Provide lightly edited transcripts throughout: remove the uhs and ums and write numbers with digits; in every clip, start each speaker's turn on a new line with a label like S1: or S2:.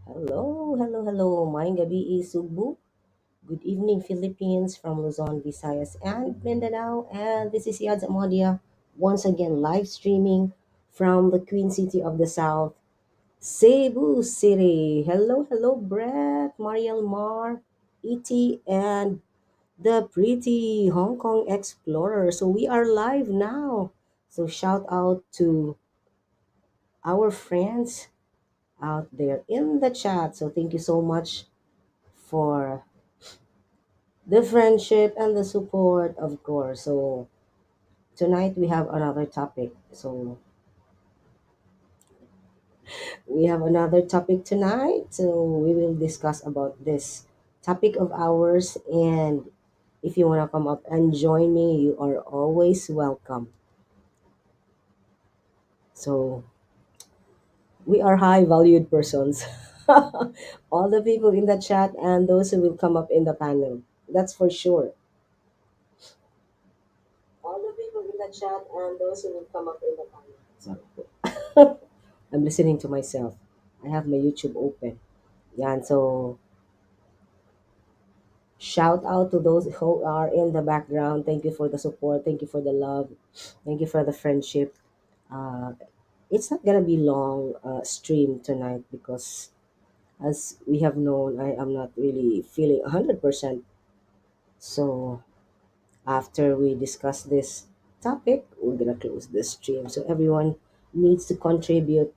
S1: Hello, hello, hello. Maayong gabi, Subu. Good evening, Philippines from Luzon, Visayas, and Mindanao. And this is Yad Amodia, once again live streaming from the Queen City of the South, Cebu City. Hello, hello, Brett, Mariel Mar, E.T., and the pretty Hong Kong Explorer. So we are live now. So shout out to our friends out there in the chat. So thank you so much for the friendship and the support, of course. So tonight we have another topic. So we have another topic tonight. So we will discuss about this topic of ours. And if you want to come up and join me, you are always welcome. So we are high valued persons. All the people in the chat and those who will come up in the panel. That's for sure. All the people in the chat and those who will come up in the panel. Sorry. I'm listening to myself. I have my YouTube open. Yeah, and so shout out to those who are in the background. Thank you for the support. Thank you for the love. Thank you for the friendship. Uh, it's not gonna be long stream tonight because, as we have known, I am not really feeling 100%. So after we discuss this topic, we're gonna close the stream. So everyone needs to contribute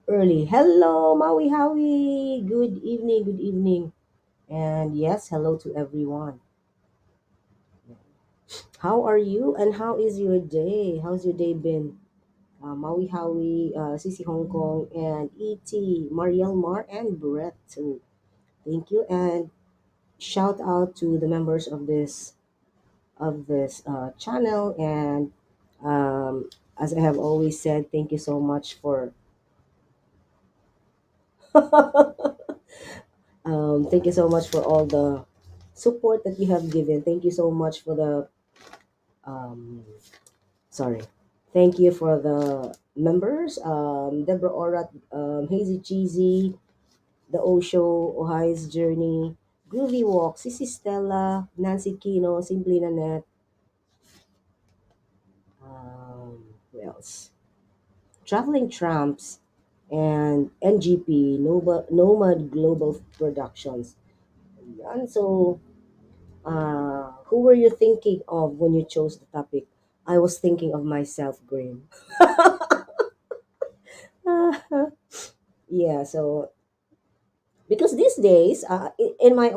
S1: early. Hello, Maui Howie. Good evening. Good evening. And yes, hello to everyone. How are you and how is your day? How's your day been? Maui Howie, Sisi Hong Kong, and E.T., Mariel Mar, and Brett too. Thank you. And shout out to the members of this channel. And as I have always said, thank you so much for thank you so much for all the support that you have given. Thank you so much for the um, sorry. Thank you for the members, Deborah Orat, Hazy Cheesy, The Osho, Ohio's Journey, Groovy Walk, Sissy Stella, Nancy Kino, Simply Nanette, who else? Traveling Tramps, and NGP, Nomad Global Productions. And so, who were you thinking of when you chose the topic? I was thinking of myself, Graham. Yeah, so because these days in my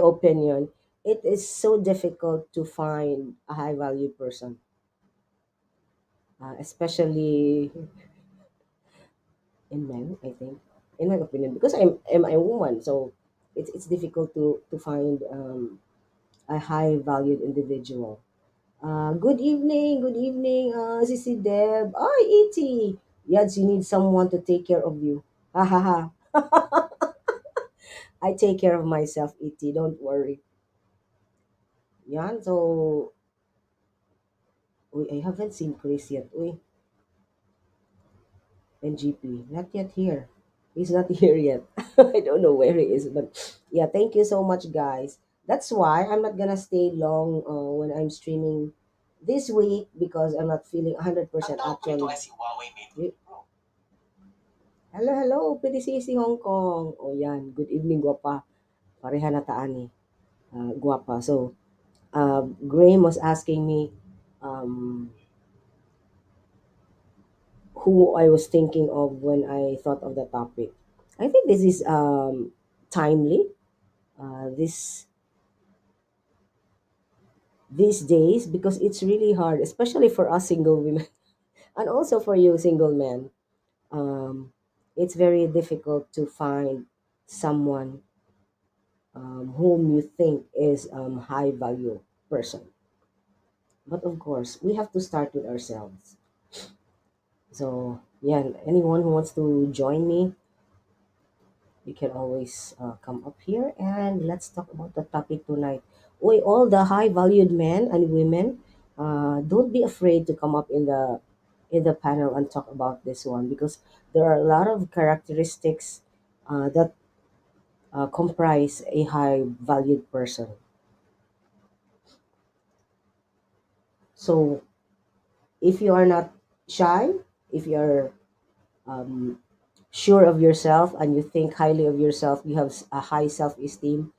S1: opinion, it is so difficult to find a high value person, especially in men, I think, in my opinion, because I'm a woman. So it's difficult to find a high valued individual. Good evening, good evening, Sissy Deb. Hi, Et. Yes, you need someone to take care of you. Ha ha ha. I take care of myself, Et. Don't worry. Yan, so uy, I haven't seen Chris yet. Uy, NGP. Not yet here. He's not here yet. I don't know where he is. But yeah, thank you so much, guys. That's why I'm not gonna stay long when I'm streaming this week because I'm not feeling 100% actually. Y- Hello, hello. Pretty si Hong Kong. O yan. Good evening, guwapa. Pareha na taani. Guwapa. So, Graham was asking me um, who I was thinking of when I thought of the topic. I think this is timely. This these days because it's really hard, especially for us single women, and also for you single men. Um, it's very difficult to find someone whom you think is high value person. But of course, we have to start with ourselves. So yeah, anyone who wants to join me, you can always come up here and let's talk about the topic tonight. Oi, all the high valued men and women, don't be afraid to come up in the panel and talk about this one because there are a lot of characteristics that comprise a high valued person. So if you are not shy, if you're um, sure of yourself and you think highly of yourself, you have a high self esteem,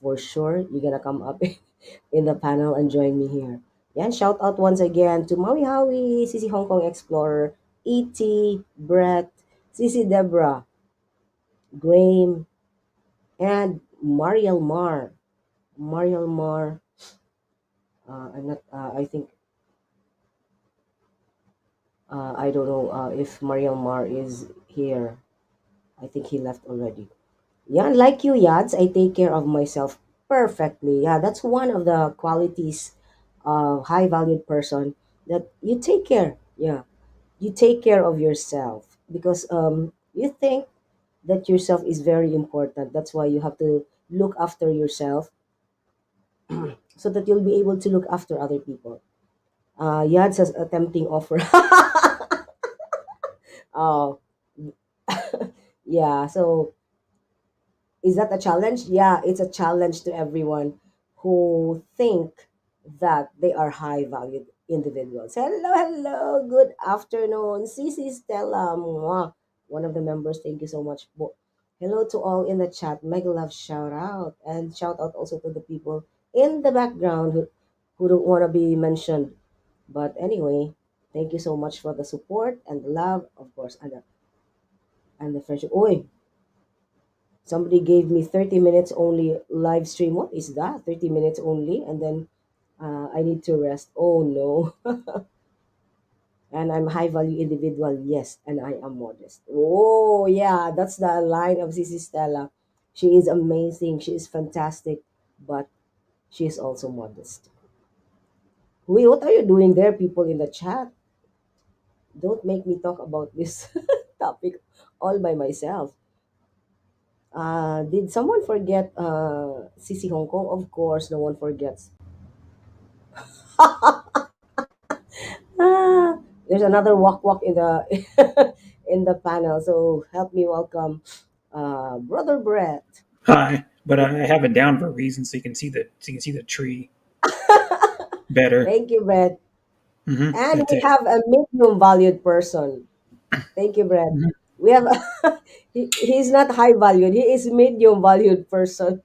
S1: for sure you're gonna come up in the panel and join me here. Yeah, and shout out once again to Maui Howie, CC Hong Kong Explorer, E.T., Brett, CC Deborah, Graham, and Mariel Mar. Mariel Mar, I'm not, I think, I don't know if Mariel Mar is here. I think he left already. Yeah, like you, Yads, I take care of myself perfectly. Yeah, that's one of the qualities of high valued person that you take care. Yeah, you take care of yourself because you think that yourself is very important. That's why you have to look after yourself so that you'll be able to look after other people. Yads has a tempting offer. Oh, yeah. So is that a challenge? Yeah, it's a challenge to everyone who think that they are high valued individuals. Hello, hello, good afternoon. CC Stella, mwah. One of the members, thank you so much. Hello to all in the chat. Mega love shout out. And shout out also to the people in the background who don't want to be mentioned. But anyway, thank you so much for the support and the love, of course, and the friendship. Oi, somebody gave me 30 minutes only live stream. What is that? 30 minutes only? And then I need to rest. Oh no. And I'm high value individual. Yes. And I am modest. Oh yeah. That's the line of Sisi Stella. She is amazing. She is fantastic. But she is also modest. Wait, what are you doing there, people in the chat? Don't make me talk about this topic all by myself. Did someone forget Sisi Hong Kong? Of course, no one forgets. Ah, there's another walk walk in the in the panel. So help me welcome Brother Brett.
S2: Hi, but I have it down for a reason so you can see the tree better.
S1: Thank you, Brett. And
S2: That's
S1: we
S2: it.
S1: have a medium valued person. Thank you, Brett.
S2: Mhm.
S1: We have he's not high valued, he is medium valued person.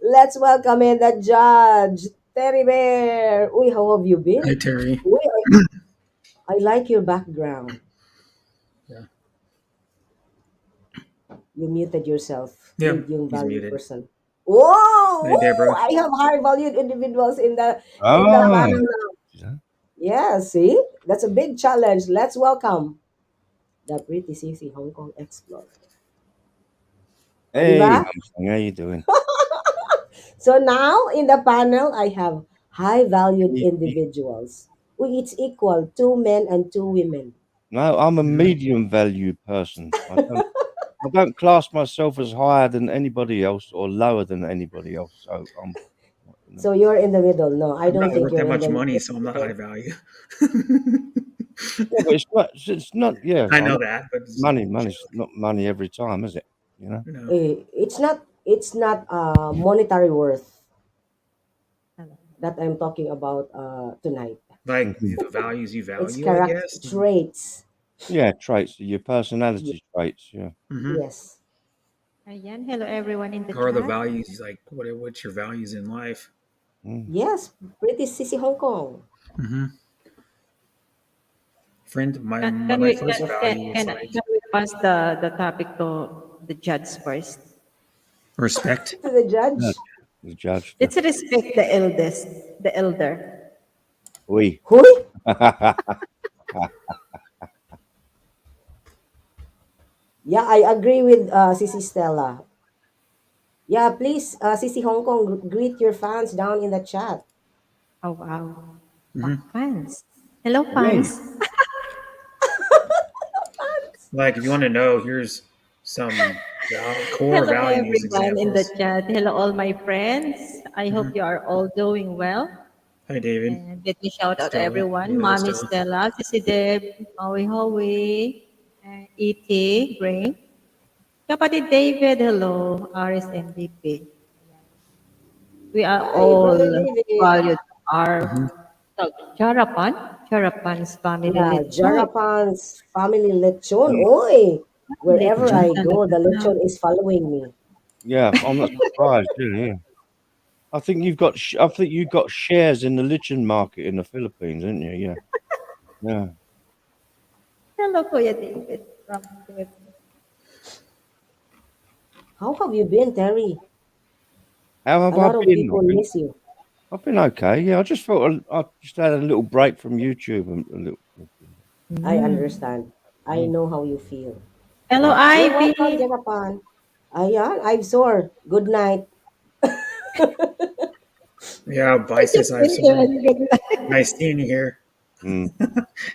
S1: Let's welcome in the judge, Terry Bear. Uy, how have you
S2: Hi,
S1: been?
S2: Terry.
S1: Uy, I like your background.
S2: Yeah,
S1: You muted yourself,
S2: yeah,
S1: medium
S2: he's
S1: value
S2: muted.
S1: person. Whoa,
S2: Hi,
S1: whoa,
S2: Deborah.
S1: I have high valued individuals in the
S3: Oh,
S1: panel now. Yeah, see? That's a big challenge. Let's welcome the pretty Sissy Hong Kong Explorer.
S3: hey,
S1: Diba?
S3: Hamsung, how you doing?
S1: So now in the panel I have high valued
S3: You-
S1: individuals. It's equal, two men and two women.
S3: No, I'm a
S2: Mhm.
S3: medium value person. I don't class myself as higher than anybody else or lower than anybody else. So I'm, you know,
S1: So you're in the middle. No, I
S2: I'm
S1: don't
S2: not
S1: think
S2: worth
S1: you're
S2: that
S1: in
S2: much
S1: the
S2: money, so I'm not high
S1: middle.
S2: value.
S3: yeah, but it's not. Yeah,
S2: I
S3: I
S2: know
S3: know
S2: that, but
S3: money's not money every time, is it? You know.
S2: no,
S1: It's not monetary worth that I'm talking about tonight.
S2: like
S3: Mhm.
S2: the values you
S1: It's
S2: value, I
S1: character
S2: guess.
S1: traits.
S3: Yeah, traits, your
S1: Ye-
S3: personality traits. Yeah.
S2: Mm-hmm.
S1: yes.
S4: Ayan, hello everyone in the
S2: Or the
S4: chat.
S2: values, like what's your values in life?
S3: Mm.
S1: Yes. Pretty Sissy Hong Kong.
S2: Mm-hmm. Friend, my,
S4: Can,
S2: my
S4: can
S2: my
S4: we
S2: first value is like
S4: can we pass the topic to the judge first?
S2: respect.
S1: To the
S3: Yeah,
S1: judge.
S3: the judge.
S4: Let's respect the eldest, the elder.
S3: We.
S1: Huy? Yeah, I agree with Sissy Stella. Yeah, please, Sissy Hong Kong, greet your fans down in the chat.
S4: Oh wow,
S2: Mm-hmm.
S4: fans. Hello
S3: We.
S4: fans.
S2: Like if you want to know, here's some core
S4: Hello
S2: values
S4: everyone in the
S2: examples.
S4: chat. Hello all my friends. I
S2: Mm-hmm.
S4: hope you are all doing well.
S2: Hi, David.
S4: And let me shout out
S2: Stella.
S4: everyone.
S2: Hello,
S4: Mommy
S2: Stella.
S4: Stella, Sissy Deb, Howie Howie, E.T., Gray. Kapatid David, hello. RSMDP. We are
S1: Hi,
S4: all
S1: brother David.
S4: valued
S2: Mhm.
S4: our Charapan's family
S1: Yeah,
S4: lechon.
S1: Jarapan's family lechon.
S2: Mm.
S1: Oi! Wherever
S4: Lechon
S1: I go,
S4: talaga
S1: the
S4: na.
S1: lechon is following me.
S3: Yeah, I'm not surprised. Yeah, yeah. I think I think you've got shares in the lichen market in the Philippines, haven't you? Yeah, yeah.
S4: Hello, Kuya David from Philippines.
S1: How have you been, Terry?
S3: How have
S1: A
S3: I
S1: lot of
S3: been?
S1: people miss you.
S3: I've been okay. Yeah, I just thought I just had a little break from YouTube and a little.
S1: I
S4: Mm.
S1: understand. I
S3: Mm,
S1: know how you feel.
S4: Hello,
S3: yeah.
S1: You're welcome,
S4: Ivy.
S1: Jarapan. Ayan, I'm sore. Good night.
S2: Yeah, bye, sis.
S4: Just
S2: I've sort
S4: mentioned good
S2: nice seeing you here.
S3: Mm,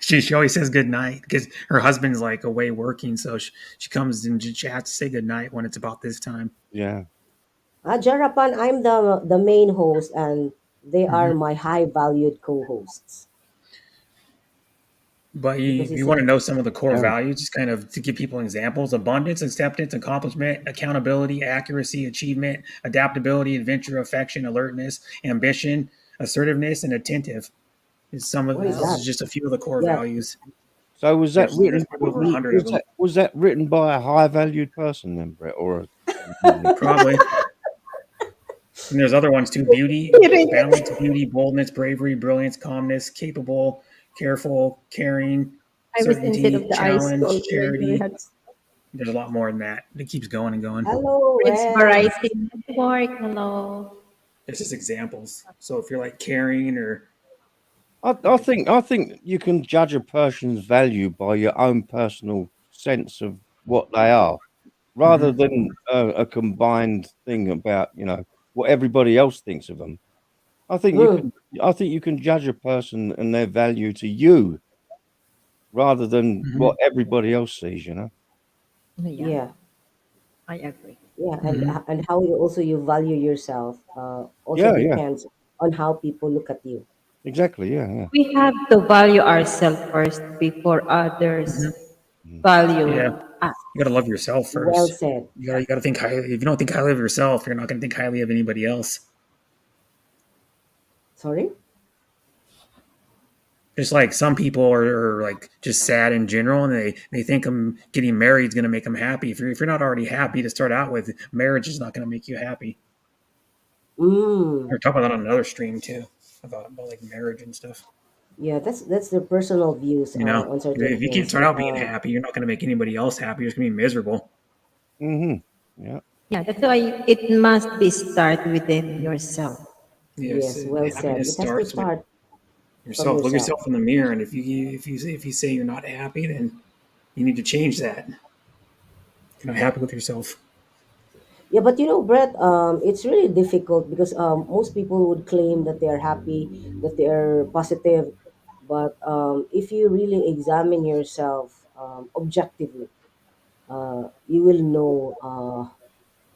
S2: She always says good night because her husband's like away working, so she comes and she has to say good night when it's about this time.
S3: yeah.
S1: Jarapan, I'm the main host, and they
S2: Hmm.
S1: are my high valued co-hosts
S2: But
S1: because you
S2: you
S1: see,
S2: want to know some of the core
S3: Yeah.
S2: values, just kind of to give people examples: abundance, acceptance, accomplishment, accountability, accuracy, achievement, adaptability, adventure, affection, alertness, ambition, assertiveness, and attentive. Is some of
S1: what is
S2: this
S4: Wow.
S1: that?
S2: is just a few of the core
S1: Yeah.
S2: values.
S3: So was that
S2: There's
S3: written?
S2: probably over 100 of them.
S3: Was that written by a high valued person then, Brett, or?
S2: Probably. And there's other ones too: beauty, balance, beauty, boldness, bravery, brilliance, calmness, capable, careful, caring,
S4: I was instead
S2: certainty,
S4: of the ice
S2: challenge,
S4: cold already.
S2: charity. There's a lot more than that. It keeps going and going.
S1: Hello,
S4: Prince
S1: Red.
S4: Variety Network. Hello.
S2: It's just examples. So if you're like caring or
S3: I think you can judge a person's value by your own personal sense of what they are, rather
S2: mhm.
S3: than a combined thing about what everybody else thinks of them. I think you
S1: Hmm.
S3: can. I think you can judge a person and their value to you rather than
S2: Mhm.
S3: what everybody else sees.
S4: Yeah,
S1: Yeah.
S4: I agree.
S1: Yeah,
S2: Mhm.
S1: and how you value yourself also
S3: Yeah, yeah,
S1: depends on how people look at you.
S3: exactly. Yeah, yeah.
S4: We have to value ourselves first before others
S2: Mhm.
S3: Mm.
S4: value
S2: Yeah,
S4: us.
S2: you got to love yourself
S1: Well
S2: first.
S1: said.
S2: You got to think highly. If you don't think highly of yourself, you're not going to think highly of anybody else.
S1: Sorry.
S2: Just like some people are like just sad in general, and they think them getting married is going to make them happy. If you're not already happy to start out with, marriage is not going to make you happy.
S1: Mm.
S2: We're talking about that on another stream too, about like marriage and stuff.
S1: Yeah, that's the personal views
S2: You know,
S1: on certain
S2: if you can't
S1: things.
S2: start out being happy, you're not going to make anybody else happy. You're just going to be miserable.
S3: Hmm. Yeah.
S4: Yeah, that's why it must be start within yourself.
S2: Yes,
S1: Yes, well said.
S2: happiness
S1: It has to
S2: starts with
S1: start from
S2: yourself. Look
S1: yourself.
S2: yourself in the mirror, and if you say you're not happy, then you need to change that. You're not happy with yourself.
S1: Yeah, but Brett, it's really difficult because most people would claim that they are happy, that they are positive, but if you really examine yourself objectively, you will know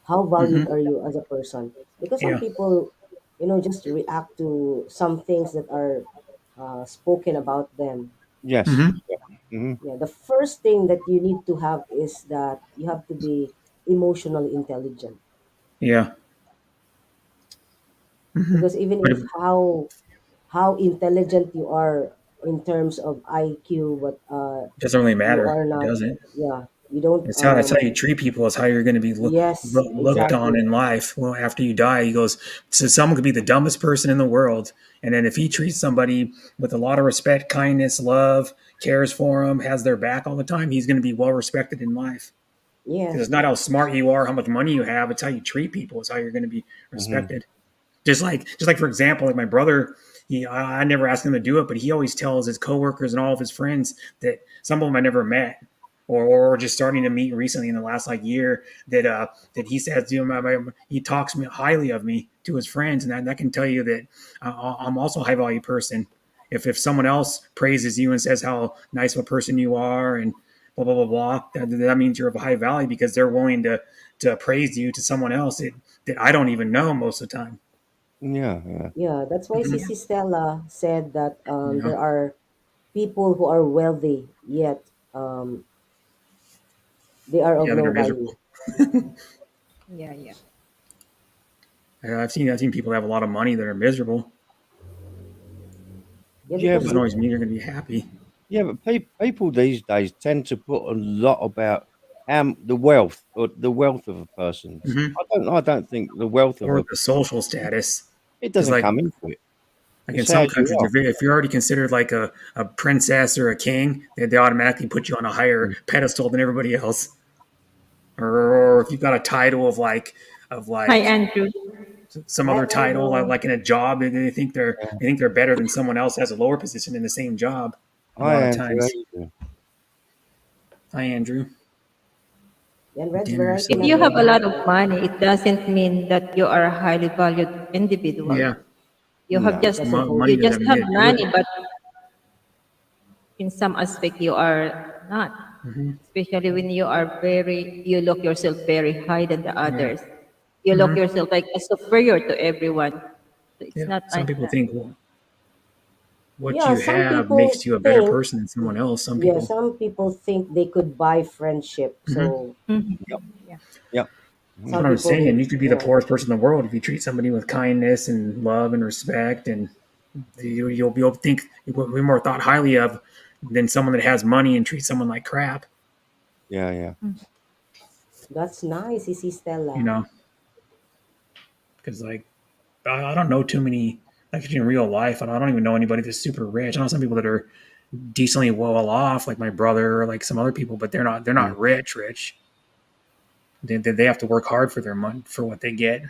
S1: how
S2: Hmm.
S1: valued are you as a person. Because some
S2: Yeah.
S1: people, just react to some things that are spoken about them.
S3: Yes.
S2: Hmm.
S3: Hmm.
S1: Yeah, the first thing that you need to have is that you have to be emotionally intelligent,
S2: Yeah. Hmm.
S1: because even
S2: But
S1: if how intelligent you are in terms of IQ, but
S2: it doesn't really
S1: you
S2: matter.
S1: are
S2: It
S1: not.
S2: doesn't.
S1: Yeah, you don't.
S2: That's how you treat people. Is how you're going to be
S1: Yes,
S2: looked on
S1: exactly.
S2: in life. Well, after you die, he goes. So someone could be the dumbest person in the world, and then if he treats somebody with a lot of respect, kindness, love, cares for them, has their back all the time, he's going to be well respected in life.
S1: Yeah.
S2: Because it's not how smart you are, how much money you have. It's how you treat people. It's how you're going to be
S3: Hmm.
S2: respected. Just like for example, like my brother, I never asked him to do it, but he always tells his coworkers and all of his friends that some of them I never met, or just starting to meet recently in the last like year that he says he talks highly of me to his friends, and that can tell you that I'm also a high value person. If someone else praises you and says how nice of a person you are and blah blah blah blah, that means you're of a high value because they're willing to praise you to someone else that I don't even know most of the time.
S3: Yeah, yeah.
S1: Yeah, that's why
S2: Mhm.
S1: Sissy Stella said that
S2: Yeah.
S1: there are people who are wealthy yet um, they are of
S2: Yeah, that
S1: no
S2: are
S1: value.
S2: miserable.
S4: Yeah, yeah.
S2: Yeah, I've seen people have a lot of money that are miserable.
S1: Yeah,
S3: Yeah,
S1: because
S2: Doesn't
S3: but
S2: always mean you're going to be happy.
S3: people these days tend to put a lot about the wealth or the wealth of a person.
S2: Hmm.
S3: I don't think the wealth of
S2: Or
S3: a
S2: the social status,
S3: it
S2: because
S3: doesn't come into it.
S2: in
S3: It's how
S2: some
S3: you
S2: countries,
S3: are.
S2: if you're already considered like a princess or a king, they automatically put you on a higher
S3: Mm.
S2: pedestal than everybody else. Or if you've got a title of
S4: Hi,
S2: like
S4: Andrew.
S2: some
S1: Hi
S2: other title,
S1: Andrew.
S2: like in a job,
S3: Yeah.
S2: they think they're better than someone else has a lower position in the same job. A
S3: Hi
S2: lot of
S3: Andrew, how
S2: times.
S3: you doing?
S2: Hi, Andrew.
S1: And Red's
S2: Dinner
S1: Variety
S4: If you have
S1: Network.
S4: a
S2: celebrating.
S1: Hi
S4: lot of
S1: Red.
S4: money, it doesn't mean that you are a highly valued individual.
S2: Yeah,
S4: You have
S3: No.
S1: It
S4: just
S1: doesn't hold
S2: money
S4: you
S2: doesn't
S4: just
S2: have
S4: have
S2: anything to do with
S4: money,
S2: it.
S4: but in some aspect you are not.
S2: Hmm.
S4: Especially when you look yourself very high than the
S2: Yeah.
S4: others. You look
S2: Hmm.
S4: yourself like a superior to everyone. So it's
S2: Yeah.
S4: not
S2: Some
S4: like
S2: people
S4: that.
S2: think, well, what
S1: Yeah,
S2: you
S1: some
S2: have
S1: people
S2: makes you a better
S1: think
S2: person than someone else. Some
S1: yeah,
S2: people.
S1: some people think they could buy friendship.
S2: Hmm.
S1: So
S3: Yep.
S4: Yeah.
S3: Yep.
S2: That's
S1: some
S2: what I'm
S1: people they
S2: saying. You could be the
S1: yeah.
S2: poorest person in the world if you treat somebody with kindness and love and respect, and you'll be able to think you'll be more thought highly of than someone that has money and treats someone like crap.
S3: Yeah, yeah.
S1: That's nice, Sissy
S2: You
S1: Stella.
S2: know, because like I don't know too many like in real life. I don't even know anybody that's super rich. I know some people that are decently well off, like my brother or like some other people, but they're
S3: Mm.
S2: not rich. Rich. They have to work hard for their money for what they get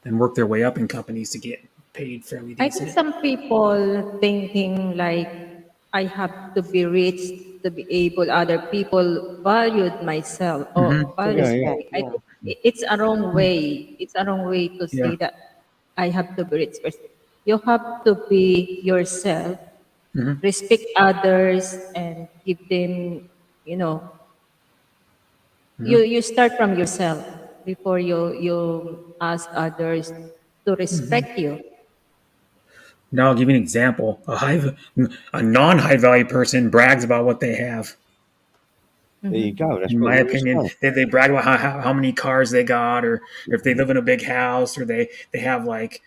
S2: and work their way up in companies to get paid fairly
S4: I think
S2: decent.
S4: some people thinking like I have to be rich to be able other people valued myself
S2: Hmm.
S4: or
S1: To
S4: valued
S3: Yeah, yeah.
S4: me.
S1: respect,
S4: I
S1: yeah.
S4: think it's a wrong way. It's a wrong way to
S2: Yeah.
S4: say that I have to be rich first. You have to be yourself,
S2: Hmm.
S4: respect others, and give them, you know,
S2: Hmm.
S4: you start from yourself before you ask others to respect you.
S2: Now I'll give you an example. A non-high value person brags about what they have.
S3: There you go. That's
S2: In
S3: what
S2: my
S3: we were
S2: opinion,
S3: saying.
S2: they brag about how many cars they got, or if they live in a big house, or they have like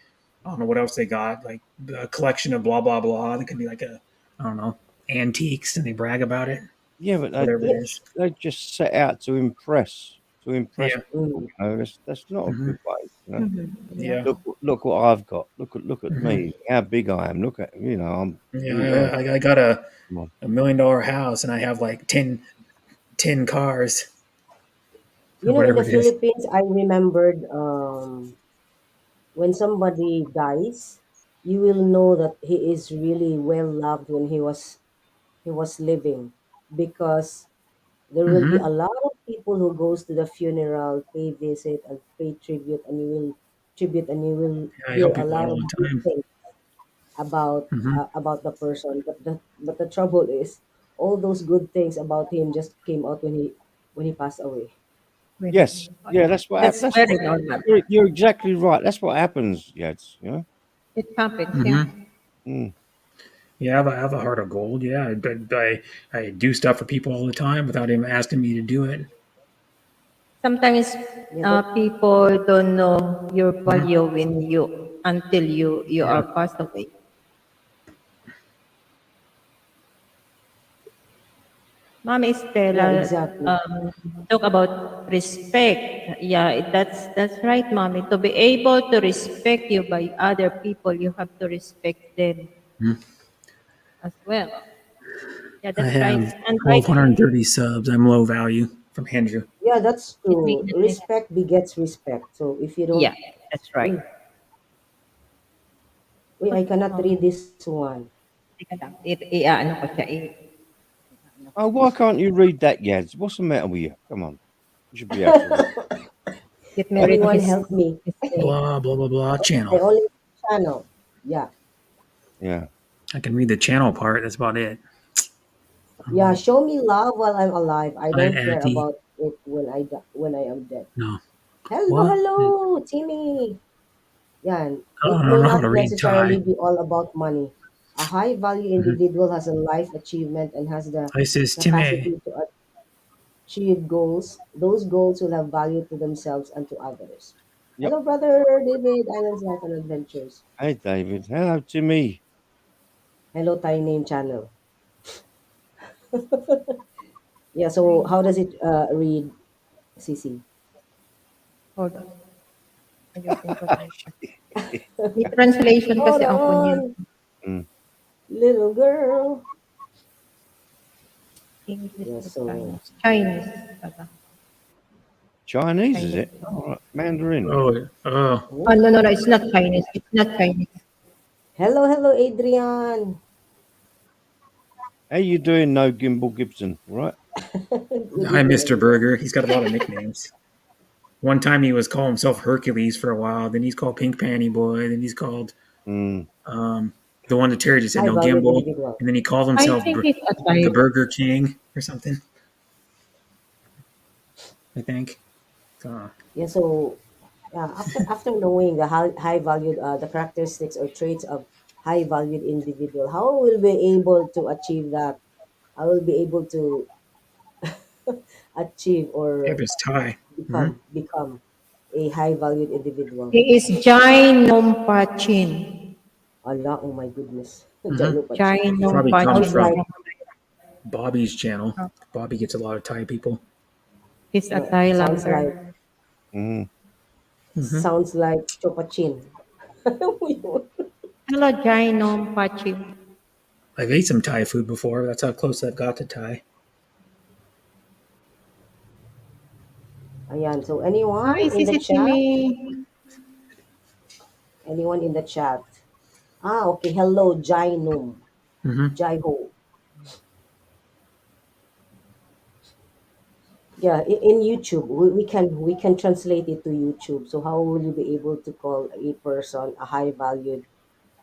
S2: I don't know what else they got, like a collection of blah blah blah. That could be like a I don't know antiques, and they brag about it,
S3: Yeah, but
S2: whatever it is.
S3: they just set out to impress
S2: Yeah,
S3: people.
S1: Mm.
S3: That's not a
S2: hmm,
S3: good way.
S4: Yeah.
S2: yeah,
S3: Look what I've got. Look at
S2: hmm,
S3: me. How big I am. Look at I'm
S2: yeah. I got
S3: come on.
S2: a $1 million house, and I have like 10 cars or
S1: You know, in
S2: whatever
S1: the
S2: it is.
S1: Philippines, I remembered when somebody dies, you will know that he is really well loved when he was living, because there will be a
S2: Hmm.
S1: lot of people who goes to the funeral, pay visit and pay tribute, and you will
S2: I
S1: hear
S2: help
S1: a
S2: people out
S1: lot
S2: all
S1: of
S2: the
S1: good
S2: time.
S1: things
S2: Hmm.
S1: about the person. But the trouble is, all those good things about him just came out when he passed away.
S4: When,
S3: Yes. Yeah, that's what
S4: that's
S3: that's
S4: very
S3: what
S4: normal.
S3: you're exactly right. That's what happens, yes, you know.
S4: It happens, yeah.
S2: Hmm.
S3: Mm.
S2: Yeah, I have a heart of gold. Yeah, but I do stuff for people all the time without even asking me to do it.
S4: Sometimes
S1: Yeah, that
S4: people don't know your
S2: Hmm.
S4: value when you until you
S2: Yeah.
S4: are passed away. Mami
S1: yeah,
S4: Stella,
S1: exactly.
S4: talk about respect. Yeah, that's right, mommy. To be able to respect you by other people, you have to respect them
S2: Mhm.
S4: as well. Yeah,
S2: I
S4: that's right.
S2: have
S4: And right,
S2: 1,230 subs. I'm low value from Andrew.
S1: Yeah, that's
S4: it may
S1: true.
S4: not be.
S1: Respect begets respect. So if you don't,
S4: Yeah, that's right.
S1: uy, uy, I cannot read this one.
S4: Teka lang. Ano ko siya, ano ko
S3: Oh,
S4: siya.
S3: why can't you read that, Yads? What's the matter with you? Come on. You should be able to read.
S4: Get me rid of
S1: Anyone help me?
S4: his name.
S2: Blah blah blah blah
S1: I
S2: channel.
S1: only channel. Yeah,
S3: Yeah.
S2: I can read the channel part. That's about it.
S1: yeah.
S2: Um,
S1: Show me love while I'm alive. I
S2: hi
S1: don't care
S2: Auntie.
S1: about it when when I am dead.
S2: No.
S1: Hello,
S2: What?
S1: hello, Timmy. Yeah, and
S2: I
S1: it
S2: don't
S1: may
S2: know how
S1: not
S2: to read
S1: necessarily
S2: Thai.
S1: be all about money. A high value
S2: Mm-hmm.
S1: individual has a life achievement and has the
S2: Isis Time.
S1: capacity to achieve goals. Those goals will have value to themselves and to others.
S3: Yep.
S1: Hello, brother David, Islands Life and Adventures.
S3: Hey, David. Hello, Jimmy.
S1: Hello, Thai Name Channel. Yeah, so how does it read, CC?
S4: Hold on. Ayusin ko lang. May translation
S1: Hold
S4: kasi ang kunya.
S1: on,
S3: Mm.
S1: little girl.
S4: English
S1: Yeah,
S4: to
S1: so
S4: Chinese. Chinese. Pala.
S3: Chinese, is
S4: Chinese.
S3: it? All right. Mandarin.
S2: Oh.
S1: oh,
S4: Oh, no, no, no. It's not Chinese. It's not Chinese.
S1: hello, Adrian.
S3: How you doing, no Gimbal Gibson? All right.
S1: Good
S2: Hi,
S1: evening,
S2: Mr.
S1: Adrian.
S2: Burger. He's got a lot of nicknames. One time he was calling himself Hercules for a while. Then he's called Pink Panty Boy. Then he's called
S3: Mm.
S2: the one that Terry just said,
S1: High
S2: no
S1: valued
S2: gimbal.
S1: individual.
S2: And then he called
S4: I
S2: himself
S4: think it's a
S2: the
S4: type.
S2: Burger King or something. I think. So,
S1: Yeah, so after knowing the high valued the characteristics or traits of high valued individual, how will be able to achieve that? I will be able to achieve or
S2: yep, it's Thai. Hmm.
S1: become a high valued individual.
S4: He is Jai Nompachin.
S1: Allah, oh my goodness.
S2: Hmm.
S1: Jaino Pachin.
S4: Jai
S2: Probably comes
S1: Sounds
S4: Nompachin.
S1: like
S2: from Bobby's channel. Bobby gets a lot of Thai people.
S4: He's a
S1: yeah, sounds like
S4: Thailander.
S3: Mm.
S2: Hmm.
S1: Chopachin.
S4: Hello, Jai Nompachin.
S2: I've ate some Thai food before. That's how close I've got to Thai.
S1: Ayan, so
S4: Hi,
S1: anyone in the
S4: Sisi
S1: chat?
S4: Timmy.
S1: Anyone in the chat? Ah, okay. Hello, Jainum.
S2: Hmm.
S1: Jai Ho. Yeah, in YouTube, we can translate it to YouTube. So how will you be able to call a person a high valued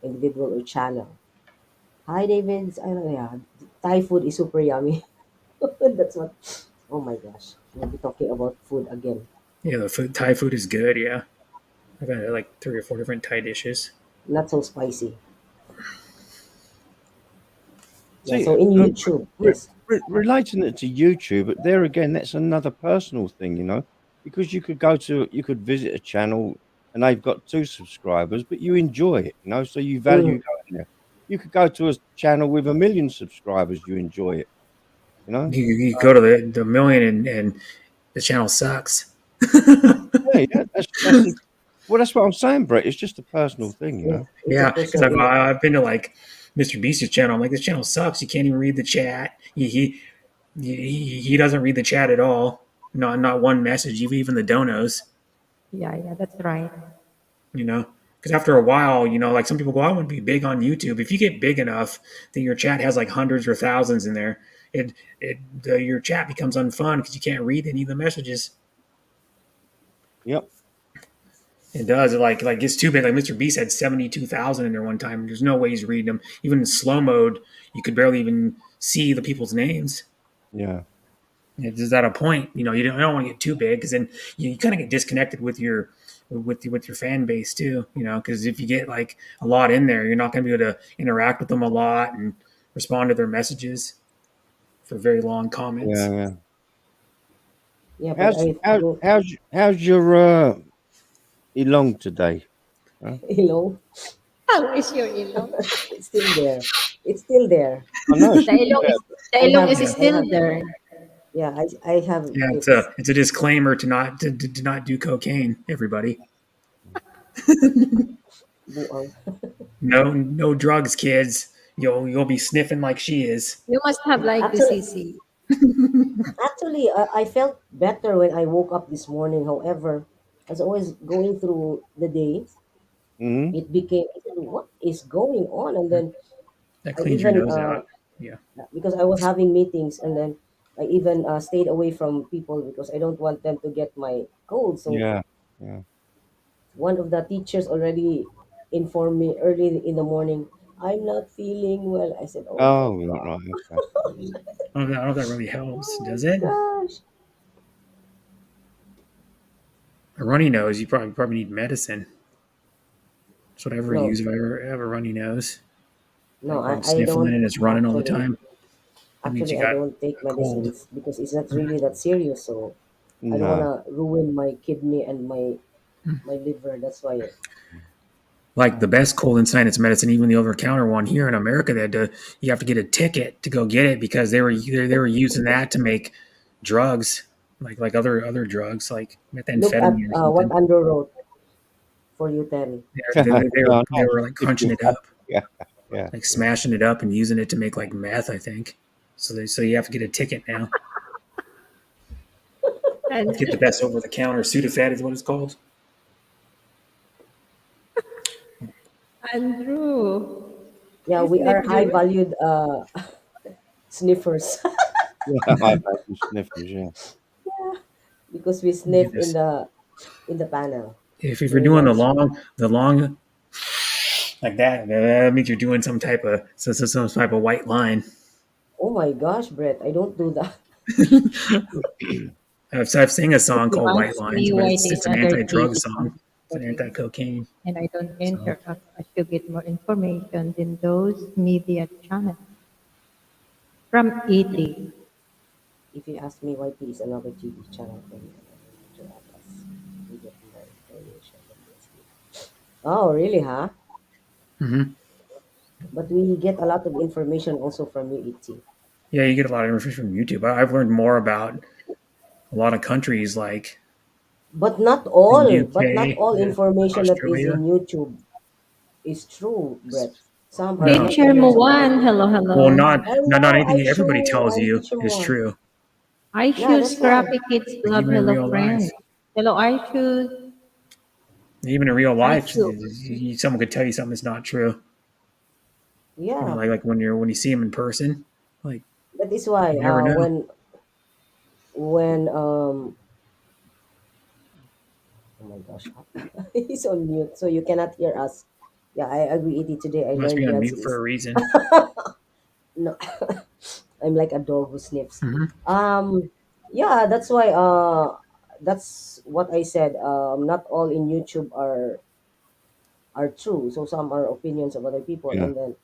S1: individual or channel? Hi, David. I know, yeah. Thai food is super yummy. That's what. Oh my gosh, we'll be talking about food again.
S2: Yeah, the Thai food is good. Yeah. I've had like 3 or 4 different Thai dishes.
S1: Not so spicy. Yeah.
S3: See,
S1: So in YouTube, yes.
S3: relating it to YouTube, but there again, that's another personal thing, because you could visit a channel and they've got 2 subscribers, but you enjoy it, so you value
S1: Mm,
S3: going there. You could go to a channel with 1 million subscribers, you enjoy it, you know.
S2: You go to the million and the channel sucks.
S3: Yeah, that's well, that's what I'm saying, Brett. It's just a personal thing.
S1: it's a
S2: Yeah, because
S1: personal.
S2: I've been to like Mr. Beast's channel. I'm like, this channel sucks. You can't even read the chat. He doesn't read the chat at all. Not one message, even the donos.
S4: Yeah, yeah, that's right.
S2: You know, because after a while, like some people go, I want to be big on YouTube. If you get big enough, then your chat has like hundreds or thousands in there. Your chat becomes unfun because you can't read any of the messages.
S3: Yep.
S2: It does. It gets too big. Like Mr. Beast had 72,000 in there one time. There's no way he's reading them. Even in slow mode, you could barely even see the people's names.
S3: Yeah.
S2: It's at a point, you don't want to get too big because then you kind of get disconnected with your fan base too. Because if you get like a lot in there, you're not going to be able to interact with them a lot and respond to their messages for very long
S3: Yeah.
S2: comments.
S3: Yeah.
S1: Yeah, but
S3: How's
S1: I
S3: how,
S1: don't.
S3: how's your Elong today? Huh?
S1: You know,
S4: How is your ilong?
S1: it's still there. It's still there.
S3: I know.
S4: The ilong is the
S1: I
S4: ilong
S1: have.
S4: is
S2: Yeah,
S1: I
S4: still
S1: have.
S4: there.
S1: Yeah, I have.
S2: yeah. It's
S1: It's
S2: a disclaimer to not do cocaine, everybody.
S1: buang.
S2: No drugs, kids. You'll be sniffing like she is.
S4: You must have like the
S1: Actually,
S4: CC.
S1: I felt better when I woke up this morning. However, as I was going through the day,
S3: Hmm.
S1: it became, I said, what is going on? And then
S2: That
S1: I
S2: cleans your
S1: even,
S2: nose out. Yeah.
S1: because I was having meetings, and then I even stayed away from people because I don't want them to get my cold. So
S3: Yeah. Yeah.
S1: one of the teachers already informed me early in the morning, I'm not feeling well. I said, oh my
S3: Oh, right,
S1: God.
S3: right. Okay.
S2: I don't know if that really helps,
S1: Oh
S2: does
S1: my
S2: it?
S1: gosh.
S2: A runny nose, you probably need medicine. That's what I ever
S1: No,
S2: use if I ever have a runny nose.
S1: no,
S2: Like I'm
S1: I
S2: sniffling
S1: don't
S2: and it's running all the
S1: actually.
S2: time. That means you
S1: Actually, I
S2: got
S1: don't take
S2: a cold.
S1: medicines because it's not really that serious. So I don't
S3: No.
S1: wanna ruin my kidney and my liver. That's why.
S2: Like the best cold and sinus medicine, even the over counter one here in America, they had to you have to get a ticket to go get it because they were using that to make drugs like other drugs like
S1: Look at
S2: methamphetamine or
S1: what
S2: something.
S1: Andrew wrote for you, Terry.
S3: Yeah, I
S2: They
S3: know.
S2: were like
S3: If
S2: crunching
S3: you
S2: it
S3: have,
S2: up,
S3: yeah, yeah,
S2: like
S3: yeah.
S2: smashing it up and using it to make like meth, I think. So you have to get a ticket now. You have to
S4: And
S2: get the best over the counter. Sudafed is what it's called.
S4: Andrew,
S1: Yeah,
S4: you
S1: we
S4: sleep
S1: are high
S4: good?
S1: valued sniffers
S3: Yeah, I've had some sniffers. Yeah.
S1: because we
S2: Look at
S1: sniff
S2: this.
S1: in the panel
S2: If you're
S1: during
S2: doing
S1: live stream.
S2: the long like that means you're doing some type of white line.
S1: Oh my gosh, Brett, I don't do that.
S2: I've sang a song
S4: You
S2: called White
S4: ask
S2: Lines,
S4: me
S2: but
S4: why
S2: it's
S4: these
S2: an
S4: other
S2: anti-drug
S4: TV
S2: song. It's an
S4: talking
S2: anti-cocaine.
S4: and I don't
S2: So
S4: interact as to get more information than those media channels. From ET.
S1: If you ask me, YT is another TV channel for me. To help us. We get more information than this. Oh, really, huh?
S2: hmm
S1: But we get a lot of information also from UET.
S2: yeah, you get a lot of information from YouTube. I've learned more about a lot of countries like the
S1: But not
S2: UK,
S1: all information that is
S2: Australia.
S1: in YouTube is true, Brett. Some are
S2: No,
S1: not
S4: Teacher
S1: really true.
S4: Muwan, hello,
S2: well,
S4: hello.
S2: not
S1: Hello,
S2: anything everybody
S1: Aishu
S2: tells
S1: and
S2: you
S1: Teacher
S2: is
S1: Moore.
S2: true.
S4: I
S1: Yeah,
S4: choose
S1: that's why.
S4: Scrappy Kids
S2: Like
S4: Club,
S2: even in
S4: hello
S2: real
S4: friend.
S2: life,
S4: Hello, I choose.
S2: even in real
S4: I
S2: life,
S4: choose.
S2: someone could tell you something that's not true.
S1: Yeah,
S2: Like when you see them in person, like
S1: that is why
S2: you never know.
S1: when oh my gosh, he's on mute, so you cannot hear us. Yeah, I agree, Edie. Today I
S2: Must be
S1: learned
S2: on
S1: Yads
S2: mute for a
S1: is
S2: reason.
S1: no. I'm like a dog who sniffs.
S2: hmm
S1: Yeah, that's why. That's what I said. Not all in YouTube are true. So some are opinions of other people,
S3: Yeah.
S1: and then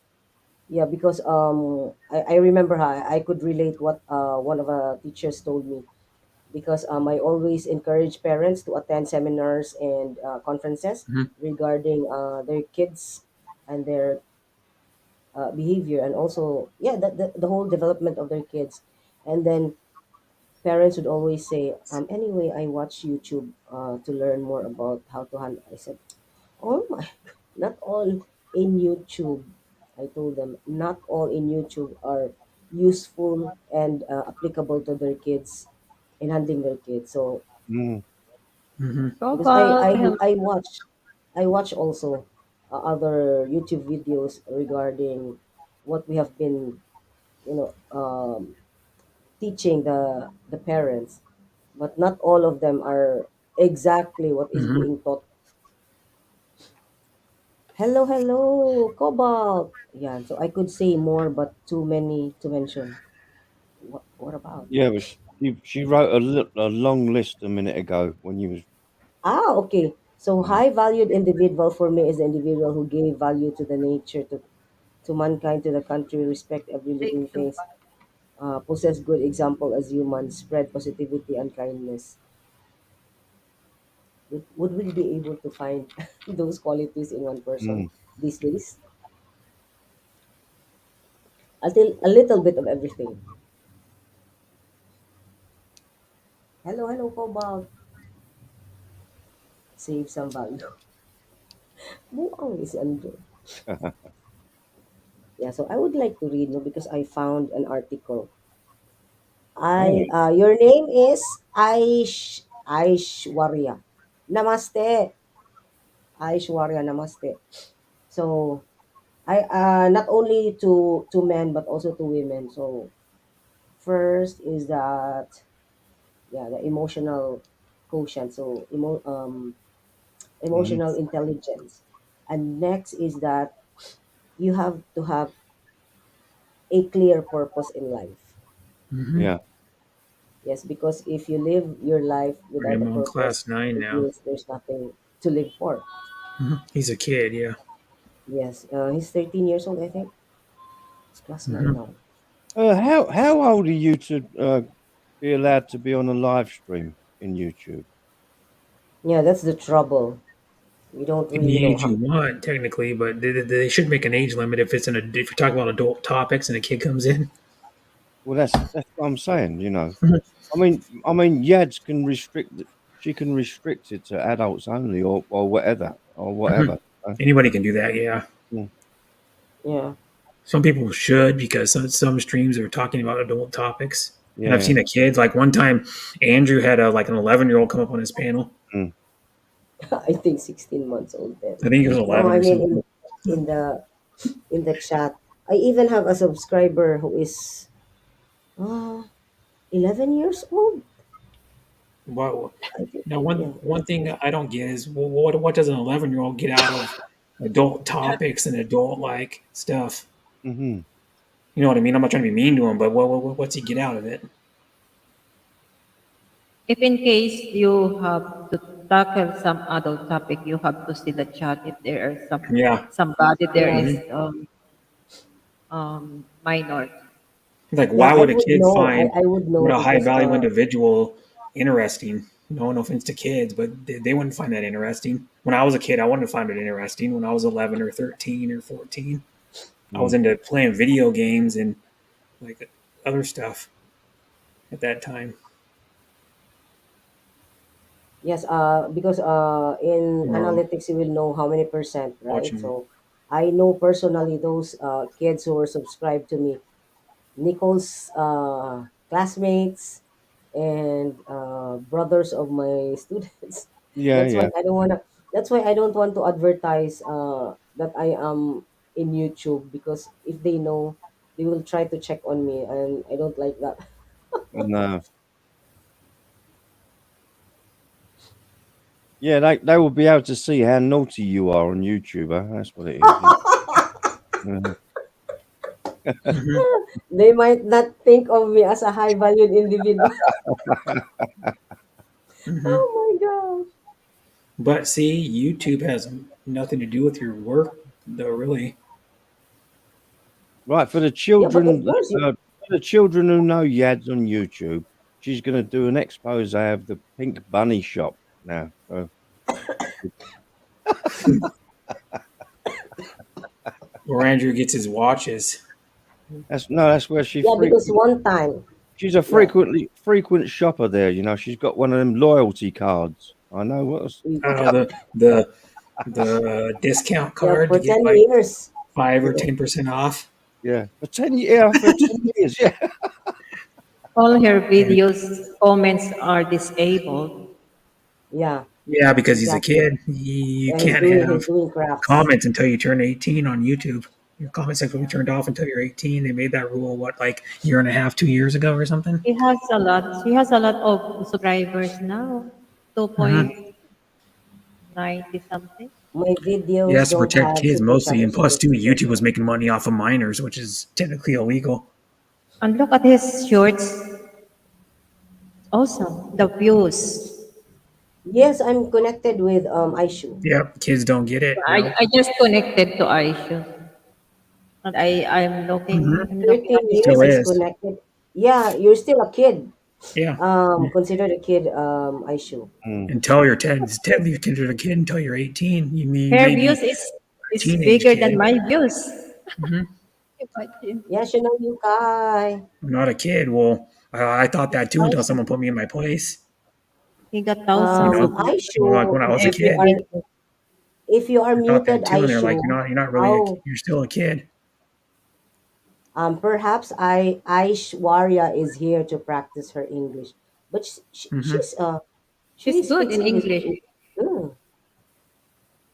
S1: yeah, because I remember how I could relate what one of our teachers told me because I always encourage parents to attend seminars and conferences
S2: hmm
S1: regarding their kids and their behavior and also yeah the whole development of their kids, and then parents would always say anyway I watch YouTube to learn more about how to handle. I said, oh my, not all in YouTube. I told them not all in YouTube are useful and applicable to their kids in handling their kids. So
S3: Mm,
S2: hmm
S1: because
S4: Cobalt, hello.
S1: I watch also other YouTube videos regarding what we have been you know teaching the parents, but not all of them are exactly what is
S2: hmm
S1: being taught. Hello, hello, Cobalt. Yeah, so I could say more, but too many to mention. What about?
S3: yeah, but she wrote a long list a minute ago when you was.
S1: Ah, okay. So
S3: Yeah.
S1: high valued individual for me is the individual who gave value to the nature, to mankind, to the country, respect every living
S4: Take two.
S1: thing, possess good example as humans, spread positivity and kindness. Would we be able to find those qualities in one person
S3: Mm.
S1: these days? A little bit of everything. Hello, hello, Cobalt. Save some value. Buang is Andrew. Yeah, so I would like to read no because I found an article.
S3: Oh,
S1: Your name is Aishwarya. Namaste. Aishwarya, namaste. So I not only to men but also to women. So first is that yeah, the emotional quotient. So
S3: mm,
S1: emotional intelligence. And next is that you have to have a clear purpose in life.
S2: hmm
S3: yeah.
S1: Yes, because if you live your life without a
S2: I'm on
S1: purpose,
S2: class 9
S1: it
S2: now.
S1: means there's nothing to live for.
S2: He's a kid, yeah.
S1: Yes, he's 13 years old, I think. It's class 9
S2: Hmm.
S1: now.
S3: How old are you to be allowed to be on a live stream in YouTube?
S1: Yeah, that's the trouble. We don't
S2: You can be
S1: really know
S2: age
S1: how.
S2: you want technically, but they should make an age limit if it's if you're talking about adult topics and a kid comes in.
S3: Well, that's what I'm saying. You know,
S2: Mhm.
S3: I mean, Yads can restrict. She can restrict it to adults only, or whatever, or
S2: Mhm.
S3: whatever.
S2: Anybody can do that, yeah.
S3: Mm.
S1: Yeah.
S2: Some people should because some streams are talking about adult topics. And I've
S3: Yeah.
S2: seen the kids. Like one time, Andrew had a like an 11-year-old come up on his panel.
S3: Mm.
S1: I think 16 months old then.
S2: I think it was
S1: No,
S2: 11
S1: I
S2: or
S1: mean
S2: something.
S1: in the in the chat. I even have a subscriber who is uh, 11 years old.
S2: Wow.
S1: I think.
S2: Now,
S1: Yeah.
S2: one thing I don't get is what does an 11-year-old get out of adult topics and adult like stuff?
S3: Mm-hmm.
S2: You know what I mean? I'm not trying to be mean to him, but what's he get out of it?
S4: If in case you have to tackle some adult topic, you have to see the chat if there are
S2: Yeah.
S4: somebody there
S1: Yeah.
S4: is
S2: Hmm.
S4: minor.
S2: Like,
S1: Yeah,
S2: why
S1: I
S2: would a
S1: would
S2: kid
S1: know.
S2: find
S1: I would know
S2: what a high
S1: because
S2: value individual interesting? No offense to kids, but they wouldn't find that interesting. When I was a kid, I wouldn't find it interesting. When I was 11 or 13 or 14, I was
S3: Mm.
S2: into playing video games and like other stuff at that time.
S1: yes, because in
S2: Or
S1: analytics you will know how many percent, right?
S2: watching.
S1: So I know personally those kids who were subscribed to me, Nicole's classmates and brothers of my students.
S3: Yeah.
S1: That's why
S3: Yeah.
S1: I don't wanna. That's why I don't want to advertise that I am in YouTube because if they know, they will try to check on me, and I don't like that.
S3: And yeah, they will be able to see how naughty you are on YouTube. Huh? That's what it is. Yeah.
S2: Hmm.
S1: They might not think of me as a high valued individual.
S2: Hmm.
S1: Oh my gosh.
S2: But see, YouTube has nothing to do with your work, though. Really,
S3: Right, for the
S1: Yeah, but of
S3: children,
S1: course you.
S3: who know Yads on YouTube, she's going to do an expose of the Pink Bunny shop now. So,
S2: where Andrew gets his watches.
S3: that's where she
S1: Yeah, because
S3: frequent.
S1: one time.
S3: She's a
S1: Yeah.
S3: frequent shopper there. You know, she's got one of them loyalty cards. I know what.
S2: Uh, the the the discount
S1: Yeah,
S2: card to
S1: for
S2: get
S1: 10
S2: like
S1: years.
S2: 5 or 10% off.
S3: Yeah, for 10 years. Yeah, for 10 years. Yeah.
S4: All her videos comments are disabled.
S1: Yeah,
S2: Yeah, because he's a
S1: exactly.
S2: kid. You
S1: Yeah,
S2: can't
S1: he's
S2: have
S1: doing crafts.
S2: comments until you turn 18 on YouTube. Your comment section will be turned off until you're 18. They made that rule, what, like year and a half, 2 years ago or something?
S4: She has a lot. She has a lot of subscribers now.
S2: Hmm.
S4: 2.90 something.
S1: My
S2: It
S1: videos
S2: has to
S1: don't
S2: protect
S1: have
S2: kids
S1: super
S2: mostly.
S1: chat or
S2: And plus,
S1: super
S2: too,
S1: sticker.
S2: YouTube was making money off of minors, which is technically illegal.
S4: And look at his shorts. Awesome. The views.
S1: Yes, I'm connected with iShoe.
S2: Yep, kids don't get it,
S4: I just connected to iShoes. And
S2: Hmm.
S4: I'm looking
S1: 13
S4: at his
S2: Still
S1: years is
S2: is.
S1: connected. Yeah, you're still a kid.
S2: Yeah.
S1: Considered a kid, iShoe.
S3: Mm.
S2: Until you're 10. It's technically considered a kid until you're 18. You
S4: her
S2: may
S4: views
S2: be a
S4: is
S2: teenage
S4: bigger than
S2: kid.
S4: my views.
S2: Hmm.
S4: Imagine.
S1: Yes, you know you Kai.
S2: I'm not a kid. Well, I thought that too until someone put me in my place.
S4: He got thousands of views
S2: Well, like when
S1: iShoe,
S2: I was a
S1: if you
S2: kid,
S1: are
S4: every
S2: I thought
S1: muted
S2: that too, and they're like,
S1: iShoe,
S2: you're not really
S1: how
S2: you're still a kid.
S1: perhaps Aishwarya is here to practice her English, but
S2: Hmm.
S4: She's
S1: she
S4: good
S1: speaks
S4: in
S1: English.
S4: English.
S1: Mm.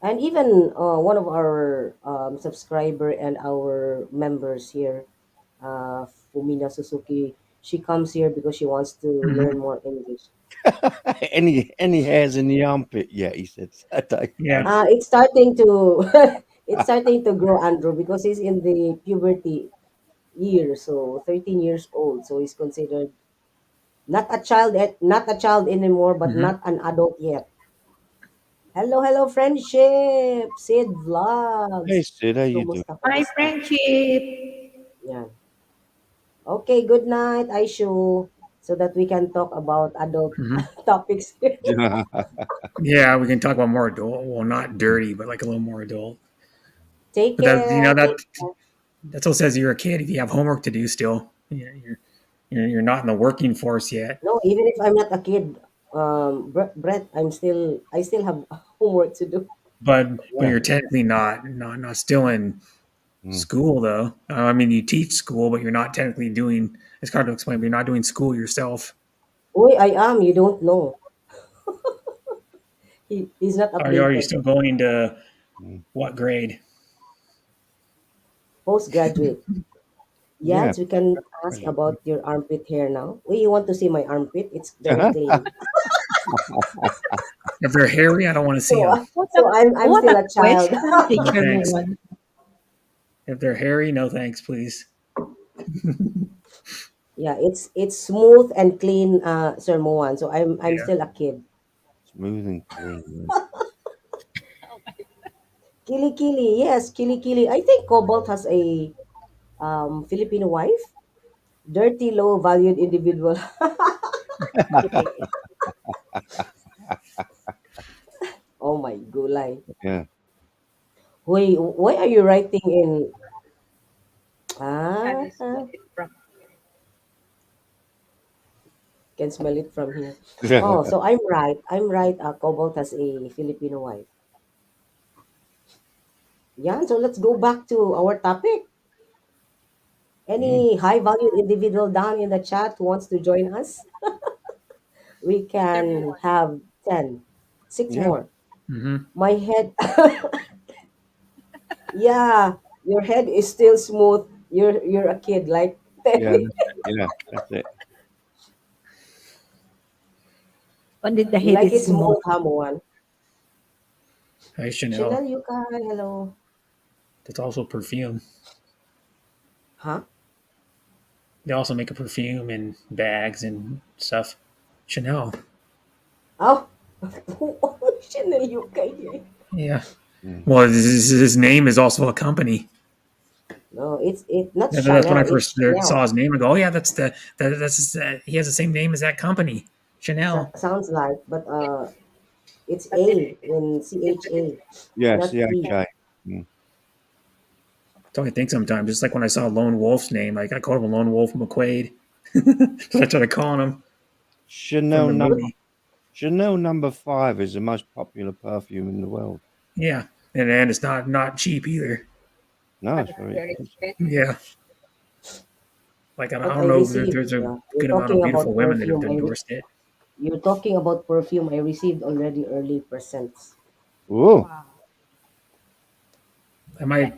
S1: And even one of our subscriber and our members here, Fumina Suzuki, she comes here because she wants to learn
S2: Hmm.
S1: more English.
S3: Any hairs in the armpit yet? He said that day.
S2: Yeah.
S1: It's starting to it's starting to grow, Andrew, because he's in the puberty year, so 13 years old. So he's considered not a child anymore, but
S2: Hmm.
S1: not an adult yet. Hello, hello, friendship. Sid
S3: Hey,
S1: Vlogs.
S3: Sid, how you doing?
S1: Kumusta,
S4: My
S1: kumusta?
S4: friendship.
S1: Yan. Okay, good night, Aishu. So that we can talk about adult
S2: Hmm.
S1: topics.
S2: Yeah, we can talk about more adult. Well, not dirty, but like a little more adult.
S1: Take
S2: But that
S1: care.
S2: that
S1: Take care.
S2: that's what says you're a kid if you have homework to do still. Yeah, you're not in the working force yet.
S1: No, even if I'm not a kid, Brett, I still have homework to do.
S2: But
S3: Yeah.
S2: you're technically not still in
S3: Mm.
S2: school though. I mean, you teach school, but you're not technically doing. It's hard to explain, but you're not doing school yourself.
S1: Boy, I am. You don't know. He's not
S2: Are you
S1: updated.
S2: still going to
S3: Mm.
S2: what grade?
S1: Postgraduate.
S3: Yeah.
S1: Yes, we can ask about your armpit hair now. Oh, you want to see my armpit? It's very clean.
S2: If they're hairy, I don't want to see
S1: So,
S2: them.
S4: What a
S1: so I'm
S4: what
S1: still
S4: a
S1: a child.
S4: question,
S2: No
S4: Teacher
S2: thanks.
S4: Moan.
S2: If they're hairy, no thanks, please.
S1: Yeah, it's smooth and clean, Sir Moan. So I'm
S2: Yeah.
S1: still a kid.
S3: Smooth and clean.
S1: Kili Kili, yes, Kili Kili. I think Cobalt has a Filipino wife. Dirty, low valued individual. Oh my gulay.
S3: Yeah.
S1: Wait, why are you writing in
S4: Can
S1: ah
S4: you spell it from
S1: can smell it from here. Oh, so I'm right. I'm right. Cobalt has a Filipino wife. Yeah, so let's go back to our topic.
S3: Mm.
S1: Any high valued individual down in the chat who wants to join us? We
S4: Teacher
S1: can
S4: Moan?
S1: have 10, 6
S3: Yeah.
S1: more.
S2: Hmm.
S1: My head, yeah, your head is still smooth. You're a kid, like
S3: Yeah.
S1: Terry.
S3: That's it. Yeah. That's it.
S4: Only the
S1: You
S4: head
S1: like
S4: is
S1: it
S4: smooth.
S1: smooth, huh, Moan?
S2: Hey,
S1: Chanel
S2: Chanel.
S1: Yukai, hello.
S2: That's also perfume.
S1: Huh?
S2: They also make a perfume and bags and stuff. Chanel.
S1: Oh, Chanel Yukai.
S2: Yeah.
S3: Mm.
S2: Well, his name is also a company.
S1: No, it's not
S2: That's when I
S1: Chanel, it's
S2: first saw
S1: Chanel.
S2: his name. I go, oh yeah, he has the same name as that company, Chanel.
S1: Sounds like, but it's A in CHA,
S3: Yeah.
S1: not E.
S3: CHA. Mm.
S2: That's all I think sometimes. Just like when I saw Lone Wolf's name, like I called him Lone Wolf McQuaid. So I started calling him from
S3: Chanel
S2: the
S3: number
S2: movie.
S3: Chanel number 5 is the most popular perfume in the world.
S2: Yeah, and it's not cheap either.
S3: No,
S4: But
S3: it's
S4: it's
S3: very
S4: very
S3: expensive.
S4: expensive.
S2: Yeah, like I
S1: But
S2: don't
S1: I
S2: know if
S1: received,
S2: there's a
S1: you're
S2: good amount of
S1: talking
S2: beautiful
S1: about
S2: women that have
S1: perfume.
S2: endorsed it.
S1: You're talking about perfume. I received already early presents.
S3: Oh,
S4: Wow.
S2: I
S4: But
S2: might,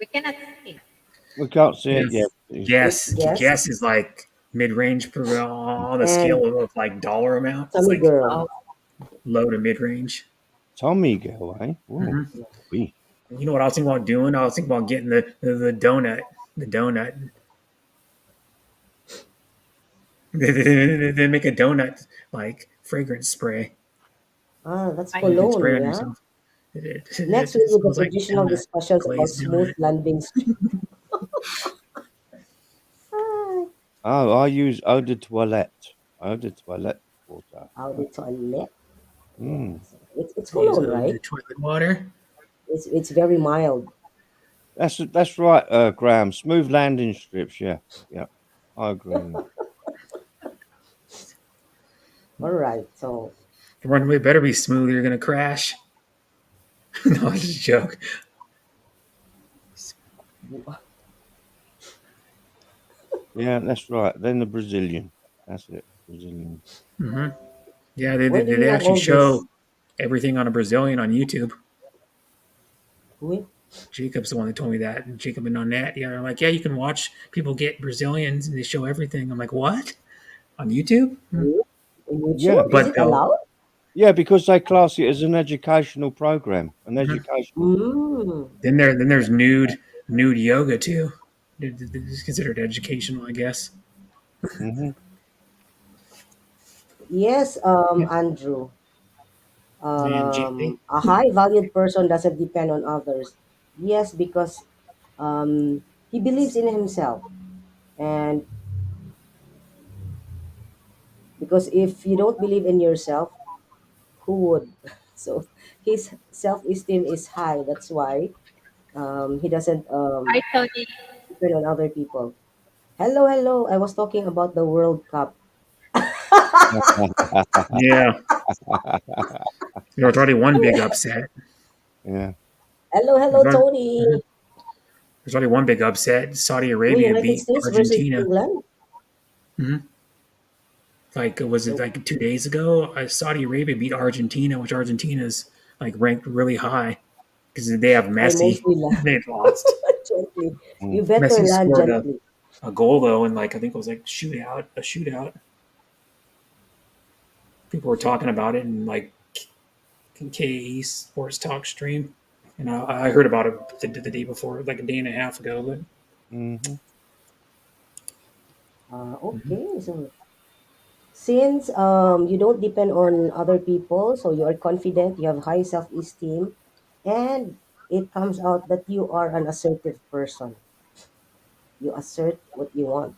S4: we cannot see.
S3: we can't see it
S2: yes,
S3: yet.
S1: It's Guess
S2: guess is like mid range per on the
S1: and
S2: scale of like dollar amount. It's
S1: Tummy
S2: like
S1: Girl.
S4: Oh,
S2: low to mid range.
S3: Tommy girl, eh? Oh,
S2: Hmm.
S3: we.
S2: You know what I was thinking about doing? I was thinking about getting the donut, the donut. They make a donut like fragrance spray.
S1: That's
S4: I
S2: You can
S1: cologne,
S2: spray on
S1: yeah.
S2: yourself.
S1: Next
S2: It
S1: week with the
S2: smells like
S1: traditional
S2: donut,
S1: discussions about
S2: glazed
S1: smooth
S2: donut.
S1: landing. Ah,
S3: Oh, I use eau de toilette. Eau de toilette water.
S1: How the toilet.
S3: Mm.
S1: Yes, it's
S2: You use
S1: cologne,
S2: the
S1: right?
S2: toilet water.
S1: It's very mild.
S3: That's right, Graham. Smooth landing strips. Yeah, yeah. I agree.
S1: All right, so
S2: The runway better be smooth. You're gonna crash. No, it's just a joke.
S3: Yeah, that's right. Then the Brazilian. That's it. Brazilian.
S2: Hmm. Yeah, they, they,
S1: where do you
S2: they
S1: know
S2: actually
S1: all this?
S2: show everything on a Brazilian on YouTube.
S1: Wait,
S2: Jacob's the one that told me that. And Jacob and Nonette, yeah, they're like, yeah, you can watch people get Brazilians and they show everything. I'm like, what? On YouTube?
S1: wait, on
S3: Yeah,
S1: YouTube? Is
S2: But
S1: it
S2: they'll,
S1: allowed?
S3: yeah, because they class it as an educational program, an
S2: mhm.
S3: educational.
S1: Mm.
S2: Then there's nude yoga too. It's considered educational, I guess.
S3: Hmm.
S1: Yes,
S3: Yeah.
S1: Andrew.
S2: And Jimmy.
S1: A high valued person doesn't depend on others. Yes, because he believes in himself. And because if you don't believe in yourself, who would? So his self esteem is high. That's why he doesn't
S4: Hi, Tony.
S1: depend on other people. Hello, hello. I was talking about the World Cup.
S2: Yeah, it's already one big upset.
S3: Yeah.
S1: Hello,
S2: There's
S1: hello,
S2: already,
S1: Tony.
S2: there's already one big upset. Saudi
S1: Oh,
S2: Arabia
S1: United
S2: beat
S1: States versus
S2: Argentina.
S1: England.
S2: Hmm. Like, was it
S1: So
S2: like 2 days ago? Saudi Arabia beat Argentina, which Argentina's like ranked really high because they have
S1: I
S2: Messi.
S1: mostly laugh
S2: They lost.
S1: gently.
S3: Mm.
S1: You better
S2: Messi
S1: land
S2: scored
S1: gently.
S2: a goal though, and like I think it was like a shootout. People were talking about it in like KE Sports Talk stream, and I heard about it the day before, like a day and a half ago. But
S3: Mm-hmm.
S1: Okay, so since you don't depend on other people, so you are confident, you have high self-esteem, and it comes out that you are an assertive person. You assert what you want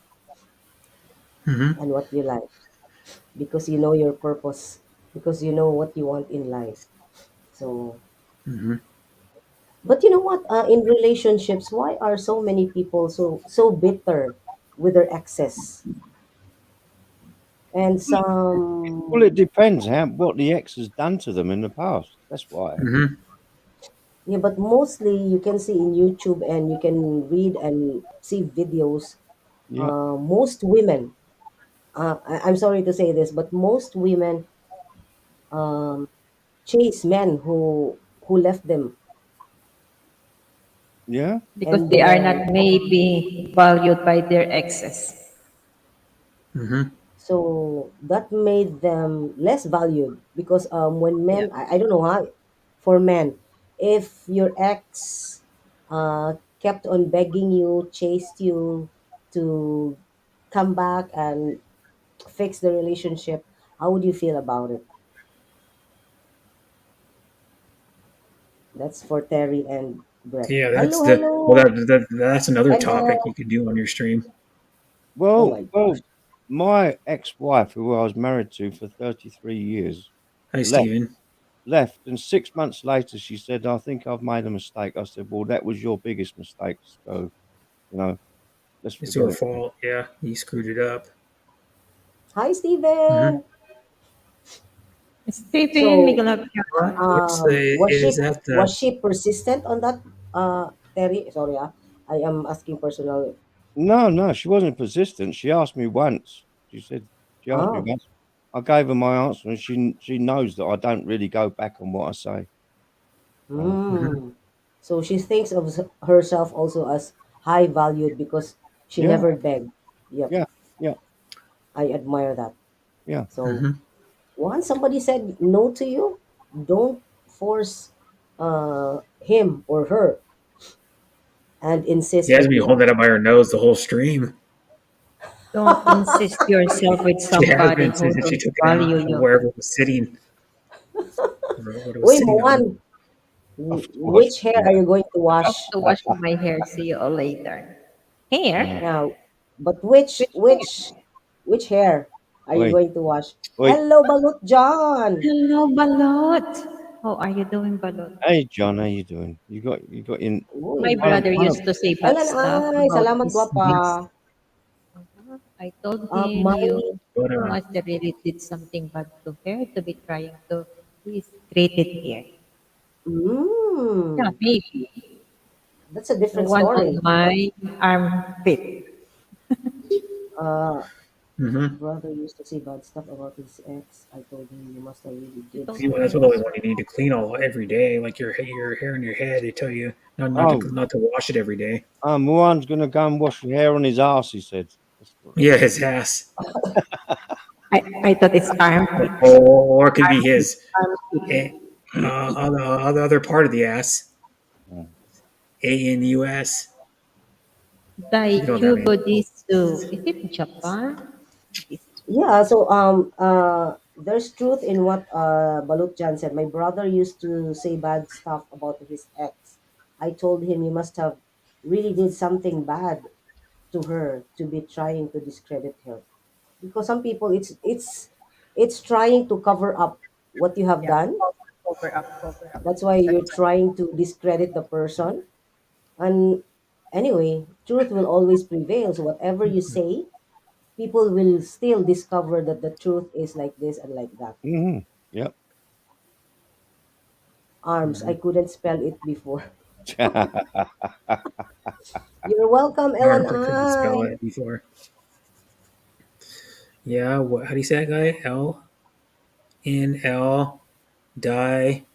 S2: mm-hmm.
S1: and what you like because you know your purpose, because you know what you want in life. So,
S2: Mm-hmm.
S1: but you know what? In relationships, why are so many people so bitter with their exes? And
S3: Well, it
S1: some,
S3: depends how what the ex has done to them in the past. That's why.
S2: Mm-hmm.
S1: yeah, but mostly you can see in YouTube and you can read and see videos.
S3: Yeah.
S1: Most women, I'm sorry to say this, but most women um, chase men who left them,
S3: Yeah.
S4: Because
S1: and
S4: they are
S1: then
S4: not maybe valued by their exes.
S2: Mm-hmm.
S1: so that made them less valued because when
S4: Yeah.
S1: men, I don't know how, for men, if your ex kept on begging you, chased you to come back and fix the relationship, how would you feel about it? That's for Terry and Brett.
S2: Yeah, that's
S1: Hello,
S2: the well.
S1: hello,
S2: That's another topic
S1: hello.
S2: you could do on your stream.
S1: Oh
S3: Well,
S1: my
S3: well,
S1: gosh.
S3: my ex-wife, who I was married to for 33 years,
S2: Hi,
S3: left.
S2: Steven.
S3: Left, and 6 months later, she said, "I think I've made a mistake." I said, "Well, that was your biggest mistake. So, you know, let's
S2: It's
S3: forget
S2: your
S3: it."
S2: fault. Yeah, you screwed it up.
S1: Hi,
S2: Mm-hmm.
S1: Steven.
S4: Stephen
S1: So,
S2: What's the is that the
S1: was she persistent on that, Terry? Sorry, I am asking personal.
S3: No, no, she wasn't persistent. She asked me once. She asked me
S1: Oh,
S3: once. I gave her my answer, and she knows that I don't really go back on what I say. So,
S2: Mhm.
S1: hmm. So she thinks of herself also as high valued because she
S3: yeah,
S1: never begged. Yep,
S3: yeah, yeah,
S1: I admire that.
S3: yeah.
S1: So
S2: Mhm.
S1: once somebody said no to you, don't force him or her and
S2: He
S1: insist
S2: has
S1: that
S2: me
S1: you want.
S2: holding that up by her nose the whole stream.
S4: don't insist yourself with
S2: She has
S4: somebody
S2: been
S4: who
S2: since she
S4: don't
S2: took it out
S4: value
S2: of
S4: you.
S2: wherever it was sitting or what it was
S1: Wait,
S2: sitting on.
S1: Moan,
S3: Of course.
S1: which hair
S3: Yeah.
S1: are you going to
S4: Off
S1: wash?
S4: to wash my hair. See you all later.
S3: Yeah.
S4: Here?
S1: Now, but which
S4: Which
S1: which
S4: hair?
S1: which hair are you
S3: Wait,
S1: going to wash?
S3: wait.
S1: Hello, Balut John.
S4: Hello, Balot. How are you doing, Balot?
S3: Hey, John, how you doing? You got in
S4: My
S1: Uy.
S3: one
S4: brother
S3: one of
S4: used to say bad
S1: Alan
S4: stuff
S1: ay,
S4: about
S1: salamat
S4: his
S1: guwapa.
S4: ex. I told him
S1: My
S4: you
S2: But
S4: must have really did something bad to her to be trying to be treated here. Yeah,
S1: mm,
S4: maybe.
S1: that's a different
S4: One on
S1: story.
S4: my armpit.
S1: Uh,
S2: mhm.
S1: brother used to say bad stuff about his ex. I told him you must have really
S4: You
S1: did
S4: told
S2: See, well,
S4: him
S2: that's
S1: something
S2: what the only
S1: bad.
S2: one you need to clean all every day, like your hair and your head. They tell you
S3: oh,
S2: not to wash it every day.
S3: Moan's gonna go and wash your hair on his ass. He said.
S2: Yeah, his ass,
S4: I thought it's armpit.
S2: or it could be his
S4: Armpit.
S2: eh, on the other part of the ass.
S3: Mm.
S2: ANUS. You know what that means?
S4: Daikyubo Disu. Is it Japan? This
S1: Yeah, so there's truth in what Balut Jan said. My brother used to say bad stuff about his ex. I told him he must have really did something bad to her to be trying to discredit her. Because some people, it's trying to cover up what you have
S4: Yeah.
S1: done.
S4: Cover up, cover up.
S1: That's why you're trying to discredit the person. And anyway, truth will always prevail. So whatever you say, people will still discover that the truth is like this and like that.
S3: Hmm. Yep.
S1: Arms, I
S2: Mhm.
S1: couldn't spell it before. You're welcome, Ellen
S2: Or I couldn't spell
S1: I.
S2: it before. Yeah, what? How do you say that guy? LNL die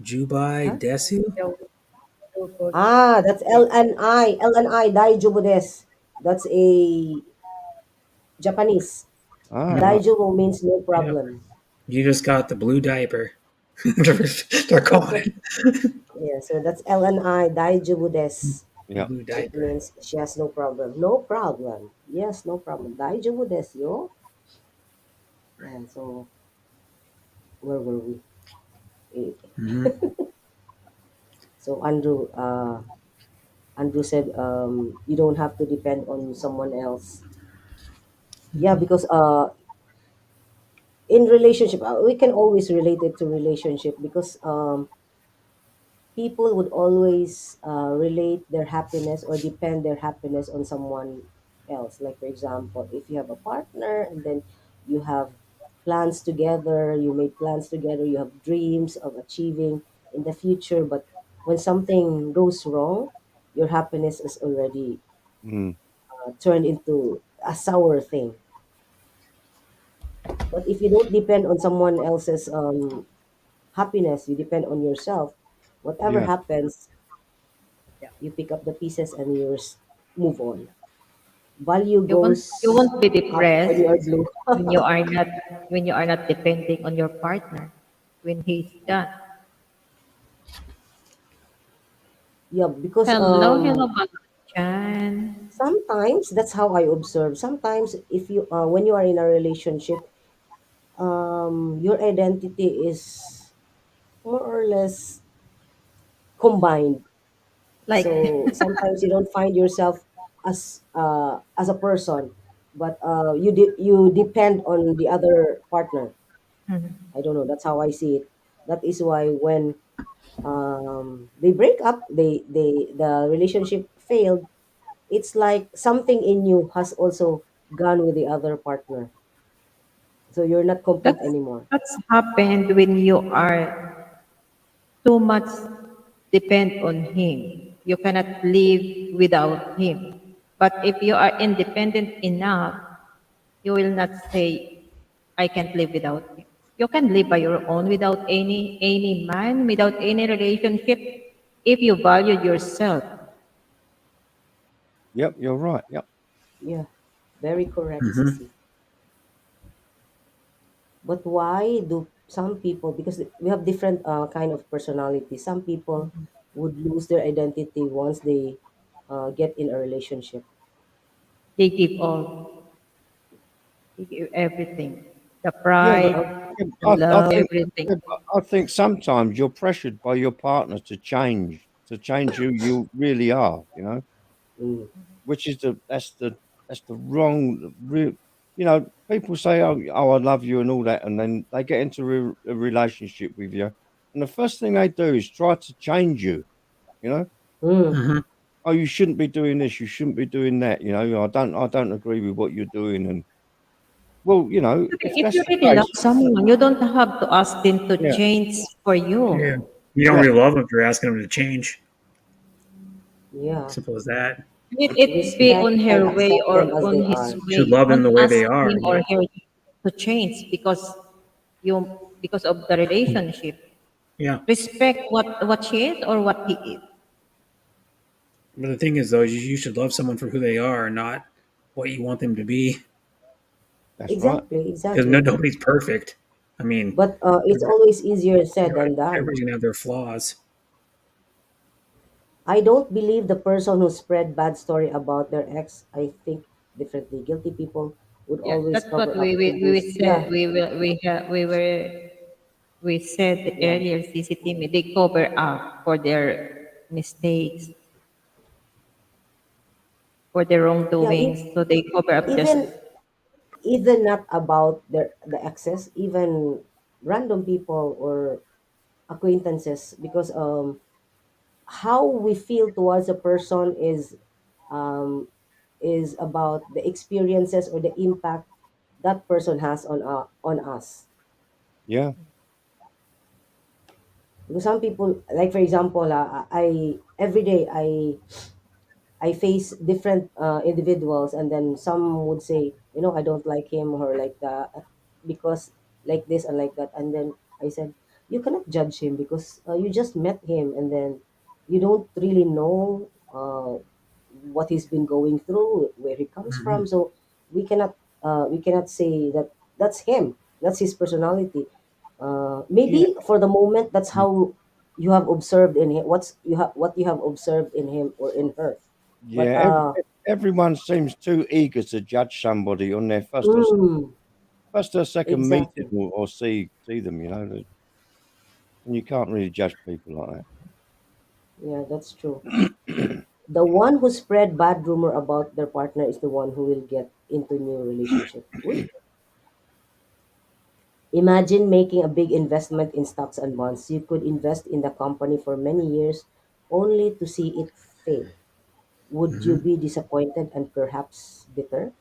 S2: Jubai
S1: Huh?
S2: Desu.
S4: So, so good.
S1: Ah, that's LNI. LNI, Daijoubu desu. That's a Japanese.
S3: All
S2: Yep.
S3: right.
S1: Daijoubu means no
S2: Yep.
S1: problem.
S2: You just got the blue diaper. They're calling it
S1: Yeah, so that's LNI, Daijoubu desu.
S2: the
S3: Yep.
S2: blue
S1: It
S2: diaper.
S1: means she has no problem. No problem. Yes, no problem. Daijoubu desu yo. And so, where were we? Eh,
S2: Hmm.
S1: So Andrew said, you don't have to depend on someone else. Yeah, because in relationship, we can always relate it to relationship because people would always relate their happiness or depend their happiness on someone else. Like for example, if you have a partner and then you have plans together, you made plans together, you have dreams of achieving in the future, but when something goes wrong, your happiness is already
S3: Mm.
S1: turned into a sour thing. But if you don't depend on someone else's happiness, you depend on yourself. Whatever
S3: Yeah.
S1: happens,
S4: Yeah.
S1: you pick up the pieces and move on. Value
S4: You
S1: goes
S4: won't be
S1: up when you are
S4: depressed
S1: blue.
S4: when you are not when you are not depending on your partner when he's done.
S1: Yeah, because
S4: Hello, hello, Chan.
S1: sometimes that's how I observe. Sometimes if you when you are in a relationship, your identity is more or less combined.
S4: Like,
S1: So sometimes you don't find yourself as a person, but you depend on the other partner.
S4: Mhm.
S1: I don't know. That's how I see it. That is why when they break up, the relationship failed. It's like something in you has also gone with the other partner, so you're not complete
S4: that's
S1: anymore.
S4: that's happened when you are too much depend on him. You cannot live without him. But if you are independent enough, you will not say, I can't live without him. You can live by your own without any man, without any relationship, if you value yourself.
S3: Yep. You're right. Yep.
S1: Yeah, very correct,
S2: Hmm.
S1: Sissy. But why do some people? Because we have different kind of personality. Some people would lose their identity once they get in a relationship.
S4: They give all, they give everything. The
S3: Yeah.
S4: pride,
S3: Yeah,
S4: the
S3: I
S4: love,
S3: think.
S4: everything.
S3: Yeah, but I think sometimes you're pressured by your partner to change who you really are. You know,
S1: Mm.
S3: which is that's the wrong. You know, people say, "Oh, I love you" and all that, and then they get into a relationship with you, and the first thing they do is try to change you. You know,
S1: Mm.
S2: Hmm.
S3: oh, you shouldn't be doing this, you shouldn't be doing that. You know, I don't agree with what you're doing, and well, you know, if
S4: If you
S3: that's the
S4: really love
S3: case,
S4: someone, you don't have to ask them to
S3: yeah,
S4: change for
S2: Yeah.
S4: you.
S2: You don't
S3: yeah,
S2: really love them if you're asking them to change.
S1: Yeah.
S2: Simple as that.
S4: Let it be
S1: Respect
S4: on
S1: and
S4: her way
S1: accept
S4: or
S1: them as
S4: on
S1: they
S4: his
S1: are.
S2: You should
S4: way.
S2: love them
S4: Don't
S2: the way
S4: ask
S2: they are.
S4: him or her to change you because of the relationship.
S2: Yeah.
S4: Respect what she is or what he is.
S2: But the thing is, though, you should love someone for who they are, not what you want them to be.
S3: that's right.
S1: Exactly,
S2: Because
S1: exactly.
S2: nobody's perfect. I mean,
S1: But it's always easier said than done.
S2: everybody's gonna have their flaws.
S1: I don't believe the person who spread bad story about their ex. I think differently. Guilty people would
S4: Yeah,
S1: always
S4: that's what
S1: cover up to
S4: we
S1: this.
S4: said.
S1: Yeah,
S4: We said
S1: yeah.
S4: earlier, CCTV, they cover up for their mistakes, for their
S1: Yeah,
S4: wrongdoings. So they cover up just,
S1: even even not about the excess, even random people or acquaintances, because how we feel towards a person um is about the experiences or the impact that person has on us.
S3: Yeah,
S1: Because some people, like for example, I every day I face different individuals, and then some would say, I don't like him or like that because like this and like that. And then I said, you cannot judge him because you just met him, and then you don't really know what he's been going through, where he comes
S2: Mhm.
S1: from. So we cannot say that that's him, that's his personality.
S3: yeah,
S1: Maybe for the moment that's how you have observed in him, what you have observed in him or in her. But
S3: yeah. Everyone seems too eager to judge somebody on their
S1: mm,
S3: first or second meeting,
S1: exactly.
S3: or see them. And you can't really judge people like
S1: Yeah, that's true. The one who spread bad rumor about their partner is the one who will get into new relationship. Uy. Imagine making a big investment in stocks and bonds. You could invest in the company for many years only to see it fail. Would you
S2: Mhm.
S1: be disappointed and perhaps bitter?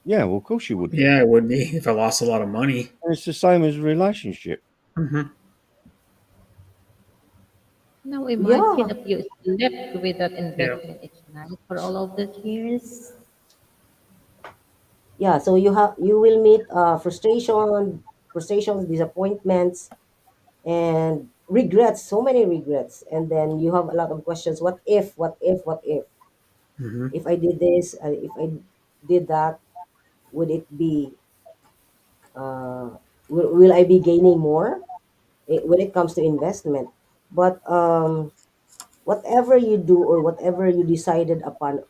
S3: Yeah, well, of course you would be.
S2: Yeah, it would be if I lost a lot of money.
S3: And it's the same as a relationship.
S2: Mhm.
S4: now imagine
S1: Yeah,
S4: if you slept with that
S2: Yeah.
S4: investment each night for all of those years.
S1: yeah. So you will meet frustrations, disappointments, and regrets. So many regrets, and then you have a lot of questions. What if? What if? What if?
S2: Mhm.
S1: If I did this, if I did that, would it be? Will I be gaining more when it comes to investment? But whatever you do or whatever you decided upon,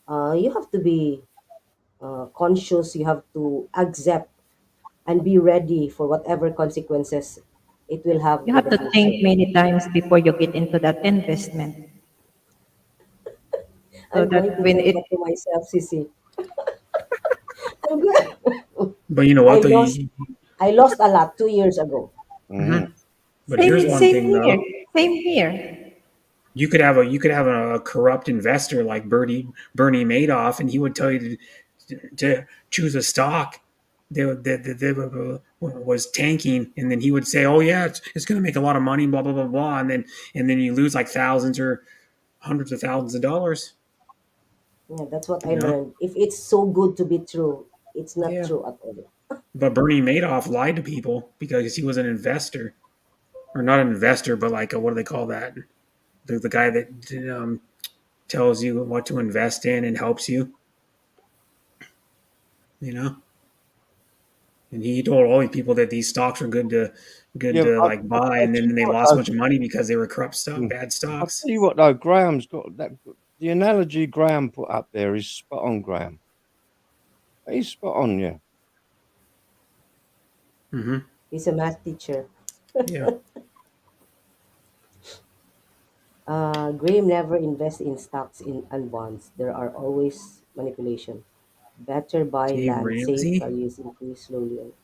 S1: you have to be conscious. You have to accept and be ready for whatever consequences it will have
S4: You
S1: in
S4: have
S1: the
S4: to
S1: future.
S4: think many times before you get into that investment. So
S1: I'm going
S4: that
S1: to
S4: when
S1: tell
S4: it,
S1: that to myself, Sissy. I'm good.
S2: But you know
S1: I
S2: what? Though,
S1: lost. I lost a lot 2 years ago.
S3: Hmm.
S2: Mhm. But here's
S1: Yeah.
S2: one
S4: same
S2: thing
S4: here,
S2: though.
S4: same here.
S2: You could have a corrupt investor like Bernie Madoff, and he would tell you to choose a stock that was tanking, and then he would say, "Oh yeah, it's going to make a lot of money," blah blah blah blah, and then you lose like thousands or hundreds of thousands of dollars.
S1: Yeah, that's what I
S2: You know?
S1: learned. If it's so good to be true, it's not
S2: Yeah.
S1: true at all.
S2: But Bernie Madoff lied to people because he was an investor, or not an investor, but like what do they call that? The guy that tells you what to invest in and helps you. You know, and he told all these people that these stocks were good
S3: Yeah,
S2: to like buy,
S3: I
S2: and
S3: tell
S2: then
S3: you
S2: they
S3: what,
S2: lost so much money because they were corrupt stock,
S3: mm,
S2: bad
S3: I'll tell
S2: stocks.
S3: you what though, Graham's got that. The analogy Graham put up there is spot on, Graham. He's spot on, yeah.
S2: Hmm.
S1: He's a math teacher.
S2: Yeah,
S1: Graham never invests in stocks and bonds. There are always manipulation. Better buy
S2: Dave
S1: land, safe
S2: Ramsey.
S1: values increase slowly.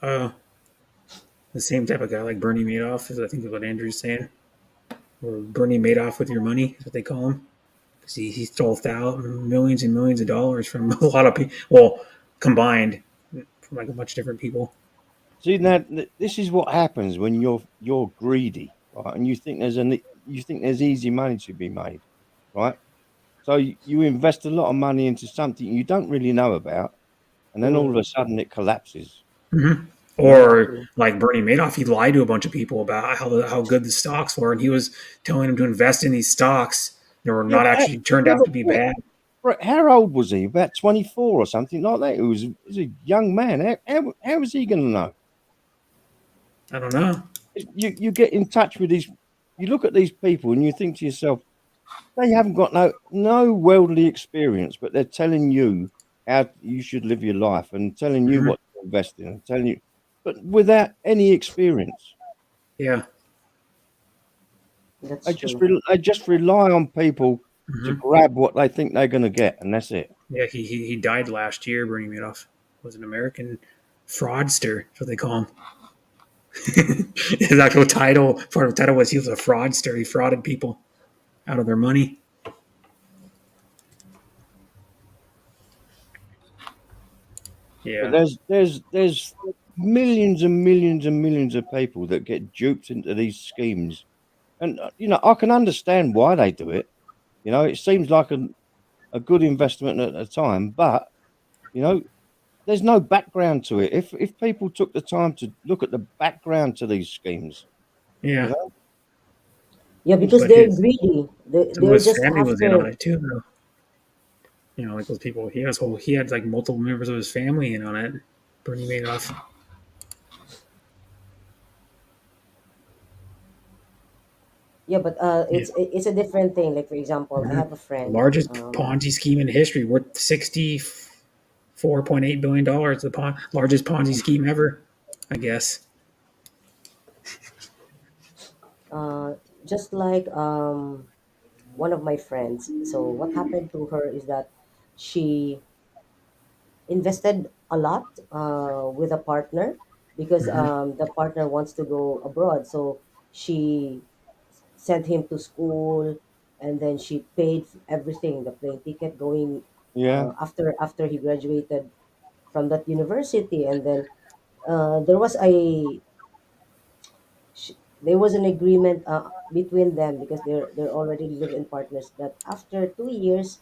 S2: Uh, the same type of guy like Bernie Madoff is, I think, is what Andrew's saying. Or Bernie Madoff with your money is what they call him, because he stole millions and millions of dollars from a lot of people. Well, combined from like a bunch of different people.
S3: See now, this is what happens when you're greedy, right? And you think there's easy money to be made, right? So you invest a lot of money into something you don't really know about, and then all of
S1: Mm,
S3: a sudden it collapses.
S2: Hmm.
S1: that's
S2: Or
S1: true.
S2: like Bernie Madoff, he lied to a bunch of people about how good the stocks were, and he was telling them to invest in these stocks that were
S3: Yeah,
S2: not actually turned
S3: yeah,
S2: out
S3: but
S2: to be
S3: Brett,
S2: bad.
S3: Brett, how old was he? About 24 or something like that. He was a young man. How was he going to know?
S2: I don't know.
S3: You get in touch with these. You look at these people and you think to yourself, they haven't got no worldly experience, but they're telling you how you should live your life and telling you
S2: Hmm.
S3: what to invest in and telling you, but without any experience.
S2: Yeah.
S1: That's true.
S3: They just rely on people to
S2: Hmm.
S3: grab what they think they're going to get, and that's it.
S2: Yeah. He died last year. Bernie Madoff was an American fraudster. That's what they call him. His actual title, part of the title was he was a fraudster. He frauded people out of their money.
S3: But
S2: Yeah.
S3: there's millions and millions and millions of people that get duped into these schemes, and I can understand why they do it. It seems like a good investment at the time, but you know, there's no background to it. If people took the time to look at the background to these schemes, you
S2: Yeah.
S3: know,
S1: Yeah,
S3: it's
S1: because
S2: But
S1: they're
S2: his
S1: greedy.
S2: some of
S1: They're
S2: his
S1: just
S2: family was in on
S1: after.
S2: it too, though. Like those people. He had like multiple members of his family in on it. Bernie Madoff.
S1: Yeah, but
S2: Yeah.
S1: it's a different thing. Like for example, I
S2: Hmm.
S1: have a
S2: The
S1: friend.
S2: largest Ponzi scheme in history, worth $64.8 billion. The largest Ponzi scheme ever, I guess.
S1: Uh, just like one of my friends. So what happened to her is that she invested a lot with a partner because
S2: Hmm.
S1: the partner wants to go abroad. So she sent him to school, and then she paid everything, the plane ticket going
S3: yeah,
S1: after he graduated from that university. And then there was there was an agreement between them because they're already live-in partners that after 2 years,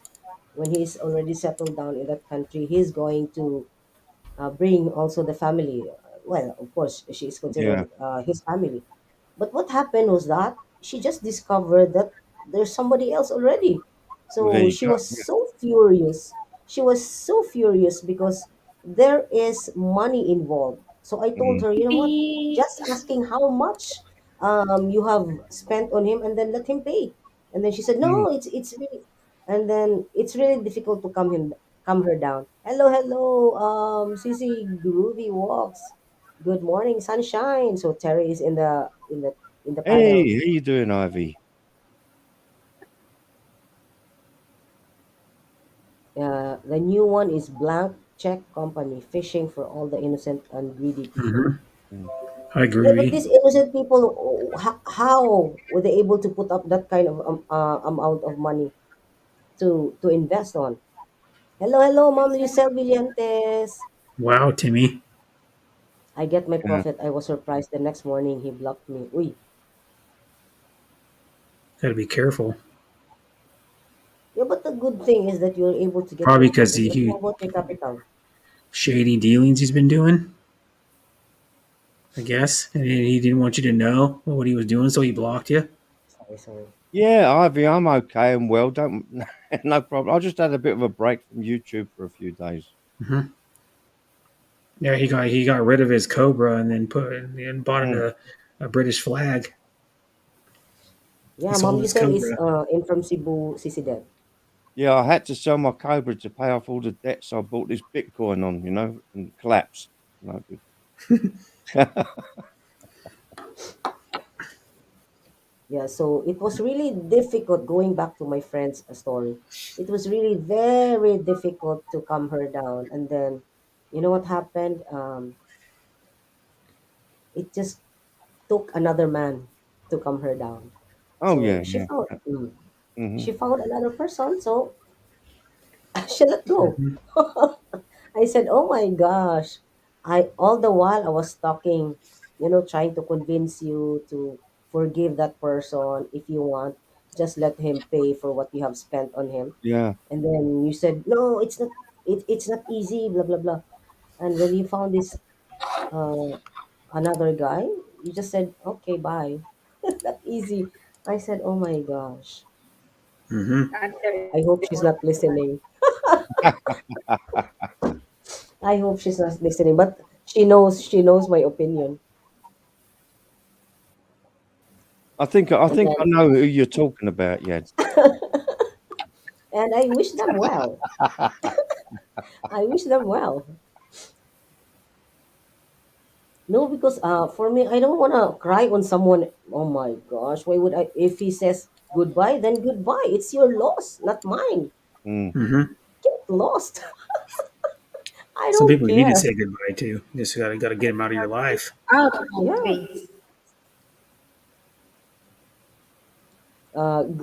S1: when he's already settled down in that country, he's going to bring also the family. Well, of course, she is
S3: yeah,
S1: considered his family. But what happened was that she just discovered that there's somebody else already.
S3: well, there
S1: So
S3: you
S1: she
S3: go.
S1: was so furious. She was so furious because there is money involved. So I told
S3: Mm,
S1: her, you know what? Just asking how much you have spent on him, and then let him pay. And then she said,
S3: mm.
S1: no, it's really, and then it's really difficult to calm her down. Hello, hello, Sissy Groovy Walks. Good morning, sunshine. So Terry is in the panel.
S3: Hey, how you doing, Ivy?
S1: The new one is Blank Check Company, fishing for all the innocent and greedy people.
S2: Hmm.
S3: Mm.
S2: Hi,
S1: Yeah, but
S2: Groovy.
S1: these innocent people, oh, how were they able to put up that kind of amount of money to invest on? Hello, hello, Mom Lucel Villantes.
S2: Wow, Timmy.
S1: I get my
S3: Yeah.
S1: profit. I was surprised the next morning he blocked me. Uy.
S2: Got to be careful.
S1: Yeah, but the good thing is that you're able to get your
S2: Probably because
S1: profit. But how
S2: he
S1: about your capital?
S2: shady dealings he's been doing, I guess. And he didn't want you to know what he was doing, so he blocked you.
S1: Sorry, sorry.
S3: Yeah, Ivy, I'm okay and well. Don't no problem. I just had a bit of a break from YouTube for a few days.
S2: Hmm. Yeah, he got rid of his Cobra and then bought
S3: Mm.
S2: a British flag. He
S1: Yeah, Mom
S2: sold his
S1: Lucel is
S2: Cobra.
S1: in from Cebu, Cicidad.
S3: Yeah, I had to sell my Cobra to pay off all the debts I bought this Bitcoin on, and collapsed. No good.
S1: Yeah, so it was really difficult going back to my friend's story. It was really very difficult to calm her down. And then, you know what happened? It just took another man to calm her down.
S3: Oh
S1: So
S3: yeah, yeah. Hmm.
S1: she found another person. So she let go.
S2: Hmm.
S1: I said, "Oh my gosh!" I all the while I was talking, trying to convince you to forgive that person if you want. Just let him pay for what you have spent on him.
S3: Yeah.
S1: And then you said, "No, it's not. It's not easy." Blah blah blah. And when you found this uh, another guy, you just said, "Okay, bye." Not easy. I said, "Oh my gosh."
S2: Hmm.
S1: I hope she's not listening. I hope she's not listening, but she knows my opinion.
S3: I
S1: And
S3: think I
S1: then
S3: know who you're talking about. Yeah.
S1: and I wish them well. I wish them well. No, because for me, I don't want to cry on someone. Oh my gosh, why would I? If he says goodbye, then goodbye. It's your loss, not mine.
S3: Mm.
S2: Hmm.
S1: Get lost. I
S2: Some
S1: don't
S2: people you need to
S1: care.
S2: say goodbye to. You just gotta get them out of your life.
S4: Out of my
S1: Yeah.
S4: face.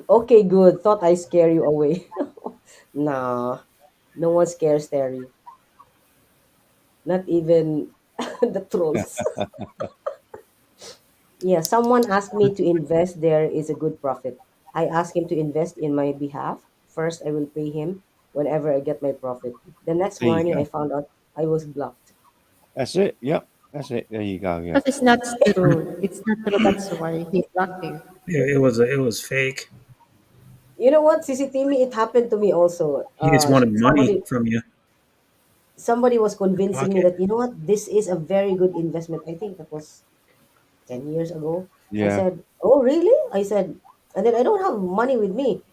S1: Okay, good. Thought I scare you away. Nah, no one scares Terry. Not even the trolls. Yeah, someone asked me to invest. There is a good profit. I asked him to invest in my behalf. First, I will pay him whenever I get my profit. The next
S3: There you
S1: morning, I
S3: go.
S1: found out I was blocked.
S3: That's it. Yep. That's it. There you go. Yeah.
S4: Because it's not true. It's not true. That's why he blocked you.
S2: It was fake.
S1: You know what, CCTV? It happened to me also.
S2: He just wanted money from you
S1: Somebody was
S2: in your
S1: convincing me
S2: pocket.
S1: that you know what, this is a very good investment. I think that was 10 years ago. I
S3: Yeah.
S1: said, "Oh, really?" I said, and then I don't have money with me.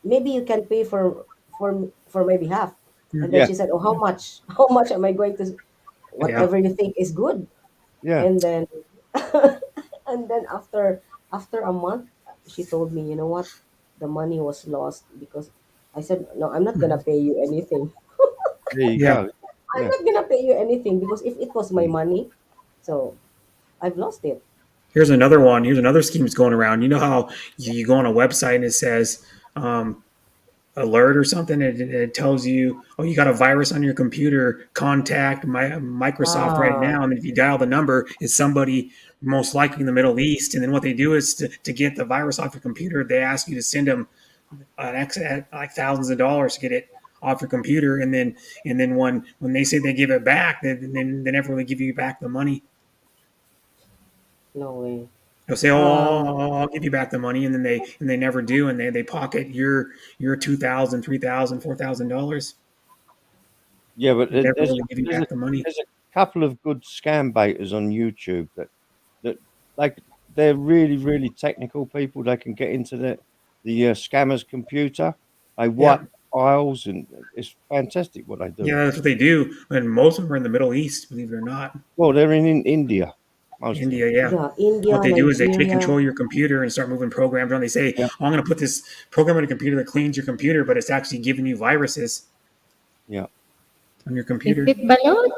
S1: Maybe you can pay for my behalf. And then
S3: Yeah.
S1: she said, "Oh, how much? How much am I going to?
S2: Yeah.
S1: Whatever you think is good."
S3: Yeah.
S1: And then, and then after a month, she told me, "You know what? The money was lost because." I said, "No, I'm not gonna
S2: Mhm.
S1: pay you anything.
S3: There you
S2: Yeah.
S3: go.
S1: I'm
S3: Yeah.
S1: not gonna pay you anything because if it was my
S3: Mm.
S1: money, so I've lost it."
S2: Here's another one. Here's another scheme that's going around. You know how you go on a website and it says alert or something, and it tells you, oh, you got a virus on your computer. Contact Microsoft right
S1: Ah,
S2: now. And if you dial the number, it's somebody most likely in the Middle East. And then what they do is to get the virus off your computer, they ask you to send them like thousands of dollars to get it off your computer, and then when they say they give it back, then they never really give you back the money.
S1: no way.
S2: They'll say, "Oh,
S1: Um,
S2: I'll give you back the money," and they never do, and they pocket your 2,000, 3,000, $4,000.
S3: Yeah, but
S2: They never really give you back the money.
S3: there's a couple of good scam baiters on YouTube that like they're really technical people. They can get into the scammer's computer. They
S2: Yeah,
S3: wipe files, and it's fantastic what they do.
S2: yeah, that's what they do. And most of them are in the Middle East, believe it or not.
S3: Well, they're in India, most of them.
S2: India, yeah.
S1: yeah,
S2: What
S1: India,
S2: they do is they take
S1: Nigeria.
S2: control of your computer and start moving programs around. They say,
S3: Yeah,
S2: oh, I'm going to put this program on a computer that cleans your computer, but it's actually giving you viruses
S3: yeah.
S2: on your
S4: Is
S2: computer.
S4: it balot?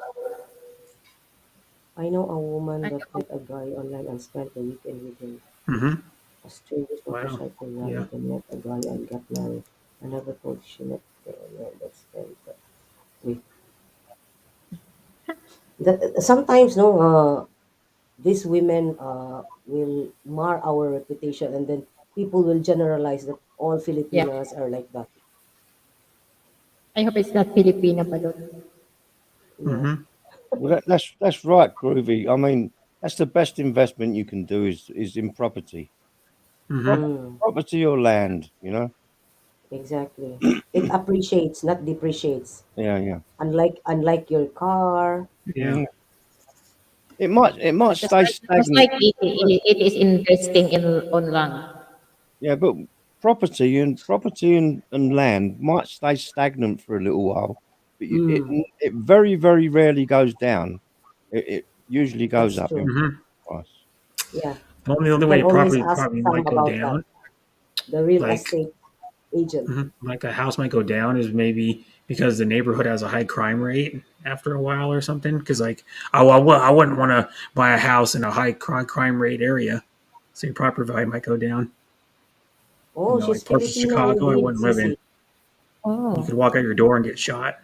S1: I know a woman
S4: I
S1: that
S4: know.
S1: met a guy online and spent the weekend with him.
S2: Hmm.
S1: A stranger's
S2: Wow.
S1: motorcycle
S2: Yeah.
S1: ride and met a guy and got married. I never told she met the owner that spent the week. Sometimes, no, these women will mar our reputation, and then people will generalize that all
S4: Yeah.
S1: Filipinas are like that.
S4: I hope it's not Filipino balot.
S1: Yeah.
S2: Hmm.
S3: Well, that's right, Groovy. I mean, that's the best investment you can do is in property,
S2: Hmm.
S1: Mm,
S3: property or land. You know.
S1: exactly. It appreciates, not depreciates.
S3: Yeah, yeah.
S1: Unlike your car.
S2: Yeah.
S3: Mm. It might stay
S4: Just
S3: stagnant.
S4: like it is investing in on land.
S3: Yeah, but property and land might stay stagnant for a little while, but
S1: Mm,
S3: it very rarely goes down. It usually goes
S1: that's
S3: up in
S1: true.
S2: Hmm.
S3: price.
S1: Yeah.
S2: The only
S1: You
S2: way
S1: can
S2: it
S1: always
S2: probably
S1: ask
S2: probably
S1: Sam
S2: might go
S1: about that.
S2: down,
S1: The real
S2: like
S1: estate agent.
S2: like a house might go down, is maybe because the neighborhood has a high crime rate after a while or something. Because like I wouldn't want to buy a house in a high crime rate area, so your property value might go down.
S1: Oh, she's
S2: Like parts of
S1: Filipino
S2: Chicago I
S1: indeed,
S2: wouldn't live in.
S1: Sissy.
S2: You could
S4: Oh,
S2: walk out your door and get shot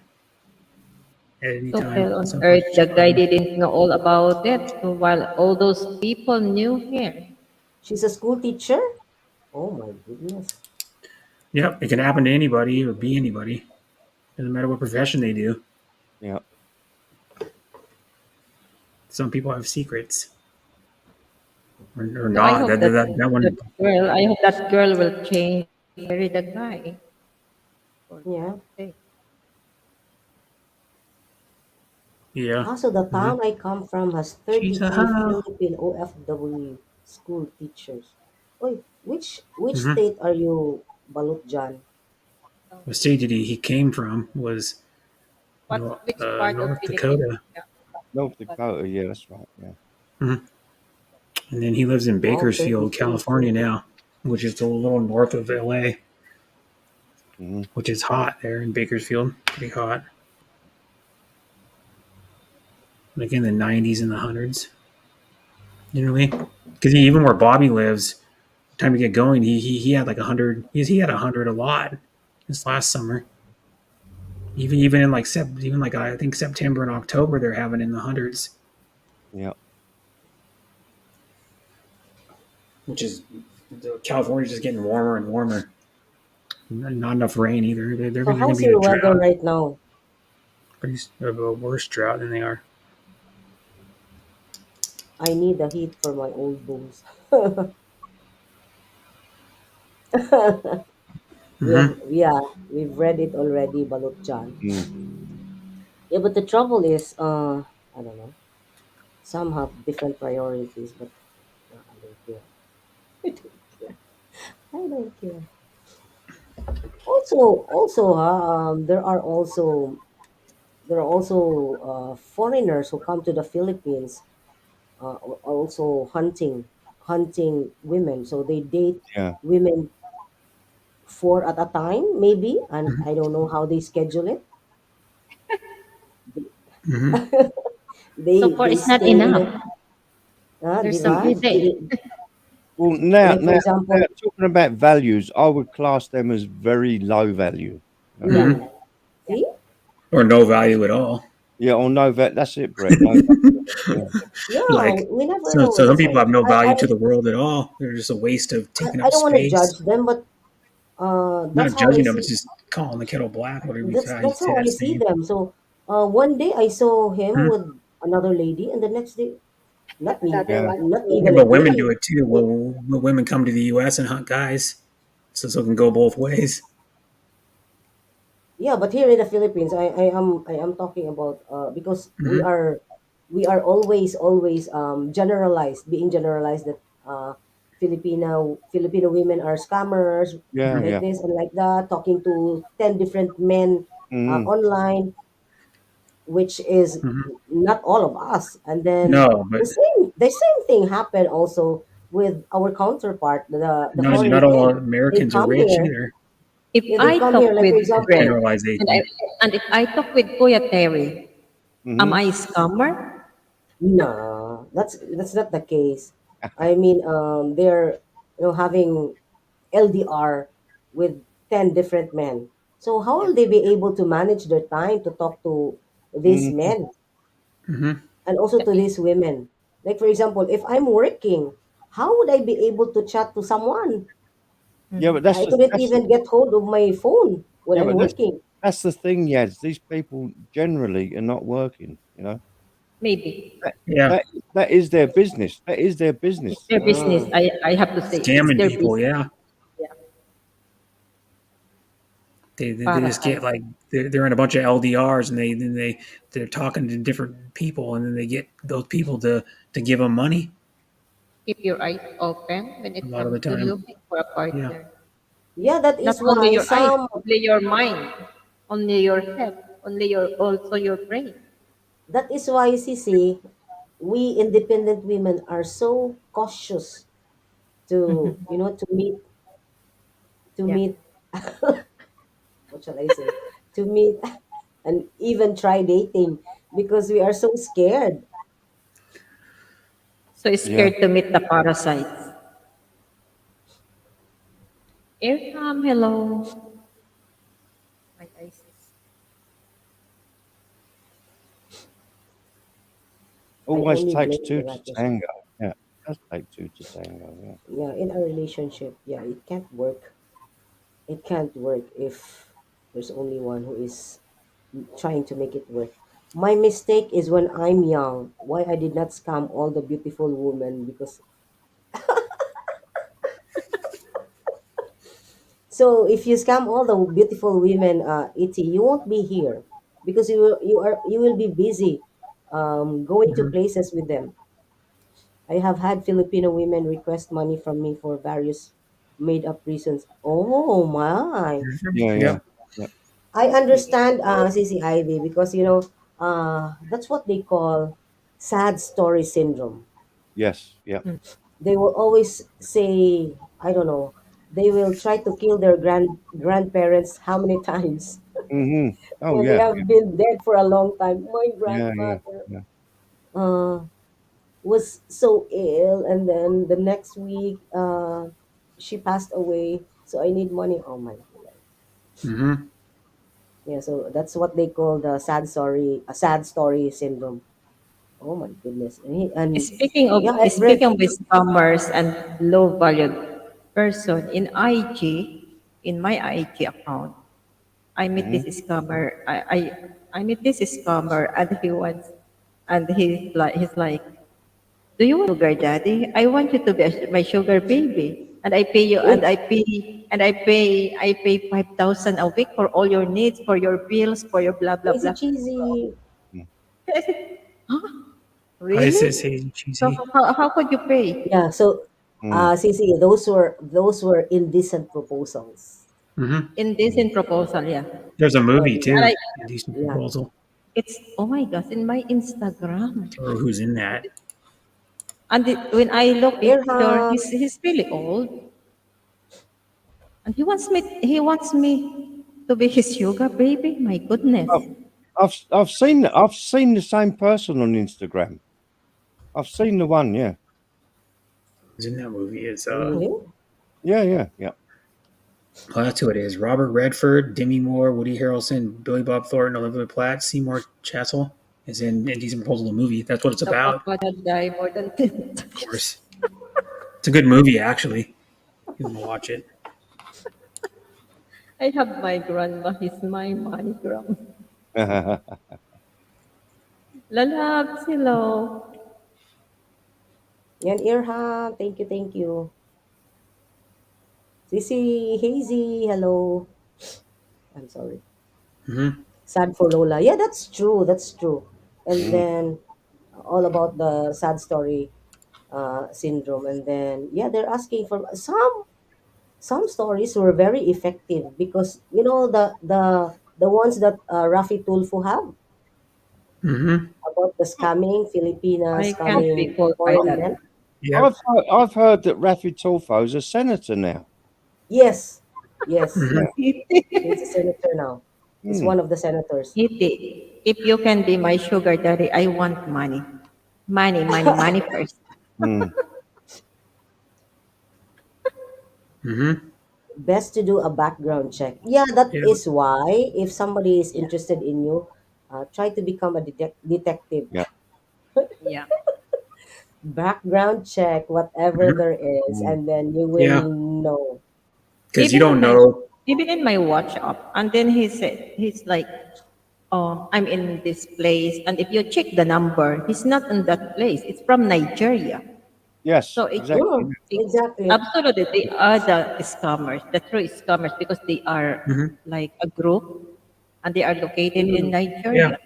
S2: at any
S4: so
S2: time
S4: hell
S2: in
S4: on
S2: some
S4: earth,
S2: parts of
S4: the guy
S2: Chicago.
S4: didn't know all about it while all those people knew him.
S1: She's a school teacher? Oh my goodness.
S2: Yep, it can happen to anybody or be anybody. Doesn't matter what profession they do.
S3: Yeah,
S2: Some people have secrets or
S4: So I
S2: not.
S4: hope
S2: That one.
S4: I hope that girl will change, marry the guy. For
S1: Yeah.
S4: God's sake.
S2: Yeah.
S1: Also, the
S2: Hmm.
S1: town I come from has
S2: She's a
S1: 33
S2: hoe.
S1: Philippine OFW school teachers. Oy, which
S2: Hmm.
S1: state are you, Balut Jan?
S2: The state that he came from was
S4: Which part of
S2: North
S4: Philippines?
S2: Dakota.
S4: Yeah.
S3: North Dakota, yeah, that's right. Yeah.
S2: Mhm. And then he lives in
S1: Wow,
S2: Bakersfield,
S1: 33.
S2: California now, which is a little north of LA,
S3: Hmm.
S2: which is hot there in Bakersfield. Pretty hot. Like in the 90s and the hundreds. You know what I mean? Because even where Bobby lives, time to get going, he had like 100. He had 100 a lot this last summer. Even in like even like I think September and October they're having in the hundreds,
S3: Yeah.
S2: which is California's just getting warmer and warmer. Not enough rain either. They're
S1: So
S2: going to
S1: how's
S2: be in a
S1: your weather
S2: drought,
S1: right now?
S2: pretty a worse drought than they are.
S1: I need the heat for my old bones.
S2: Hmm.
S1: We've read it already, Balut Jan.
S3: Mm.
S1: Yeah, but the trouble is, I don't know. Some have different priorities, but I don't care. I don't care. I don't care. There are also foreigners who come to the Philippines, also hunting women. So they date
S3: Yeah.
S1: women four at a time, maybe, and I don't know how they schedule it.
S2: Hmm.
S4: So far,
S1: They
S4: it's not
S1: stay in the
S4: enough.
S1: di
S4: There's
S1: ba?
S4: something there.
S3: Well, now,
S1: Like for
S3: now, now,
S1: example,
S3: talking about values, I would class them as very low value. Okay.
S2: Hmm.
S1: mm, see,
S2: Or no value at all.
S3: Yeah, or no val. That's it, Brett. No value. Yeah.
S1: yeah,
S2: Like
S1: we never
S2: so,
S1: know.
S2: so some
S1: That's
S2: people
S1: why
S2: have no
S1: I
S2: value
S1: I
S2: to the world at all. They're just a waste of
S1: I,
S2: taking
S1: I
S2: up
S1: don't want to
S2: space.
S1: judge them, but
S2: Not
S1: that's how I
S2: judging them,
S1: see.
S2: it's just calling the kettle black. Whatever you how you
S1: That's
S2: say
S1: how I
S2: that
S1: see
S2: saying.
S1: them. So one day I saw him
S2: Hmm.
S1: with another lady, and the next day,
S3: Yeah.
S1: not
S2: Yeah,
S1: even a
S2: but women do
S1: day.
S2: it too. Well, women come to the U.S. and hunt guys, so it can go both ways.
S1: Yeah, but here in the Philippines, I am talking about because
S2: Hmm.
S1: we are always generalized, being generalized that Filipino women are scammers
S3: Yeah.
S2: Hmm.
S1: like
S3: Yeah.
S1: this and like that, talking to 10 different men
S3: Mm.
S1: online, which is
S2: Hmm.
S1: not all of us. And then
S2: No, but
S1: the same thing happened also with our counterpart, the
S2: not
S1: foreign
S2: all
S1: men. They
S2: Americans are
S1: come
S2: rich
S1: here.
S2: either.
S4: If
S1: Yeah, they
S4: I
S1: come here.
S4: talk
S1: Like
S4: with
S1: for
S4: Brett,
S1: example,
S4: and I
S2: Generalization.
S4: and if I talk with Kuya Terry, am
S3: Hmm.
S4: I scammer?
S1: nah, that's not the case. I mean, they're having LDR with 10 different men. So how
S4: Yeah.
S1: will they be able to manage their time to talk to these
S3: Hmm.
S1: men
S2: Hmm.
S1: and also to these women? Like for example, if I'm working, how would I be able to chat to someone?
S3: Yeah, but
S4: Mhm.
S3: that's
S1: I
S3: the
S1: couldn't
S3: that's the
S1: even get hold of my phone when
S3: yeah,
S1: I'm
S3: but
S1: working.
S3: that's the thing, Yads. These people generally are not working. You know,
S4: Maybe
S3: that,
S2: Yeah,
S3: that that is their business. That is their
S4: it's
S3: business.
S4: their business.
S1: Ah,
S4: I have to say it's
S2: scamming
S4: their
S2: people.
S4: business.
S2: Yeah,
S4: Yeah.
S2: they just get
S4: Parasite.
S2: like they're in a bunch of LDRs and they're talking to different people and then they get those people to give them money
S4: Keep your eyes open when
S2: a
S4: it
S2: lot of
S4: comes
S2: the
S4: to
S2: time.
S4: looking for a
S2: Yeah.
S4: partner.
S1: yeah, that
S4: Not
S1: is
S4: only
S1: why
S4: your eyes,
S1: some
S4: only your mind, only your head, only your also your brain.
S1: that is why Sisi, we independent women are so cautious to to
S4: Yeah.
S1: meet what shall I say, to meet and even try dating because we are so scared.
S4: So
S3: Yeah.
S4: scared to meet the parasites. Aircam, hello. My eyes is
S1: I
S3: Always
S1: only
S3: takes
S1: blame
S3: two
S1: the
S3: to
S1: rattlesnake.
S3: tango. Yeah, it does take two to tango. Yeah.
S1: Yeah, in a relationship, yeah, it can't work. It can't work if there's only one who is trying to make it work. My mistake is when I'm young, why I did not scam all the beautiful women because so if you scam all the beautiful women, Iti, you won't be here because you will be busy going to
S2: Hmm.
S1: places with them. I have had Filipino women request money from me for various made up reasons. Oh my.
S3: Yeah, yeah,
S2: Yep.
S3: yeah.
S1: I understand CC Ivy because that's what they call sad story syndrome.
S3: Yes, yeah.
S1: They will always say, I don't know, they will try to kill their grandparents how many times
S3: Mm-hmm. Oh,
S1: when they
S3: yeah,
S1: have been dead for a long time. My
S3: yeah, yeah,
S1: grandmother
S3: yeah.
S1: uh, was so ill, and then the next week she passed away. So I need money. Oh my god.
S2: Hmm.
S1: Yeah, so that's what they call the sad story syndrome. Oh my goodness. And yeah, I've read.
S4: Speaking of scammers and low valued person in IG, in my IG account, I meet
S3: Mm-hmm.
S4: this scammer. I meet this scammer and he's like, do you want sugar daddy? I want you to be my sugar baby. And I pay you
S1: Eh,
S4: I pay 5,000 a week for all your needs, for your bills, for your blah blah
S1: crazy
S4: blah.
S1: cheesy.
S4: I said,
S2: I
S4: really?
S2: says hey
S4: So
S2: cheesy.
S4: how could you pay?
S1: Yeah, so
S3: Mm.
S1: CC, those were indecent proposals.
S2: Hmm.
S4: Indecent proposal, yeah.
S2: There's a movie
S1: And
S4: And
S2: too, Indecent
S1: yeah,
S2: Proposal,
S4: it's, oh my gosh, in my Instagram.
S2: or who's in that.
S4: And when I look picture,
S1: Irham,
S4: he's really old. And he wants me to be his yoga baby. My goodness.
S3: I've, I've seen the same person on Instagram. I've seen the one. Yeah,
S2: Who's in that movie? Is
S1: really?
S3: yeah, yeah, yeah.
S2: oh, that's who it is. Robert Redford, Demi Moore, Woody Harrelson, Billy Bob Thornton, Olivia Platt, Seymour Chasel is in Indecent Proposal, the movie. That's what it's
S4: The
S2: about,
S4: papa that died more than 10
S2: of
S4: times.
S2: course. It's a good movie, actually. You want to watch it.
S4: I have my grandma. He's my money grandma. Lalab sila.
S1: Yan, Irham, thank you. CC Hazy, hello. I'm sorry.
S2: Hmm.
S1: Sad for Lola. Yeah, that's true. That's true. And
S3: Mm.
S1: then all about the sad story syndrome. And then yeah, they're asking for some stories were very effective because the ones that Rafi Tulfo have
S2: Hmm.
S1: about the scamming
S4: I
S1: Filipinas
S4: can't
S1: scamming
S4: recall by
S1: foreign men.
S4: that.
S2: Yep.
S3: I've heard that Rafi Tulfo is a senator now.
S1: Yes, yes,
S2: Hmm.
S3: Yeah.
S1: he's a senator now. He's
S3: Mm.
S1: one of the senators.
S4: Hiti, if you can be my sugar daddy, I want money. Money, money, money first.
S3: Mm.
S2: Hmm.
S1: Best to do a background check. Yeah, that
S2: Yeah.
S1: is why if somebody is interested in you, try to become a detective.
S3: Yeah.
S4: Yeah.
S1: Background check whatever
S2: Hmm.
S1: there is,
S3: Mm.
S1: and then you will
S2: Yeah.
S1: know.
S2: Because you
S4: Even in
S2: don't
S4: my
S2: know.
S4: even in my WhatsApp, and then he's like, oh, I'm in this place, and if you check the number, he's not in that place. It's from Nigeria.
S3: Yes,
S4: So
S3: exactly.
S4: it
S1: Exactly.
S4: absolutely they are the scammers, the true scammers, because they are
S2: Hmm.
S4: like a group, and they are located in
S1: Mm.
S2: Yeah.
S4: Nigeria.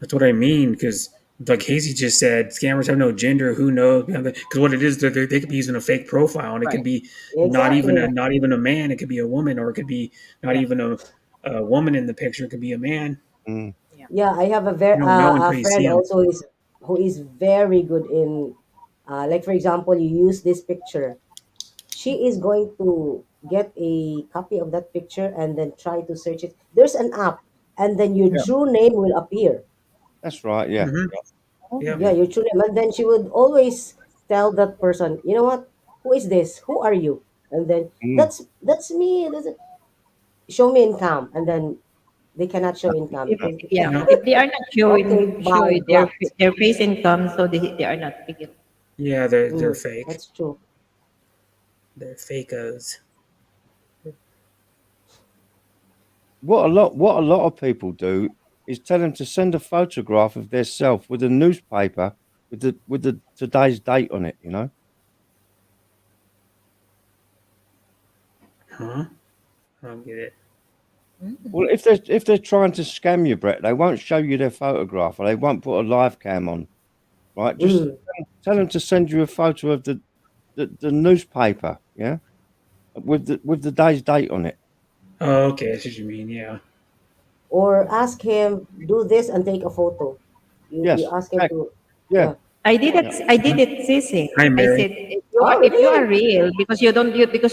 S2: That's what I mean. Because like Casey just said, scammers have no gender. Who knows? Because what it is, they could be using a fake profile, and it could
S4: Right.
S2: be
S1: Exactly.
S2: not even a man. It could be a woman, or it could be not
S4: Yeah.
S2: even a woman in the picture. It could be a man.
S3: Mm.
S4: Yeah.
S1: Yeah, I have
S2: You don't know
S1: a
S2: until you
S1: friend
S2: see them.
S1: also is who is very good in like for example, you use this picture. She is going to get a copy of that picture and then try to search it. There's an app, and then your
S3: Yeah,
S1: true name will appear.
S3: that's right. Yeah,
S2: Hmm.
S3: yeah,
S4: Oh,
S2: Yep.
S1: Yeah,
S3: yeah.
S1: your true name, and then she would always tell that person, you know what? Who is this? Who are you? And then
S3: Mm.
S1: that's me. Show me income, and then they cannot show income
S4: if
S1: because
S4: yeah,
S2: No.
S4: if they are not
S1: okay, bye,
S4: showing
S1: blocked.
S4: their face income, so they are not big.
S2: Yeah, they're
S1: Mm,
S2: fake.
S1: that's true.
S2: They're fakos.
S3: What a lot of people do is tell them to send a photograph of their self with a newspaper with the today's date on it.
S2: Huh? I don't get it.
S3: Well, if they're trying to scam you, Brett, they won't show you their photograph or they won't put a live cam on. right? Just
S1: Mm.
S3: tell them to send you a photo of the newspaper, yeah, with the day's date on it.
S2: Oh, okay. That's what you mean. Yeah.
S1: Or ask him, do this and take a photo. You
S3: Yes,
S1: ask him
S3: exactly.
S1: to,
S3: Yeah,
S1: yeah.
S3: yeah.
S4: I did it, Sissy.
S2: Hi,
S4: I
S2: Mary.
S4: said,
S1: Oh,
S4: if you are
S1: really?
S4: real, because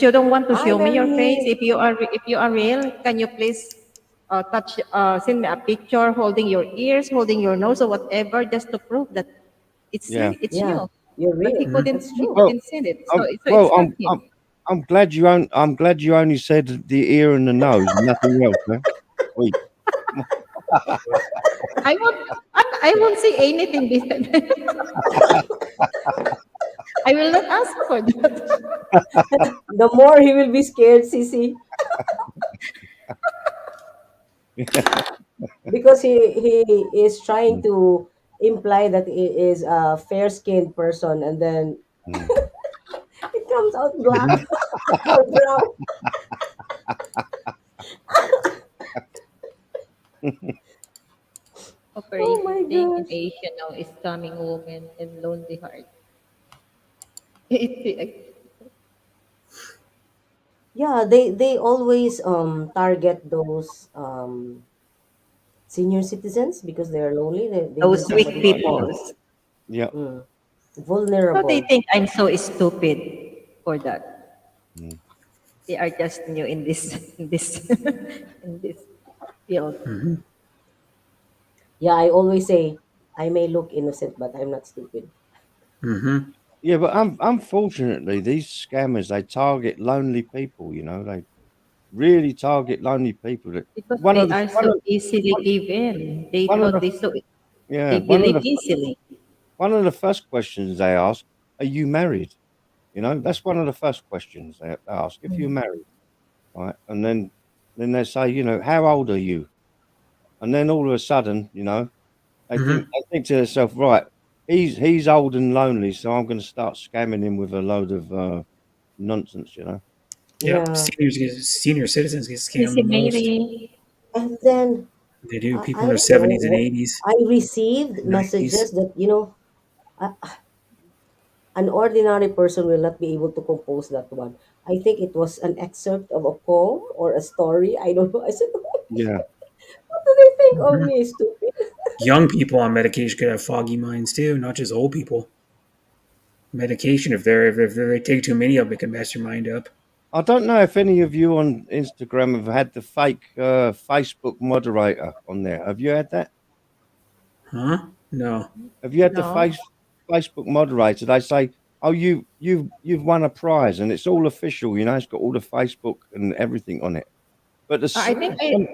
S4: you don't want to
S1: Hi,
S4: show me your face.
S1: Mary.
S4: If you are real, can you please send me a picture holding your ears, holding your nose, or whatever, just to prove that
S3: Yeah.
S4: it's
S1: Yeah,
S4: you.
S1: you're
S4: But
S1: real. That's
S4: he
S1: true.
S3: Well,
S4: couldn't send it, so
S3: well,
S4: it's not him.
S3: I'm glad I'm glad you only said the ear and the nose, and nothing else. Huh? Wait,
S4: I won't say anything besides I will not ask for that.
S1: The more he will be scared, Sissy, because he is trying to imply that he is a fair-skinned person, and then
S3: mm.
S1: it comes out black
S2: Mhm.
S1: or brown. Oh
S4: Operation
S1: my
S4: in
S1: gosh.
S4: Asia now is coming woman and lonely heart.
S1: Yeah, they always target those senior citizens because they are lonely. They need
S4: Those weak
S1: somebody to
S3: Yeah,
S1: talk.
S4: people.
S3: yeah.
S1: Mm.
S4: So they
S1: Vulnerable.
S4: think I'm so stupid for that.
S3: Mm.
S4: They are just new in this in this in this field.
S2: Mhm.
S1: Yeah, I always say I may look innocent, but I'm not stupid.
S2: Mhm.
S3: Yeah, but unfortunately, these scammers they target lonely people. You know, they really target lonely people. That
S4: Because
S3: one
S4: they
S3: of the
S4: are so easily given. They
S3: one of
S4: thought
S3: the
S4: they
S3: yeah
S4: believe easily.
S3: one of the first questions they ask, "Are you married?" You know, that's one of the first questions they ask if you're married, right? And then they say, you know, how old are you? And then all of a sudden, you know,
S2: Mhm.
S3: they think to themselves, right, he's old and lonely, so I'm going to start scamming him with a load of nonsense, you know.
S2: Yep.
S1: Yeah.
S2: Senior citizens get scammed
S4: Sissy
S2: the most.
S4: Mary.
S1: And then
S2: They do. People
S1: I
S2: in their
S1: don't know
S2: seventies and
S1: what
S2: eighties,
S1: I received
S2: nineties.
S1: messages that uh, an ordinary person will not be able to compose that one. I think it was an excerpt of a poem or a story. I don't know. I said, what
S3: Yeah.
S1: do they think of
S2: Mhm.
S1: me, stupid?
S2: Young people on medication could have foggy minds too, not just old people. Medication, if they take too many of it, can mess your mind up.
S3: I don't know if any of you on Instagram have had the fake Facebook moderator on there. Have you had that?
S2: Huh? No.
S3: Have you had the
S4: No.
S3: Facebook moderator? They say, "Oh, you've won a prize, and it's all official. You know, it's got all the Facebook and everything on it." But
S4: I think I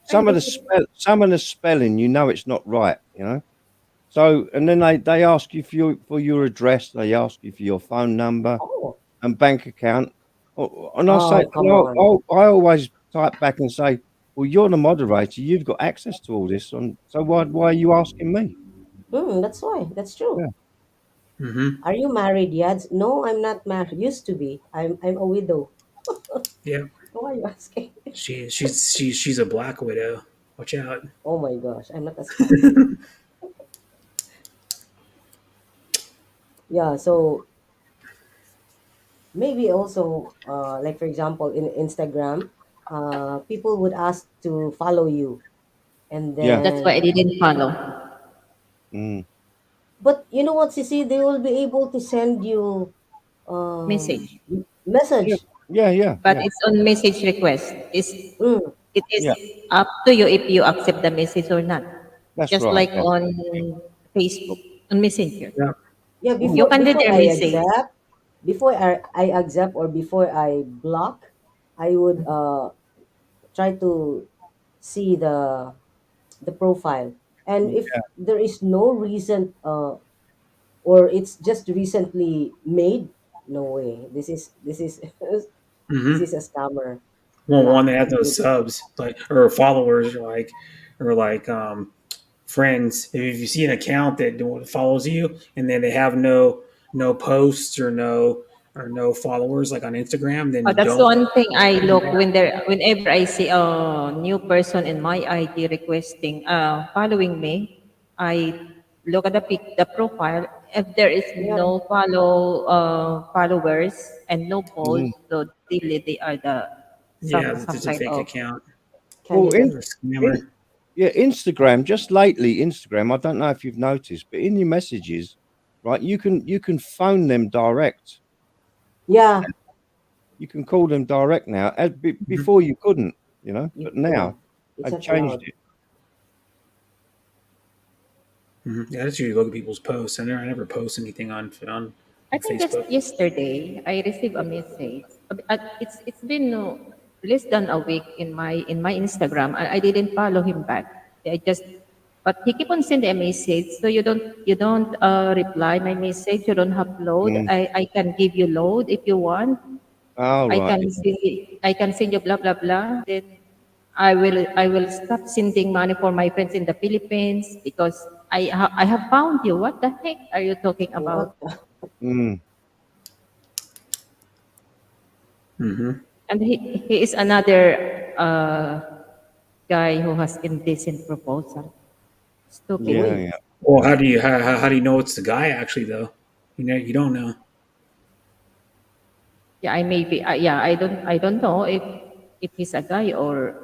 S3: some of the
S4: received.
S3: some of the spelling, you know, it's not right. You know. So, and then they ask you for your address. They ask you for your phone number
S1: Oh,
S3: and bank account. And I say,
S1: oh, come on.
S3: I always type back and say, "Well, you're the moderator. You've got access to all this. So why are you asking me?"
S1: That's why. That's true.
S3: Yeah.
S2: Mm-hmm.
S1: Are you married yet? No, I'm not married. Used to be. I'm a widow.
S2: Yeah.
S1: Why are you asking?
S2: She's a black widow. Watch out.
S1: Oh my gosh, I'm not a Spaniard. Yeah, so maybe also, like for example, in Instagram, people would ask to follow you, and
S3: Yeah.
S4: That's why I
S1: then,
S4: didn't follow
S3: Mm.
S1: but you know what, Sisi, they will be able to send you
S4: message.
S3: Yeah.
S1: message.
S3: Yeah. Yeah.
S4: But
S3: Yeah.
S4: it's on message request.
S1: Mm,
S4: It is
S3: Yeah.
S4: up to you if you accept the message or not.
S3: That's
S4: Just
S3: right.
S4: like
S3: Yeah.
S4: on Facebook, on Messenger.
S2: Yeah.
S1: yeah,
S3: Mm.
S4: You
S1: before
S4: can read
S1: before
S4: their
S1: I
S4: message.
S1: accept, before I accept or before I block, I would try to see the profile, and if
S3: Yeah.
S1: there is no recent or it's just recently made, no way, this is this
S2: Mm-hmm.
S1: is a scammer.
S2: Well,
S1: Block.
S2: one that has no subs, like or followers, or like friends. If you see an account that follows you, and then they have no posts or no followers, like on Instagram, then
S4: That's
S2: don't
S4: one thing I
S2: friend them
S4: look
S2: back.
S4: whenever I see a new person in my ID requesting following me. I look at the profile. If there is
S1: Yeah.
S4: no followers and no
S3: Mm.
S4: posts, so really they are the
S2: Yeah,
S4: some
S2: it's
S4: some
S2: just a
S4: kind
S2: fake
S4: of
S2: account.
S3: Well,
S1: Candidate.
S2: Or a
S3: in,
S2: scammer.
S3: yeah, Instagram. Just lately, Instagram. I don't know if you've noticed, but in your messages, right, you can phone them direct.
S1: Yeah.
S3: You can call them direct now.
S2: Mhm.
S3: Before you couldn't, you know,
S1: You,
S3: but
S1: yeah.
S3: now
S1: It's
S3: they've
S1: not
S3: changed
S1: allowed.
S3: it.
S2: Yeah, that's usually look at people's posts. I never post anything
S4: I
S2: on
S4: think just
S2: Facebook.
S4: yesterday I received a message. It's been less than a week in my Instagram. I didn't follow him back. I just but he keep on sending a message. So you don't reply my message. You don't have load.
S3: Mm.
S4: I can give you load if you want.
S3: Oh,
S4: I
S3: right.
S4: can send I can send you blah blah blah. Then I will stop sending money for my friends in the Philippines because I have found you. What the heck are you talking
S1: What?
S4: about?
S3: Mm.
S2: Hmm.
S4: And he is another guy who has indecent proposal. Stupid.
S3: Yeah,
S1: Boy.
S3: yeah.
S2: Well, how do you know it's the guy actually though? You don't know.
S4: Yeah, I maybe yeah, I don't know if he's a guy or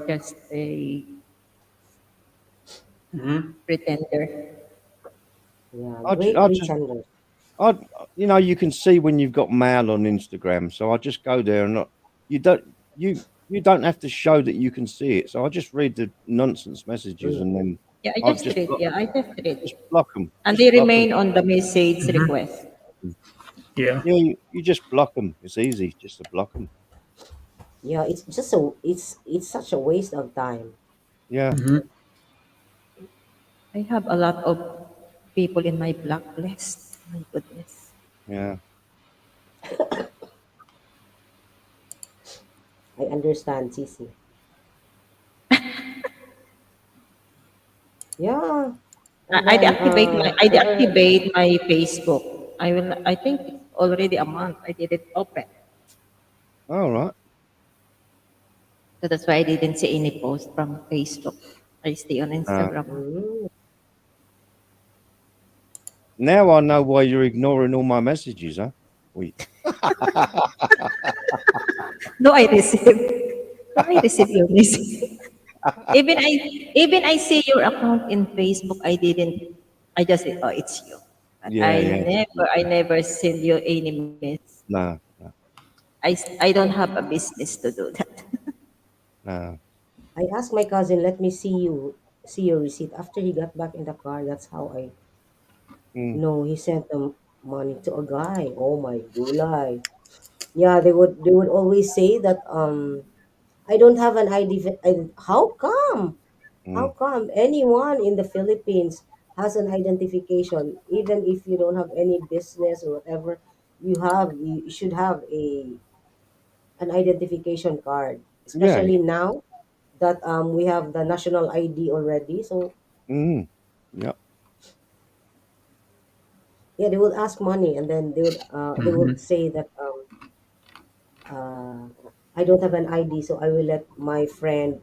S4: just a
S2: Hmm.
S4: pretender.
S1: Yeah.
S3: I, ju-
S1: Great
S3: I just,
S1: pretender.
S3: I, you can see when you've got mail on Instagram. So I just go there and not, you don't, you don't have to show that you can see it. So I just read the nonsense messages
S1: Mm.
S3: and then
S4: Yeah, I
S3: I'll
S4: just read. Yeah, I just read.
S3: just block them.
S4: And
S3: Just
S4: they
S3: block them.
S4: remain on the message
S2: Hmm.
S4: request.
S2: Yeah.
S3: Yeah, you just block them. It's easy just to block them.
S1: Yeah. It's such a waste of time.
S3: Yeah.
S2: Hmm.
S4: I have a lot of people in my blacklist. My goodness.
S3: Yeah.
S1: I understand, Cici. Yeah. And
S4: I
S1: then
S4: deactivate my I
S1: there are,
S4: deactivate my Facebook. I think it's already a month I didn't open.
S3: All right.
S4: So that's why I didn't see any post from Facebook. I stay on
S3: Uh,
S4: Instagram.
S1: mm,
S3: Now I know why you're ignoring all my messages, huh? Wait.
S4: No, I receive. No, I receive your message. even I even I see your account in Facebook. I didn't. I just say, oh, it's you. But
S3: Yeah, yeah.
S4: I never send you any message.
S3: No, no,
S4: I don't have a business to do that.
S3: no.
S1: I asked my cousin, let me see your receipt. After he got back in the car, that's how I
S3: Mm.
S1: know he sent the money to a guy. Oh my gulay. Yeah, they would always say that I don't have an ID. How come? How
S3: Mm.
S1: come anyone in the Philippines has an identification, even if you don't have any business or whatever? You should have a an identification card,
S3: Yeah,
S1: especially
S3: yeah.
S1: now that we have the national ID already. So
S3: Mm. Yeah.
S1: yeah, they would ask money, and then they
S2: Hmm.
S1: would say that uh, I don't have an ID, so I will let my friend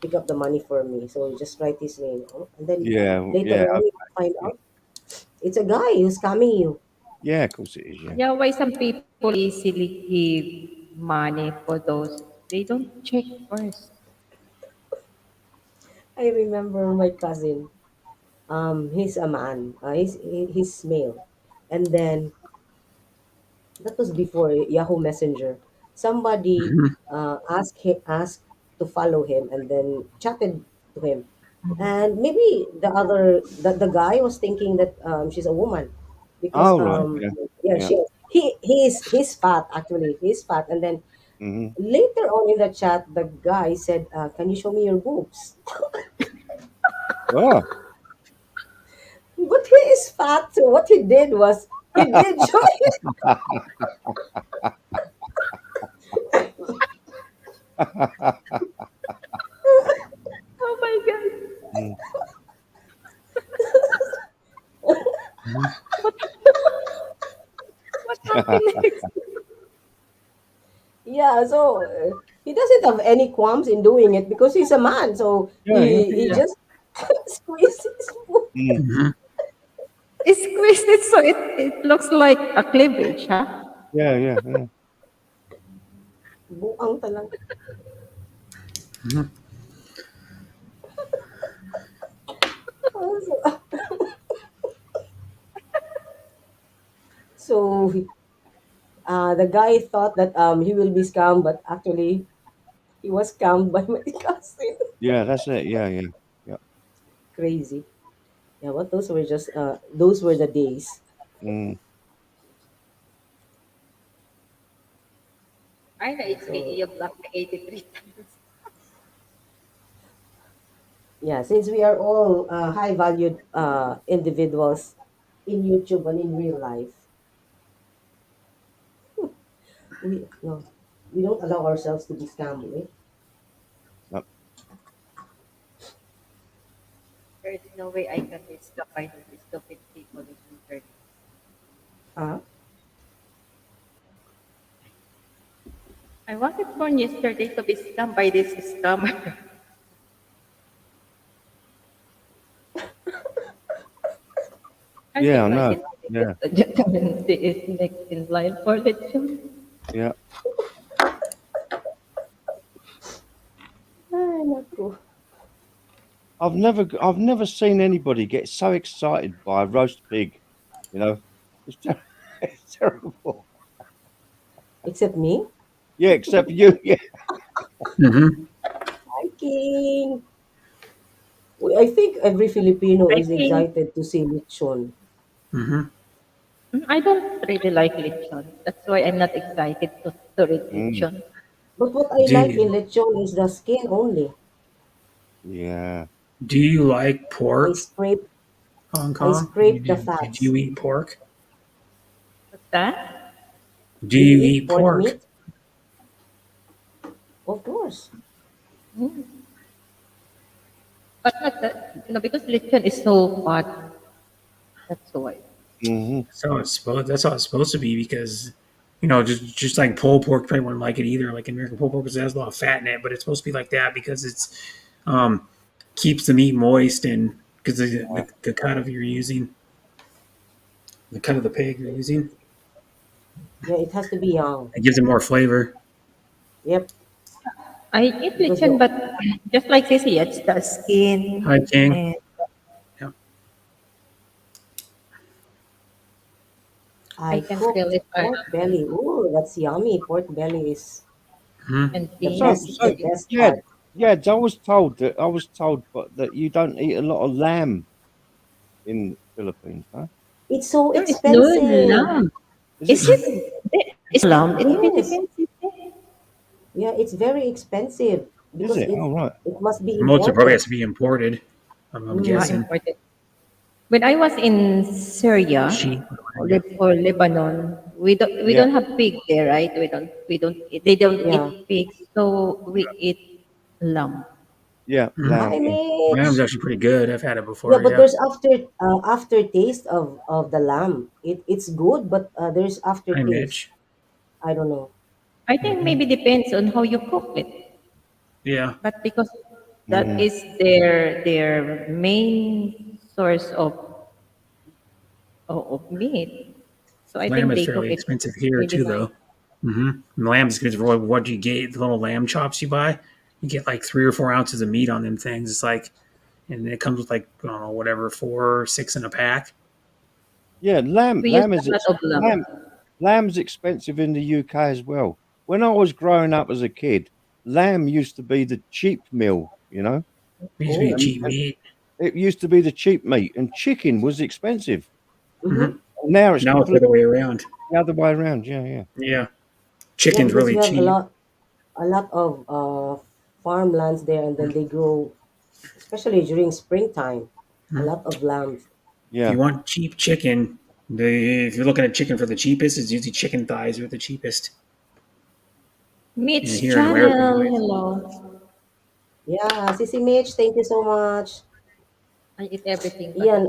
S1: pick up the money for me. So just write his name, oh, and then
S3: Yeah,
S1: later
S3: yeah.
S1: on you find
S3: Yeah,
S1: out it's a guy who's scamming you.
S3: yeah, of course it is. Yeah.
S4: Yeah, why some people easily give money for those? They don't check first.
S1: I remember my cousin. He's a man. He's male, and then that was before Yahoo Messenger. Somebody asked to follow him and then chatted to him, and maybe the guy was thinking that she's a woman because
S3: Oh, right. Yeah,
S1: yeah,
S3: yeah.
S1: he's fat, actually, he's fat, and then
S3: Mm-hmm.
S1: later on in the chat the guy said, "Can you show me your boobs?"
S3: Oh,
S1: But he is fat, so what he did was he did show it.
S4: Oh my god!
S3: mm.
S4: What happened next?
S1: Yeah, so he doesn't have any qualms in doing it because he's a man. So
S3: Yeah, yeah.
S1: he
S4: Yeah.
S1: just squeezes his boob.
S3: Mm.
S2: Mhm.
S4: Squeeze it so it looks like a cleavage, huh?
S3: Yeah, yeah, yeah.
S1: Buang talaga.
S2: Mhm.
S1: So the guy thought that he will be scammed, but actually he was scammed by my cousin.
S3: Yeah, that's it. Yeah, yeah, yeah.
S1: Crazy. Yeah, what those were just those were the days.
S3: Mm.
S4: I know it's me.
S1: So
S4: You blocked me 83 times.
S1: yeah, since we are all high valued individuals in YouTube and in real life, we no, we don't allow ourselves to be scammed. Eh?
S3: Yep.
S4: There's no way I can be stopped by these stupid people in internet.
S1: Uh,
S4: I wanted born yesterday to be scammed by this scammer. Can you
S3: Yeah, I know.
S4: imagine
S3: Yeah,
S4: the gentleman is next in line for lechon?
S3: yeah.
S1: Ay, naku.
S3: I've never seen anybody get so excited by a roast pig. You know, it's, it's terrible.
S1: Except me.
S3: Yeah, except you. Yeah,
S2: Mhm.
S1: Hi, King. I think every Filipino
S4: I
S1: is
S4: think
S1: excited to see lechon.
S2: Mhm.
S4: I don't really like lechon. That's why I'm not excited to read
S3: mm,
S4: lechon.
S1: But what I
S2: Do
S1: like in
S2: you,
S1: lechon is the skin only.
S3: yeah.
S2: do you like
S1: I
S2: pork,
S1: scrape
S2: Hong
S1: I
S2: Kong?
S1: scrape the
S2: Did
S1: fats.
S2: you eat pork?
S4: What's that?
S2: Do
S1: Do you
S2: you
S1: eat
S2: eat
S1: pork
S2: pork?
S1: meat? Of course.
S4: But not that, because lechon is so hot. That's why.
S3: Hmm.
S2: That's how it's supposed to be because, just like pulled pork, you probably wouldn't like it either. Like American pulled pork, because it has a lot of fat in it, but it's supposed to be like that because it's um keeps the meat moist and because the cut of you're using the cut of the pig you're using,
S1: Yeah, it has to be young.
S2: it gives it more flavor.
S1: Yep,
S4: I eat
S1: because
S4: lechon, but just like Sissy, it's the
S2: Hi,
S4: skin
S2: King.
S4: and
S2: Yeah.
S4: I
S1: I
S4: can feel
S1: cooked
S4: it
S1: pork belly. Ooh, that's yummy. Pork belly is
S2: Mhm.
S4: and
S1: the
S3: So,
S1: best. The
S3: so
S4: beans.
S1: best
S3: yeah,
S1: part.
S3: yeah. I was told, but that you don't eat a lot of lamb in Philippines, huh?
S1: It's so
S4: There is no
S1: expensive.
S4: lamb.
S3: Is it?
S4: Is it? Is lamb in
S1: Yes.
S4: Philippines? Is there?
S1: Yeah, it's very expensive
S3: Is
S1: because
S3: it? Oh, right.
S1: it must be
S2: Most of it probably has
S1: imported.
S2: to be imported. I'm
S1: Mm.
S2: guessing.
S4: Imported. When I was in Syria
S2: Sheep.
S4: or Lebanon, we
S3: Yeah.
S4: don't have pig there, right? They don't
S1: Yeah.
S4: eat pigs, so we eat lamb.
S3: Yeah.
S2: Mhm.
S3: Lamb.
S1: Hi,
S3: Yeah.
S2: Lamb's
S1: Mitch.
S2: actually pretty good. I've had it
S1: Yeah,
S2: before.
S1: but
S2: Yeah.
S1: there's aftertaste of the lamb. It's good, but there's
S2: Hi,
S1: aftertaste.
S2: Mitch.
S1: I don't know.
S4: I think
S2: Hmm.
S4: maybe depends on how you cook it,
S2: Yeah.
S4: but because that
S3: Mm.
S4: is their main source of meat, so I
S2: Lamb
S4: think
S2: is
S4: they cook
S2: fairly
S4: it
S2: expensive here
S4: really
S2: too,
S4: nice.
S2: though. Lamb is good for what you get. The little lamb chops you buy, you get like 3 or 4 ounces of meat on them things. It's like, and it comes with like I don't know, whatever, 4 or 6 in a pack.
S3: Yeah. Lamb.
S4: We use
S3: Lamb is
S4: a lot of lamb.
S3: lamb. Lamb's expensive in the UK as well. When I was growing up as a kid, lamb used to be the cheap meal.
S2: It used to be
S1: Oh.
S2: cheap meat.
S3: It used to be the cheap meat, and chicken was expensive.
S1: Mm-hmm.
S2: Hmm.
S3: And now it's
S2: Now it's the other
S3: completely
S2: way around.
S3: the other way around. Yeah, yeah.
S2: Yeah,
S1: Yeah,
S2: chicken's
S1: because
S2: really
S1: we have
S2: cheap.
S1: a lot of farmlands there, and then they grow, especially during springtime, a
S2: Mhm.
S1: lot of lambs.
S2: If
S3: Yeah.
S2: you want cheap chicken, if you're looking at chicken for the cheapest, it's usually chicken thighs are the cheapest. And
S4: Meats
S2: here in America,
S4: channel,
S2: anyway.
S4: hello.
S1: Yeah, Sissy Mitch, thank you so much.
S4: I eat everything but the
S1: Ian,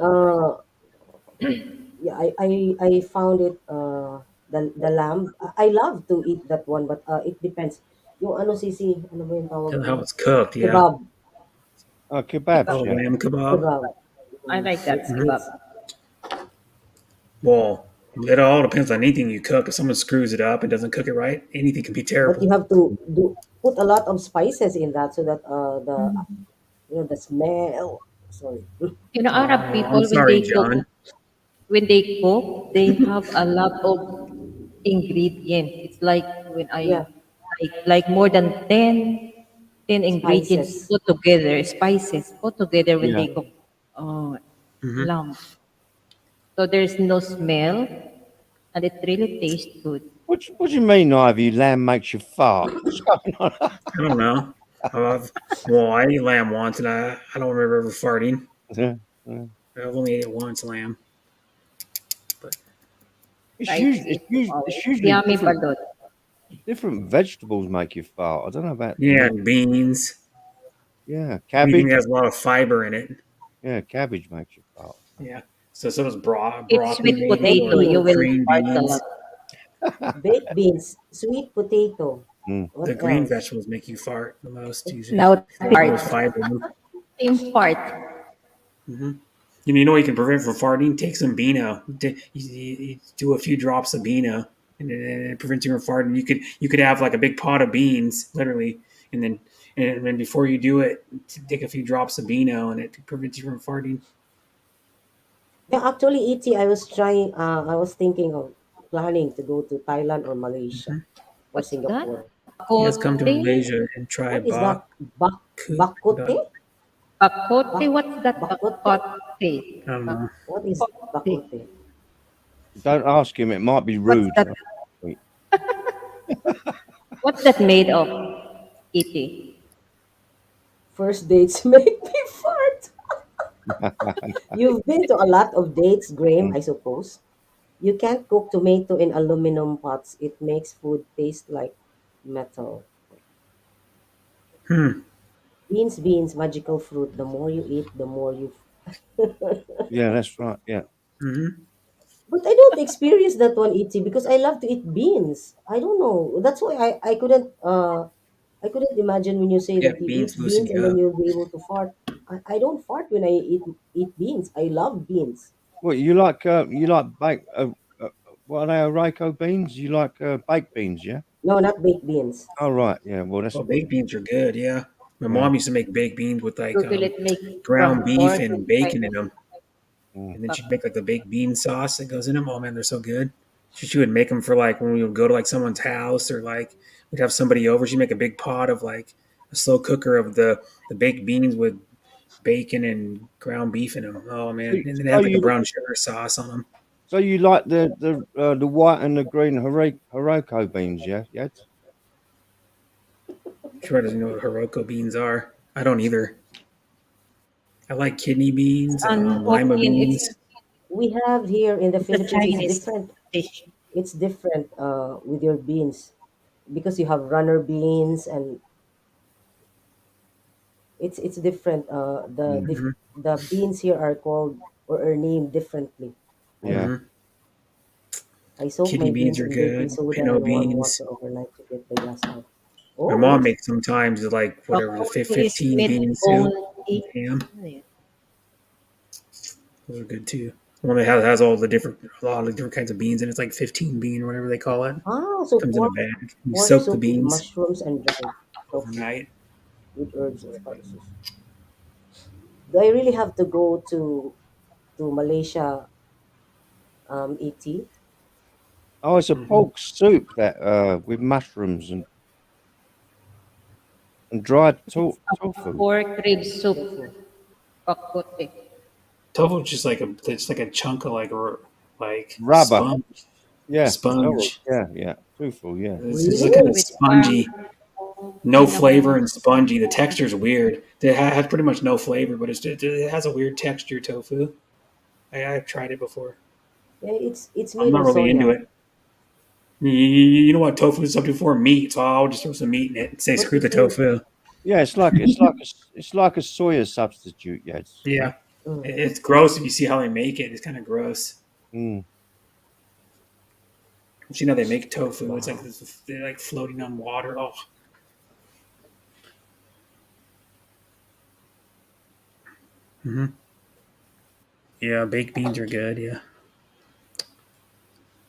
S4: meat.
S1: yeah, I found it the lamb. I love to eat that one, but it depends. Yung ano Sissy, ano ba yung tawag
S2: How
S1: doon?
S2: it's cooked, yeah.
S1: Kebab,
S3: Oh, kebabs.
S2: Oh,
S3: Yeah.
S2: lamb kebab.
S1: kebab.
S4: I like that
S1: It's
S2: Mhm.
S4: kebab.
S1: it's
S2: Well, it all depends on anything you cook. If someone screws it up and doesn't cook it right, anything can be
S1: but you
S2: terrible.
S1: have to do put a lot of spices in that so that the the smell. Sorry.
S4: You know, Arab
S2: Oh, I'm
S4: people
S2: sorry, John.
S4: when they cook, they have a lot of ingredients. It's like when
S1: Yeah,
S4: I like more than 10 ingredients
S1: spices.
S4: put together, spices put together when
S3: Yeah.
S4: they cook uh,
S2: Hmm.
S4: lamb. So there's no smell and it really tastes good.
S3: What do you mean, Ivy? Lamb makes you fart? What's going on?
S2: I don't know. I've, well, I ate lamb once, and I don't remember ever farting.
S3: Yeah, yeah.
S2: I've only ate it once, lamb. But
S3: It's
S4: Right?
S3: usually it's usually, it's usually
S4: Yummy balot.
S3: different vegetables make you fart. I don't know about
S2: yeah, and beans.
S3: yeah,
S2: Anything that
S3: cabbage.
S2: has a lot of fiber in it.
S3: Yeah, cabbage makes you fart.
S2: Yeah. So does
S4: It's
S2: broccoli
S4: sweet
S2: maybe,
S1: Baked
S2: or
S4: potato. You
S1: beans.
S4: will
S2: green
S4: fart a lot.
S2: beans.
S1: Baked beans, sweet potato.
S3: Mm.
S1: What
S2: The green
S1: else?
S2: vegetables make you fart the most usually.
S4: Now
S2: They have the most
S4: fart.
S2: fiber in them.
S4: Team fart.
S2: Hmm. You know what you can prevent from farting? Take some Beano. You do a few drops of Beano, and it prevents you from farting. You could have like a big pot of beans, literally, and then before you do it, take a few drops of Beano, and it prevents you from farting.
S1: Yeah, actually, ET, I was trying. I was thinking of planning to go to Thailand or Malaysia
S2: Hmm.
S1: or
S4: What's that?
S1: Singapore.
S2: You guys come to
S4: Bakote?
S2: Malaysia and try
S1: What is that?
S2: bak.
S1: Bakote?
S4: Bakote?
S1: Bak
S4: What's that
S1: bakote?
S4: bakote?
S2: I don't know.
S1: What is
S4: Bakote.
S1: bakote?
S3: Don't ask him. It might be
S4: What's
S3: rude.
S4: that? What's that made of? Iti.
S1: First dates make me fart. You've been to a lot of dates, Graham,
S3: Mm.
S1: I suppose. You can't cook tomato in aluminum pots. It makes food taste like metal.
S2: Hmm.
S1: Beans, magical fruit. The more you eat, the more you.
S3: Yeah, that's right. Yeah.
S2: Hmm.
S1: But I don't experience that one, Itzy, because I love to eat beans. I don't know. That's why I couldn't imagine when you say
S2: Yeah,
S1: that you eat
S2: beans loosen
S1: beans and
S2: you
S1: then
S2: up.
S1: you'll be able to fart. I don't fart when I eat beans. I love beans.
S3: What you like baked? What are they? Oreko beans? You like baked beans? Yeah.
S1: No, not baked beans.
S3: Oh right. Yeah. Well, that's
S2: Well,
S3: a bit.
S2: baked beans are good. Yeah, my
S3: Yeah.
S2: mom used to make baked beans with
S4: So
S2: like
S4: will it make
S2: ground
S4: from
S2: beef
S4: pork
S2: and
S4: and
S2: bacon in
S4: Chinese
S2: them,
S3: Mm.
S2: and then she'd
S4: bak-
S2: make like the baked bean sauce that goes in them. Oh man, they're so good. She would make them for like when we would go to like someone's house or like we'd have somebody over. She'd make a big pot of like a slow cooker of the baked beans with bacon and ground beef in them. Oh
S3: So,
S2: man, and then they
S3: so
S2: have like a
S3: you
S2: brown sugar sauce on them.
S3: so you like the white and the green Horoko beans? Yeah. Yeah.
S2: Troy doesn't know what Hiroko beans are. I don't either. I like kidney beans,
S4: and
S2: lima
S4: Hokkien.
S2: beans.
S1: We have here in the
S4: It's a
S1: Philippines. It's
S4: Chinese
S1: different.
S4: dish.
S1: It's different with your beans because you have runner beans and it's different.
S3: Mm.
S2: Hmm.
S1: The beans here are called or are named differently. I
S3: Yeah.
S2: Hmm.
S1: soak
S2: Kidney
S1: my
S2: beans
S1: beans
S2: are
S1: in baking
S2: good.
S1: soda
S2: Pinot
S1: and warm
S2: beans.
S1: water overnight to get the gas out.
S2: My
S1: Oh,
S2: mom
S1: yes.
S2: makes sometimes like whatever the
S4: Bakote is
S2: 15
S4: meat
S2: bean soup with
S4: only.
S2: ham.
S4: Ano yun?
S2: Those are good too. One that has all the different a lot of different kinds of beans and it's like 15 bean, whatever they call it.
S1: Ah, so
S2: Comes in a bag. You
S1: pork
S2: soak the
S1: soup with
S2: beans
S1: mushrooms and dried tofu
S2: overnight.
S1: with herbs and spices. Do I really have to go to Malaysia, ET?
S3: Oh, it's a
S2: Hmm.
S3: pork soup that with mushrooms and dried
S4: It's a
S3: tofu.
S4: pork rib soup.
S1: Tofu.
S4: Bakote.
S2: Tofu is just like a chunk of like
S3: Rubber. Yeah. Oh,
S2: sponge.
S3: yeah. Yeah. Tofu. Yeah.
S2: It's just kind
S1: Really?
S2: of
S4: With parang
S2: spongy, no flavor
S4: cinnamon.
S2: and spongy. The texture is weird. It has pretty much no flavor, but it has a weird texture. Tofu. I've tried it before.
S1: Yeah, it's
S2: I'm
S1: made
S2: not
S1: of
S2: really into
S1: soya.
S2: it. You know what tofu is substitute for? Meat. So I'll just throw some meat in it and say
S1: But
S2: screw the
S1: it's made.
S2: tofu.
S3: Yeah. It's like a soya substitute. Yeah.
S2: Yeah,
S1: Mm.
S2: it's gross if you see how they make it. It's kind of gross.
S3: Mm.
S2: But you know they make tofu. It's like
S1: Wow.
S2: they're like floating on water. Oh, mm-hmm. Yeah, baked beans are good. Yeah,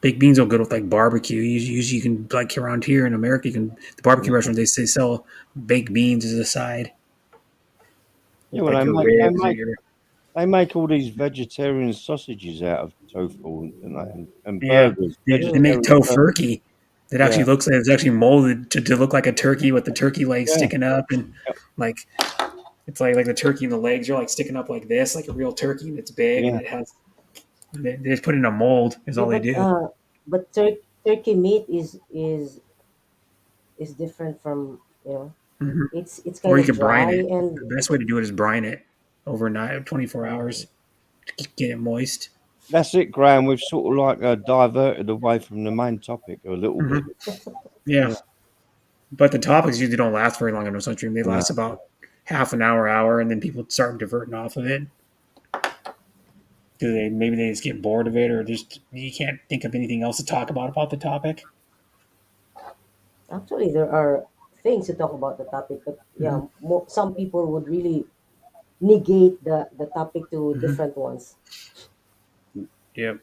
S2: baked beans will go with like barbecue. Usually, you can like around here in America, you can the barbecue restaurants they sell baked beans as a side
S3: Yeah,
S2: with
S3: well,
S2: like your
S3: they
S2: ribs or
S3: make
S2: your
S3: they make all these vegetarian sausages out of tofu and
S2: yeah.
S3: burgers,
S2: They
S1: Mm.
S2: make
S3: vegetarian burgers.
S2: tofurkey. That
S3: Yeah,
S2: actually looks like it's actually molded to look like a turkey with the turkey legs
S3: yeah,
S2: sticking up and
S3: yeah,
S2: like it's like the turkey and the legs are like sticking up like this, like a real turkey, and it's big and
S3: yeah.
S2: it has they just put it in a mold is
S1: Yeah,
S2: all they do.
S1: but turkey meat is different from, you know,
S2: Hmm.
S1: it's
S2: Or
S1: kind
S2: you
S1: of
S2: can brine
S1: dry
S2: it.
S1: and
S2: The best way to do it is brine it overnight, 24 hours to get it moist.
S3: That's it, Graham. We've sort of like diverted away from the main topic a little bit.
S2: Hmm. Yeah,
S3: Yeah,
S2: but the topics usually don't last very long in no Sunstream. They
S3: no.
S2: last about half an hour, and then people start diverting off of it. Do they maybe they just get bored of it, or just you can't think of anything else to talk about the topic?
S1: actually there are things to talk about the topic, but
S2: Hmm.
S1: yeah, some people would really negate the topic to
S2: Hmm.
S1: different ones.
S2: Yeah.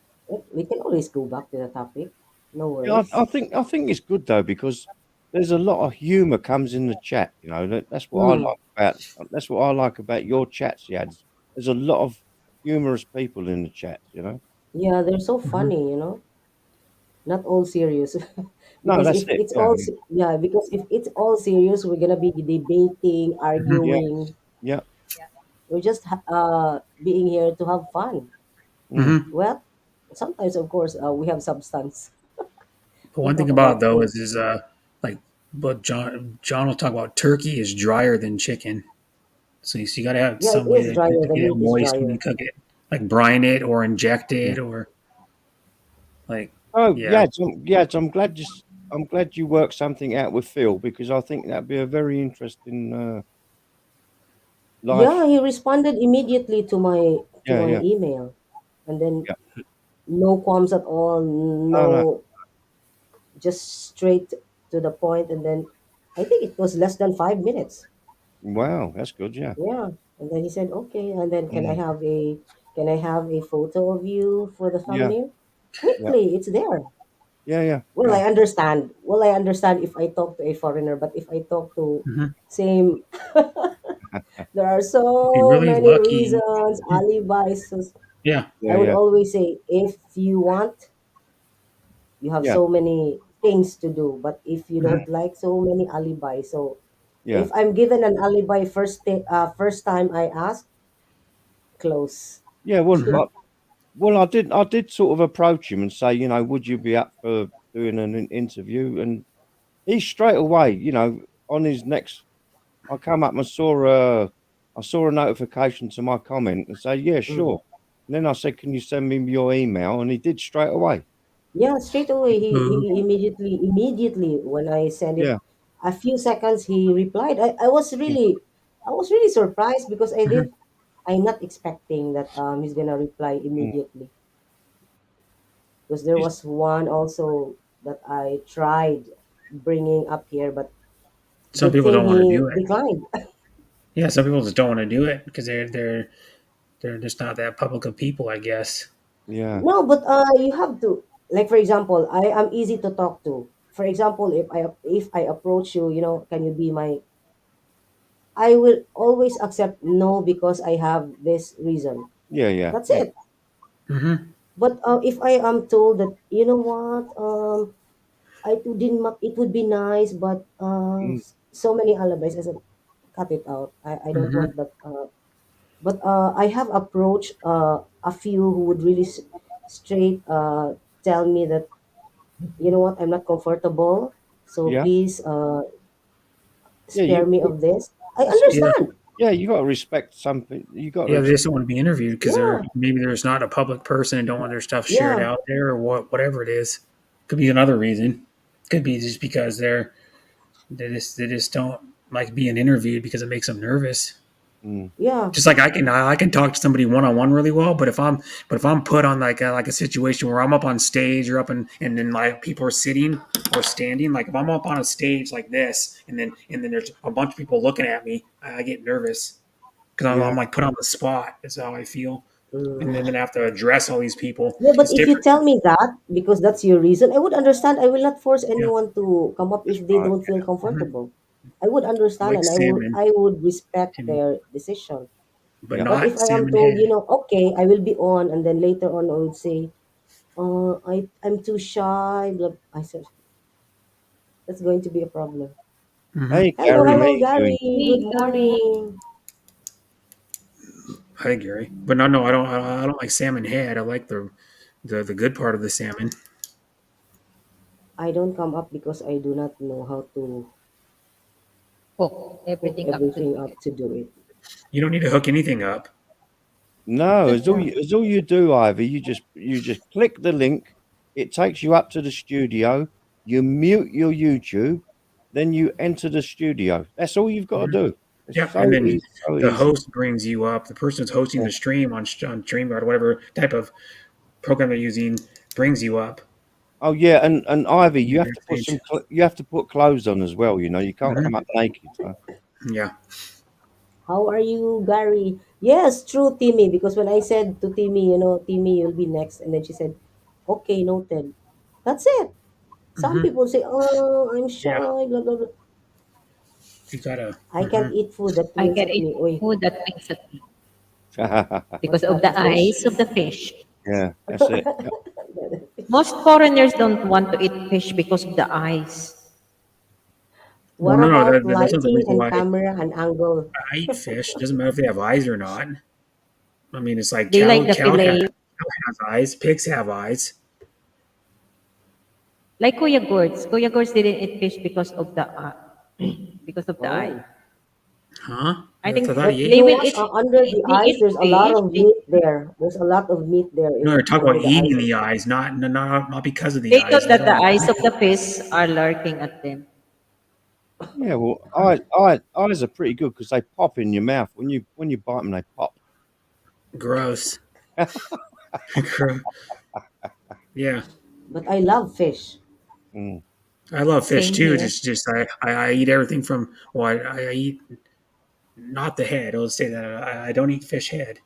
S1: We can always go back to the topic. No
S3: Yeah,
S1: worries.
S3: I think it's good though because there's a lot of humour comes in the chat. You know, that's what I
S1: Mm.
S3: like about your chats. Yeah, there's a lot of humorous people in the chat. You know,
S1: Yeah, they're so
S2: Hmm.
S1: funny, you know. Not all serious.
S3: no,
S1: Because
S3: that's
S1: if
S3: it.
S1: it's
S3: Yeah,
S1: all yeah, because if it's all serious, we're gonna be debating,
S3: yeah,
S1: arguing.
S3: yeah.
S1: We're just being here to have fun.
S3: Mm.
S2: Hmm.
S1: Well, sometimes of course we have substance.
S2: But
S1: We
S2: one thing
S1: talk
S2: about it,
S1: about
S2: though
S1: things.
S2: is like what John will talk about. Turkey is drier than chicken, so you got to have
S1: Yeah, it
S2: some way
S1: is
S2: to
S1: drier. The
S2: get it
S1: meat is
S2: moist when you
S1: drier.
S2: cook it, like brine it or inject
S3: Yeah.
S2: it or like
S3: Oh,
S2: yeah.
S3: yeah, yeah. I'm glad you worked something out with Phil because I think that'd be a very interesting
S1: Yeah,
S3: life.
S1: he responded immediately to
S3: Yeah,
S1: my
S3: yeah,
S1: email, and then
S3: yeah.
S1: no qualms at all.
S3: Oh no,
S1: No, just straight to the point, and then I think it was less than 5 minutes.
S3: wow, that's good. Yeah,
S1: Yeah, and then he said, "Okay," and then
S3: mm,
S1: can I have a photo of you for the
S3: yeah,
S1: thumbnail?
S3: yeah,
S1: Quickly, it's there.
S3: yeah, yeah,
S1: Well,
S3: yeah.
S1: I understand. Well, I understand if I talk to a foreigner, but if I talk to
S2: Hmm.
S1: same, there are
S2: If you're
S1: so
S2: really
S1: many
S2: lucky,
S1: reasons, alibis. So
S2: yeah.
S3: Yeah,
S1: I would
S3: yeah,
S1: always say, if you want, you have
S3: yeah,
S1: so many things to do, but if you
S2: Hmm.
S1: don't like, so many alibis. So
S3: yeah,
S1: if I'm given an alibi first time I ask, close.
S3: yeah.
S2: Hmm.
S3: I did sort of approach him and say, you know, would you be up for doing an interview? And he straight away, you know, on his next, I come up and I saw a notification to my comment and say, yeah,
S1: Mm.
S3: sure. And then I said, can you send me your email? And he did straight away.
S1: Yeah, straight away he
S2: Ooh.
S1: immediately when I sent it,
S3: Yeah,
S1: a few seconds he replied. I was really surprised because
S2: Hmm.
S1: I'm not expecting that he's gonna reply
S3: mm,
S1: immediately. Because there
S3: he's-
S1: was one also that I tried bringing up here, but
S2: Some
S1: good
S2: people
S1: thing
S2: don't want to
S1: he
S2: do it.
S1: declined.
S2: Yeah, some people just don't want to do it because they're just not that public of people, I guess.
S3: yeah,
S1: No, but you have to, like, for example, I am easy to talk to. For example, if I approach you, you know, can you be my, I will always accept no because I have this reason.
S3: yeah, yeah,
S1: That's
S3: yeah,
S1: it.
S2: Hmm.
S1: But if I am told that, you know what, it would be nice, but
S3: mm,
S1: so many alibis. I said, cut it out. I don't
S2: Hmm.
S1: want that. But I have approached a few who would really straight tell me that, you know what, I'm not comfortable. So
S3: yeah,
S1: please
S3: yeah.
S1: spare me of this. I
S2: Yeah,
S1: understand.
S3: Yeah, you got to respect something. You got to
S2: yeah. They
S3: respect.
S2: just don't want to be interviewed because
S1: Yeah,
S2: there's not a public person and don't want their stuff shared
S1: yeah.
S2: out there or whatever it is. Could be another reason. Could be just because they just don't like being interviewed because it makes them nervous.
S3: Mm,
S1: Yeah,
S2: Just like I can talk to somebody one on one really well, but if I'm put on like a situation where I'm up on stage or up and then like people are sitting or standing, like if I'm up on a stage like this and then there's a bunch of people looking at me, I get nervous because I'm,
S3: yeah,
S2: I'm like put on the spot. That's how I feel. and then I have to address all these people.
S1: Yeah, but
S2: It's
S1: if you
S2: different.
S1: tell me that because that's your reason, I would understand. I will not force
S2: Yeah.
S1: anyone to come up if they don't feel
S2: Mhm.
S1: comfortable. I would
S2: I
S1: understand
S2: like
S1: and
S2: salmon,
S1: I would respect
S2: Timmy,
S1: their decision.
S2: but
S3: Yeah.
S1: But if
S2: not
S1: I am
S2: salmon
S1: told,
S2: head.
S1: okay, I will be on, and then later on I would say, I'm too shy. Blah. I said that's going to be a problem.
S2: Hmm.
S3: Hey,
S1: Hello,
S3: Gary, how
S1: hello,
S3: you doing?
S1: Gary.
S4: Hey,
S1: Good
S4: Gary.
S1: morning.
S2: Hi, Gary. But no, I don't. I don't like salmon head. I like the good part of the salmon.
S1: I don't come up because I do not know how to
S4: Hook
S1: hook
S4: everything up
S1: everything
S4: together.
S1: up to do it.
S2: You don't need to hook anything up.
S3: No,
S1: Yeah.
S3: it's all you do, Ivy. You just click the link. It takes you up to the studio. You mute your YouTube, then you enter the studio. That's all you've got to
S2: Mhm.
S3: do. It's
S2: Yeah, and
S3: so
S2: then
S3: easy, so
S2: the
S3: easy.
S2: host brings you up. The person who's hosting
S3: Yeah.
S2: the stream on StreamYard, whatever type of program they're using, brings you up
S3: Oh yeah, and Ivy,
S2: on
S3: you have
S2: your
S3: to put
S2: stage.
S3: you have to put clothes on as well. You know, you can't come
S2: Hmm.
S3: up naked. Huh?
S2: Yeah.
S1: How are you, Gary? Yes, true, Timmy. Because when I said to Timmy, Timmy, you'll be next, and then she said, "Okay, noted." That's it. Some
S2: Hmm.
S1: people say, "Oh, I'm
S2: Yeah.
S1: shy." Blah blah blah.
S2: You gotta.
S1: I can't eat food that
S4: I
S1: winks
S4: can
S1: at
S4: eat
S1: me. Oi,
S4: food that winks at me
S1: what's
S4: because of
S1: that? A
S4: the
S1: fish?
S4: eyes of the fish.
S3: Yeah, that's it. Yep.
S4: Most foreigners don't want to eat fish because of the eyes.
S2: No,
S1: What
S2: no.
S1: about
S2: That's not the
S1: lighting
S2: reason
S1: and
S2: why
S1: camera and angle?
S2: I eat fish. Doesn't matter if they have eyes or not. I mean, it's like
S4: They like the fillet.
S2: cow has eyes. Pigs have eyes.
S4: Like Kuya Gords. Kuya Gords didn't eat fish because of the because of the eye.
S1: Oh,
S2: Huh?
S4: I
S2: I
S4: think
S2: thought
S1: but
S2: he
S1: you
S2: ate
S4: they
S1: know
S4: will
S1: what?
S2: fish.
S4: eat.
S1: Under the
S4: They
S1: eyes,
S4: eat
S1: there's a lot
S4: fish.
S1: of meat there. There's a lot of meat there
S2: No,
S1: in
S2: you're talking
S1: under
S2: about
S1: the eyes.
S2: eating the eyes, not because of the
S4: They
S2: eyes.
S4: thought
S2: They
S4: that the
S2: don't.
S4: eyes of the fish are lurking at them.
S3: Yeah, well, eyes are pretty good because they pop in your mouth when you bite them. They pop.
S2: Gross. Gross. Yeah,
S1: But I love fish.
S3: Mm.
S2: I love fish
S4: Same
S2: too.
S4: here.
S2: Just I eat everything from. Well, I eat not the head. I'll say that I don't eat fish head.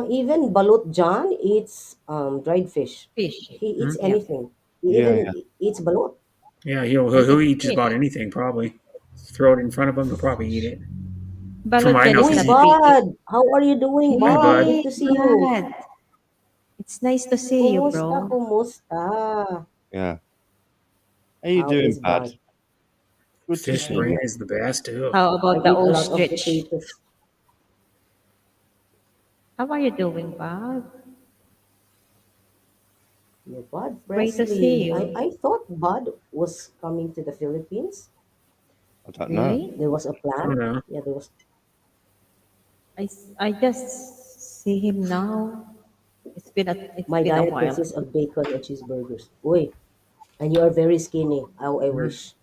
S1: Even Balut John eats dried fish.
S4: Fish.
S1: He
S2: Hmm?
S1: eats
S4: Yeah.
S1: anything. He
S3: Yeah,
S1: even
S3: yeah.
S1: eats balut.
S2: Yeah,
S4: He
S2: he'll
S4: eats
S2: eat just about
S4: fish.
S2: anything. Probably throw it in front of him. He'll probably eat it. From what I
S4: Balot
S2: know,
S4: is
S1: Uy,
S2: because
S4: not
S2: he.
S4: picky.
S1: Bud! How are you doing,
S2: Hi,
S1: Bud?
S2: bud.
S1: Good
S4: Hey,
S1: to see you.
S4: Bud. It's nice to see you,
S1: Kumusta,
S4: bro.
S1: kumusta?
S3: Yeah. How you
S1: How
S3: doing,
S1: is
S3: bud?
S1: Bud?
S3: Good to
S2: Fish
S3: see
S2: brain
S3: you.
S2: is the best too.
S4: How
S1: I
S4: about the
S1: eat a lot of
S4: ostrich?
S1: potatoes.
S4: How are you doing, Bud?
S1: Yeah, Bud
S4: Great to see
S1: Presley.
S4: you.
S1: I thought Bud was coming to the Philippines.
S3: I don't know.
S4: Really?
S1: There was a
S2: I don't
S1: plan.
S2: know.
S1: Yeah, there was.
S4: I just see him now. It's
S1: My
S4: been a
S1: diet
S4: while.
S1: consists of bacon and cheeseburgers. Uy, and you are very skinny. How I
S2: Mhm.
S1: wish.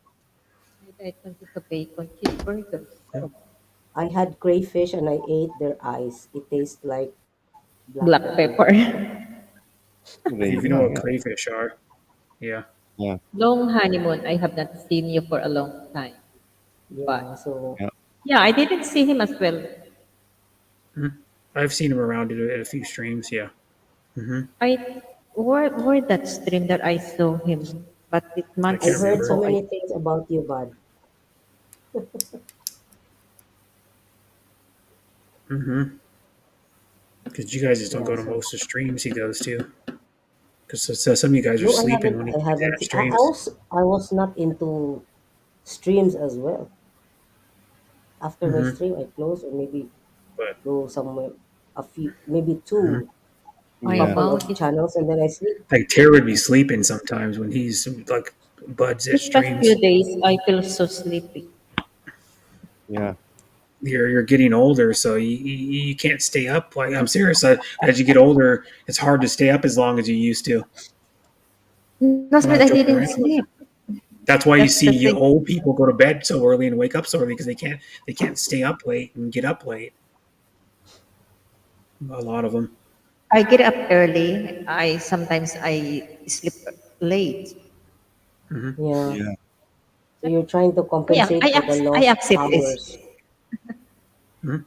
S4: I consists of bacon, cheeseburgers,
S2: Yeah.
S1: I had crayfish and I ate their eyes. It tastes like black
S4: black
S1: pepper.
S4: pepper.
S3: Well, there
S2: If
S3: you
S2: you know
S3: go.
S2: what
S3: Yeah.
S2: crayfish are, yeah.
S3: Yeah.
S4: Long honeymoon. I have not seen you for a long time.
S1: Yeah,
S4: But
S1: so
S3: Yeah.
S4: yeah, I didn't see him as well.
S2: Mhm. I've seen him around at a few streams. Yeah. Hmm.
S4: I where that stream that I saw him, but it's
S2: I
S1: I
S2: can't
S4: months
S1: heard so
S2: remember.
S4: ago. I
S1: many
S4: think.
S1: things about you, Bud.
S2: Hmm. Because you guys just don't
S1: Yeah,
S2: go to
S1: so
S2: most of the streams he goes to. Because some of you guys are
S1: no, I
S2: sleeping
S1: haven't.
S2: when he
S1: I haven't.
S2: at
S1: I
S2: streams.
S1: was I was not into streams as well. After my
S2: Hmm.
S1: stream, I close or maybe
S2: But
S1: go somewhere. A few, maybe
S2: mhm.
S1: two,
S4: How
S3: Yeah.
S1: couple
S4: about
S1: of channels, and then I sleep.
S2: Like Terry would be sleeping sometimes when he's like buds at
S4: these past few
S2: streams.
S4: days? I feel so sleepy.
S3: Yeah.
S2: You're getting older, so you can't stay up. Like I'm serious. As you get older, it's hard to stay up as long as you used to.
S4: That's
S2: I'm
S4: why
S2: not
S4: I
S2: joking
S4: didn't
S2: around.
S4: sleep.
S2: That's why you
S4: That's
S2: see
S4: the thing.
S2: old people go to bed so early and wake up so early because they can't stay up late and get up late. A lot of them.
S4: I get up early. I sleep late.
S2: Hmm.
S1: Yeah.
S3: Yeah.
S1: So you're trying to
S4: Yeah,
S1: compensate for the
S4: I
S1: lost
S4: accept it.
S1: hours.
S2: Hmm.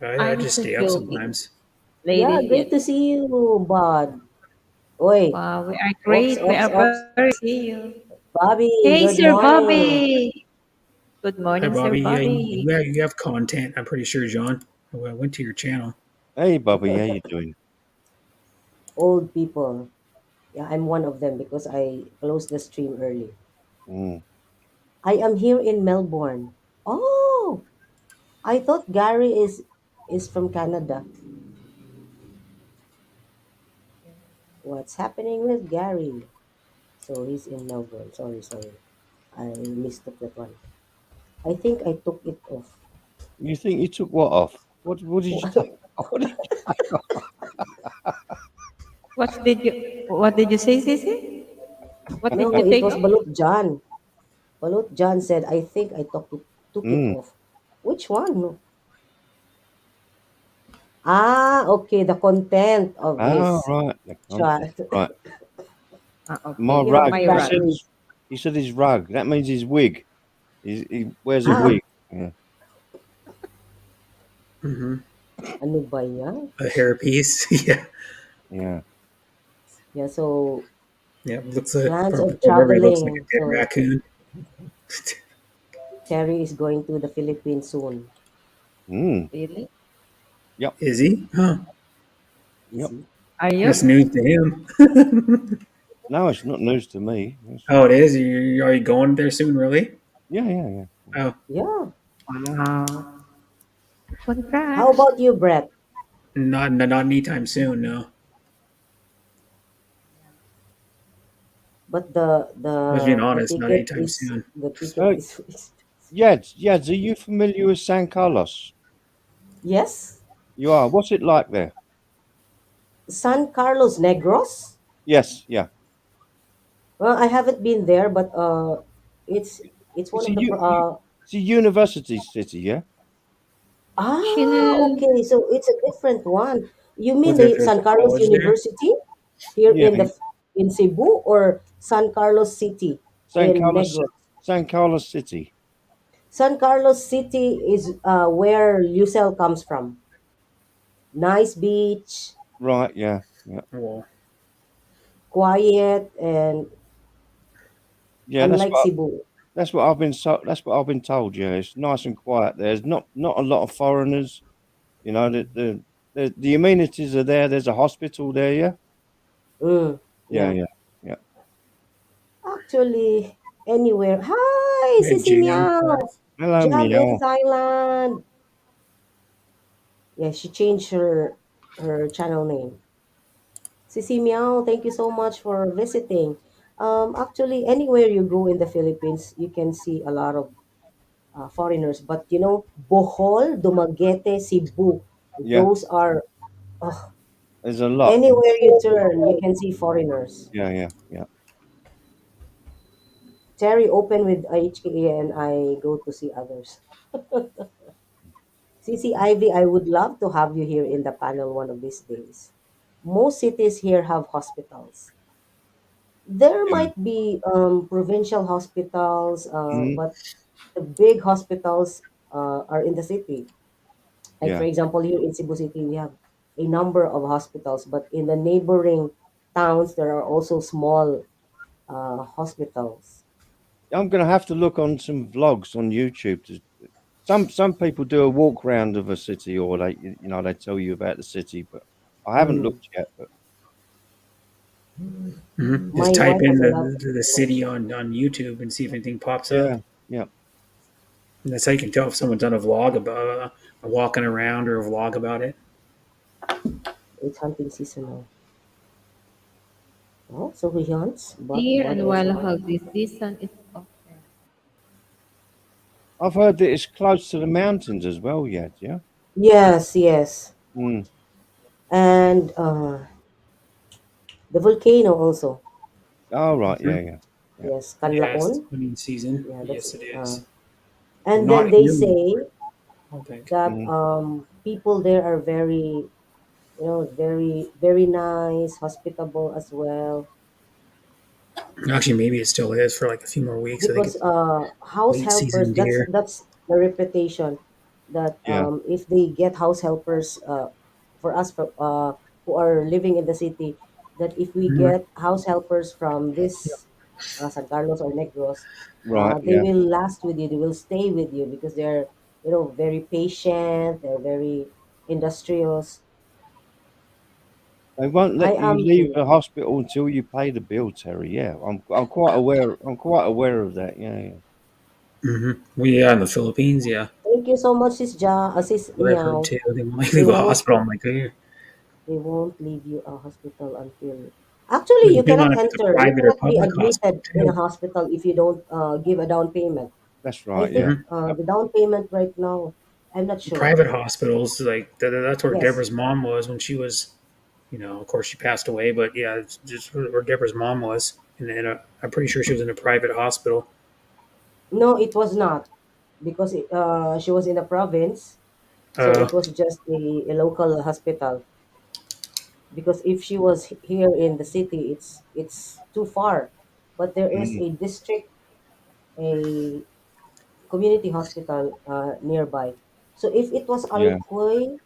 S2: I
S4: I'm
S2: just
S4: so
S2: stay up
S4: joking.
S2: sometimes.
S1: Yeah,
S4: ladies
S1: great
S4: yet.
S1: to see you, Bud. Oi,
S4: Wow, we are
S1: oops,
S4: great. We
S1: oops,
S4: are
S1: oops.
S4: very see you.
S1: Bobby,
S4: Hey,
S1: good
S4: Sir
S1: morning.
S4: Bobby. Good
S2: Hi,
S4: morning, Sir
S2: Bobby. Yeah,
S4: Bobby.
S2: you have content. I'm pretty sure, John. I went to your channel.
S3: Hey, Bobby, how you doing?
S1: Old people. Yeah, I'm one of them because I closed the stream early.
S3: Mm.
S1: I am here in Melbourne. Oh, I thought Gary is from Canada. What's happening with Gary? So he's in Melbourne. Sorry, sorry. I mistook that one. I think I took it off.
S3: You think you took what off? What did you take? What did
S4: What did you say, Sissy? What did
S1: No,
S4: you
S1: it
S4: take
S1: was
S4: off?
S1: Balut John. Balut John said, I think I took it
S3: mm.
S1: off. Which one? Ah, okay, the content of
S3: Ah,
S1: his
S3: right. The content.
S1: chat.
S3: Right.
S4: Ah,
S3: My
S4: okay.
S1: Yeah,
S3: rug.
S4: My
S3: He
S4: rug.
S3: said
S1: batteries.
S3: he said his rug. That means his wig. He wears a
S1: Ah,
S3: wig. Yeah.
S2: Mm-hmm.
S1: ano ba yan?
S2: A hairpiece. Yeah.
S3: Yeah.
S1: Yeah, so
S2: Yeah. Looks like
S1: plans
S2: from
S1: of
S2: wherever he looks like a
S1: traveling.
S2: dead
S1: So
S2: raccoon.
S1: Terry is going to the Philippines soon.
S3: Mm.
S4: Really?
S3: Yep.
S2: Is he? Huh.
S1: Is
S3: Yep.
S1: he?
S4: Are
S2: That's
S4: you?
S2: news to him.
S3: No, it's not news to me.
S2: Oh, it is. Are you going there soon? Really?
S3: Yeah, yeah, yeah.
S2: Oh,
S1: Yeah.
S4: Wow.
S1: How
S4: Congrats.
S1: about you, Brett?
S2: not anytime soon. No.
S1: But
S2: I was being
S1: the
S2: honest. Not
S1: ticket
S2: anytime
S1: is
S2: soon.
S1: the ticket
S3: Uh,
S1: is
S3: Yads, are you familiar with San Carlos?
S1: yes.
S3: You are. What's it like there?
S1: San Carlos Negros.
S3: Yes, yeah.
S1: Well, I haven't been there, but it's it's one
S3: It's a
S1: of the
S3: it's a university city, yeah.
S4: Actually,
S1: okay. So it's a different one. You mean
S2: Was
S1: the
S2: there's
S1: San
S2: a
S1: Carlos
S2: college there?
S1: University here
S3: Yeah,
S1: in Cebu or San Carlos City
S3: San
S1: in
S3: Carlos,
S1: Negros?
S3: San Carlos City.
S1: San Carlos City is where Lucel comes from. Nice beach,
S3: Right, yeah, yeah,
S2: Well,
S1: quiet, and
S3: yeah.
S1: unlike Cebu.
S3: That's what I've been told. Yeah, it's nice and quiet. There's not a lot of foreigners. You know, the amenities are there. There's a hospital there. Yeah,
S1: Mm,
S3: yeah,
S1: yeah.
S3: yeah, yeah.
S1: Actually, anywhere. Hi,
S2: hey,
S1: Sisi
S2: Jam.
S1: Meow.
S3: Hello,
S1: Jam in
S3: meow.
S1: Thailand. Yeah, she changed her channel name. Sisi Meow, thank you so much for visiting. Actually, anywhere you go in the Philippines, you can see a lot of foreigners. But you know, Bohol, Dumaguete, Cebu,
S3: Yeah,
S1: those are oh,
S3: there's a lot.
S1: anywhere you turn, you can see foreigners.
S3: Yeah, yeah, yeah.
S1: Terry open with HKA and I go to see others. CC Ivy, I would love to have you here in the panel one of these days. Most cities here have hospitals. There
S3: Yeah.
S1: might be provincial hospitals,
S3: Mm,
S1: but the big hospitals are in the city. Like, for
S3: yeah.
S1: example, here in Cebu City, we have a number of hospitals, but in the neighboring towns, there are also small hospitals.
S3: I'm gonna have to look on some vlogs on YouTube. Some people do a walk round of a city, or they tell you about the city, but I haven't
S1: Mm.
S3: looked yet. But
S2: Just
S1: My
S2: type
S1: wife
S2: in
S1: has a lot of
S2: the city
S1: information.
S2: on YouTube and see if anything pops up.
S3: yeah, yeah,
S2: And that's how you can tell if someone's done a vlog about walking around or a vlog about it.
S1: It's hunting season now. Oh, so he hunts, but
S4: deer
S1: Bud
S4: and
S1: also
S4: wild
S1: hunts.
S4: hog this season is open.
S3: I've heard that it's close to the mountains as well. Yet, yeah.
S1: Yes, yes.
S3: Mm.
S1: And the volcano also.
S3: Oh, right.
S2: Mhm.
S3: Yeah, yeah, yeah.
S1: Yes,
S2: Yes, it's
S1: Canlaon.
S2: hunting season.
S1: Yeah, that's
S2: Yes, it is. Well,
S1: and
S2: not
S1: then they
S2: here,
S1: say
S2: I don't think.
S1: that
S3: Mm.
S1: people there are very, very nice, hospitable as well.
S2: Actually, maybe it still is for like a few more weeks. I think
S1: Because
S2: it's
S1: house
S2: late
S1: helpers,
S2: season deer.
S1: that's the reputation that
S3: Yeah.
S1: if they get house helpers for us who are living in the city, that if we
S2: Mhm.
S1: get house helpers from this San Carlos or Negros,
S3: Right.
S1: they
S3: Yeah.
S1: will last with you. They will stay with you because they're, very patient. They're very industrious.
S3: They won't
S1: I
S3: let you
S1: am
S3: leave
S1: too.
S3: the hospital until you pay the bill, Terry. Yeah, I'm quite aware. I'm quite aware of that. Yeah, yeah.
S2: We in the Philippines, yeah.
S1: Thank you so much, Sis
S2: What I've heard
S1: Meow.
S2: too. They won't like
S1: They
S2: leave a
S1: won't
S2: hospital. I'm like, hey,
S1: they won't leave you a hospital until actually
S2: but
S1: you
S2: depending
S1: cannot
S2: on if it's a
S1: enter. You
S2: private or
S1: cannot be
S2: public hospital
S1: admitted in a
S2: too.
S1: hospital if you don't give a down payment.
S3: That's
S1: I
S3: right.
S1: think
S3: Yeah.
S2: Mhm.
S3: Yep.
S1: the down payment right now, I'm not sure.
S2: Private hospitals, like that's where
S1: Yes.
S2: Deborah's mom was when she was, of course she passed away, but yeah, it's just where Deborah's mom was, and I'm pretty sure she was in a private hospital.
S1: No, it was not because she was in the province, so
S2: Uh,
S1: it was just a local hospital. Because if she was here in the city, it's too far. But there is
S3: Mm,
S1: a district, a community hospital nearby. So if it was
S3: yeah.
S1: Alcoy,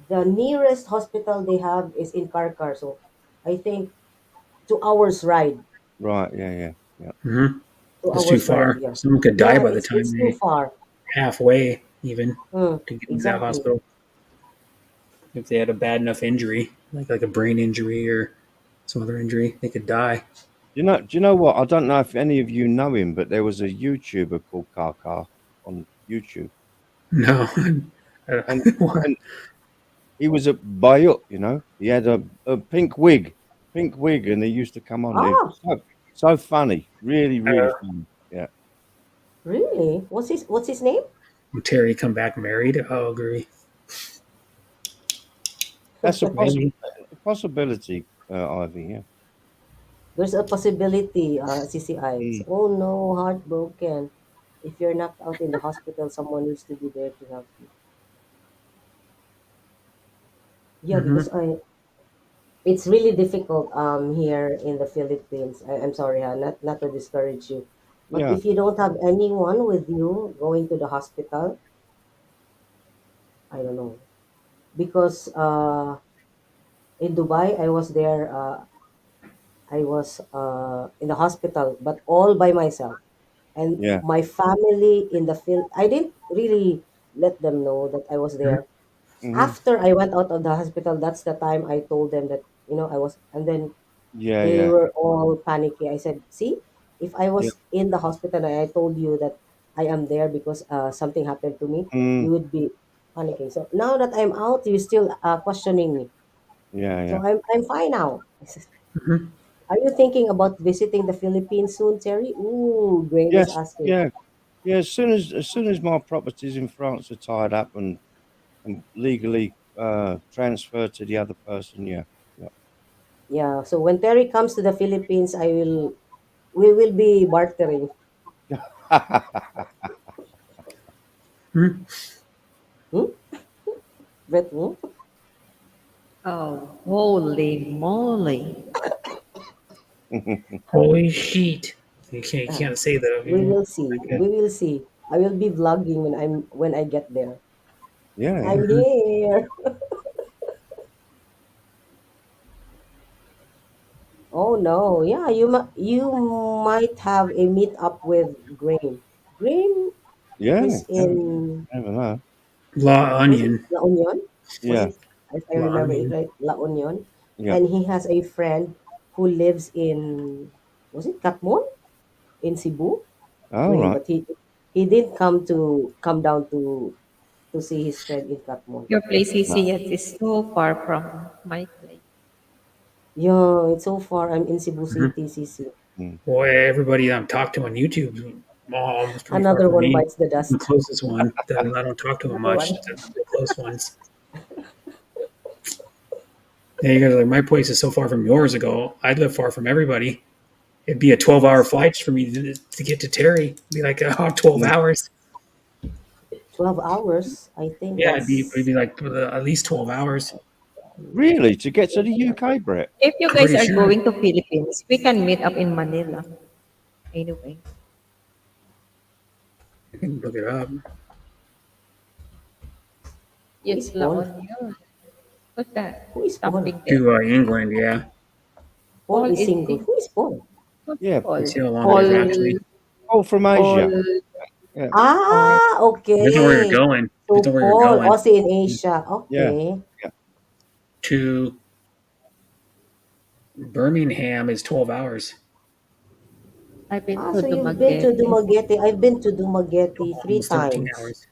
S1: the nearest hospital they have is in Karkar. So I think 2 hours ride.
S3: Right. Yeah. Yeah. Yeah.
S2: mhm.
S1: Two
S2: It's too
S1: hours ride.
S2: far.
S1: Yeah,
S2: Someone could die
S1: yeah.
S2: by the
S1: It's
S2: time
S1: too
S2: they
S1: far.
S2: halfway even to get into that
S1: Exactly.
S2: hospital. If they had a bad enough injury, like a brain injury or some other injury, they could die.
S3: Do you know what? I don't know if any of you know him, but there was a YouTuber called Kaka on YouTube,
S2: No,
S3: and
S2: what?
S3: and he was a Bayut. He had a pink wig, and he used to come on there.
S1: Ah,
S3: So funny, really, really
S2: uh,
S3: funny. Yeah.
S1: really? What's his name?
S2: Terry come back married? I'll agree.
S3: That's
S2: Maybe.
S3: a possibility, Ivy. Yeah.
S1: There's a possibility, CCI.
S3: Mm.
S1: Oh no, heartbroken. If you're knocked out in the hospital, someone needs to be there to help you. Yeah, because
S2: Hmm.
S1: it's really difficult here in the Philippines. I'm sorry, not to discourage you, but
S3: Yeah.
S1: if you don't have anyone with you going to the hospital, I don't know. Because in Dubai, I was in the hospital, but all by myself. And
S3: Yeah.
S1: my family in the field, I didn't really let them know that I was there.
S3: Hmm.
S1: After I went out of the hospital, that's the time I told them that, I was, and then
S3: Yeah.
S1: they
S3: Yeah.
S1: were all panicky. I said, see, if I
S3: Yeah.
S1: was in the hospital and I told you that I am there because something happened to me,
S3: Mm.
S1: you would be panicking. So now that I'm out, you're still questioning me.
S3: Yeah.
S1: So
S3: Yeah.
S1: I'm fine now. I said,
S2: Hmm.
S1: are you thinking about visiting the Philippines soon, Terry? Ooh, Grain is
S3: Yes.
S1: asking.
S3: Yeah. Yeah. As soon as my properties in France are tied up and legally transferred to the other person. Yeah. Yeah.
S1: Yeah, so when Terry comes to the Philippines, we will be bartering. Hmm? But,
S4: Oh, holy moly.
S2: Holy shit! You
S1: uh,
S2: can't say that
S1: we
S2: anymore.
S1: will see.
S2: Okay.
S1: We will see. I will be vlogging when I get there.
S3: Yeah. Yeah.
S1: I'm here. Oh no, yeah, you might have a meet up with Grain. Grain
S3: Yeah.
S1: is in,
S3: Never know.
S2: Law
S1: was it
S2: Onion.
S1: La Union? Was
S3: Yeah.
S1: it, if I
S2: Law
S1: remember it
S2: Onion.
S1: right, La Union?
S3: Yeah.
S1: And he has a friend who lives in, was it Katmon in Cebu?
S3: All
S1: Grain,
S3: right.
S1: but he did come down to see his friend in Katmon.
S4: Your place,
S3: No.
S4: CC, is so far from my place.
S1: Yeah, it's so far. I'm in Cebu
S2: Hmm.
S1: City, CC.
S3: Mm.
S2: Boy, everybody I'm talked to on YouTube, almost pretty far
S1: Another
S2: from
S1: one
S2: me.
S1: bites the
S2: The
S1: dust.
S2: closest one that I don't talk to them
S1: Another
S2: much.
S1: one.
S2: The close ones. Yeah, you guys are like my place is so far from yours. Ago, I live far from everybody. It'd be a 12-hour
S1: Yes.
S2: flight for me to get to Terry. It'd be like 12
S3: Mm.
S2: hours.
S1: 12 hours. I think
S2: Yeah, it'd
S1: that's
S2: be like at least 12 hours.
S3: Really? To get to the UK, Brett?
S4: If you
S2: I'm
S4: guys
S2: pretty
S4: are
S2: sure.
S4: going to Philippines, we can meet up in Manila. Anyway,
S2: I can look it up.
S1: who is
S4: it's La
S1: Paul.
S4: Union. What's that?
S1: Who is Paul?
S4: Something there.
S2: To England. Yeah,
S1: Paul
S4: Paul
S1: is
S4: is
S1: single.
S4: single.
S1: Who is Paul?
S4: What's
S3: Yeah,
S4: Paul?
S2: let's see how long it is
S4: Paul,
S2: actually.
S3: all from
S4: Paul,
S3: Asia. Yeah,
S4: Paul.
S1: Ah,
S2: Depends on where you're
S1: okay.
S2: going. Depends
S1: So
S2: on where you're
S1: Paul,
S2: going.
S1: also in Asia.
S3: yeah,
S1: Okay.
S3: yeah.
S2: To Birmingham is 12 hours,
S4: I've been
S1: Ah,
S4: to
S1: so you've been to
S4: Dumaguete.
S1: Dumaguete. I've been to Dumaguete three
S2: almost 13
S1: times.
S2: hours.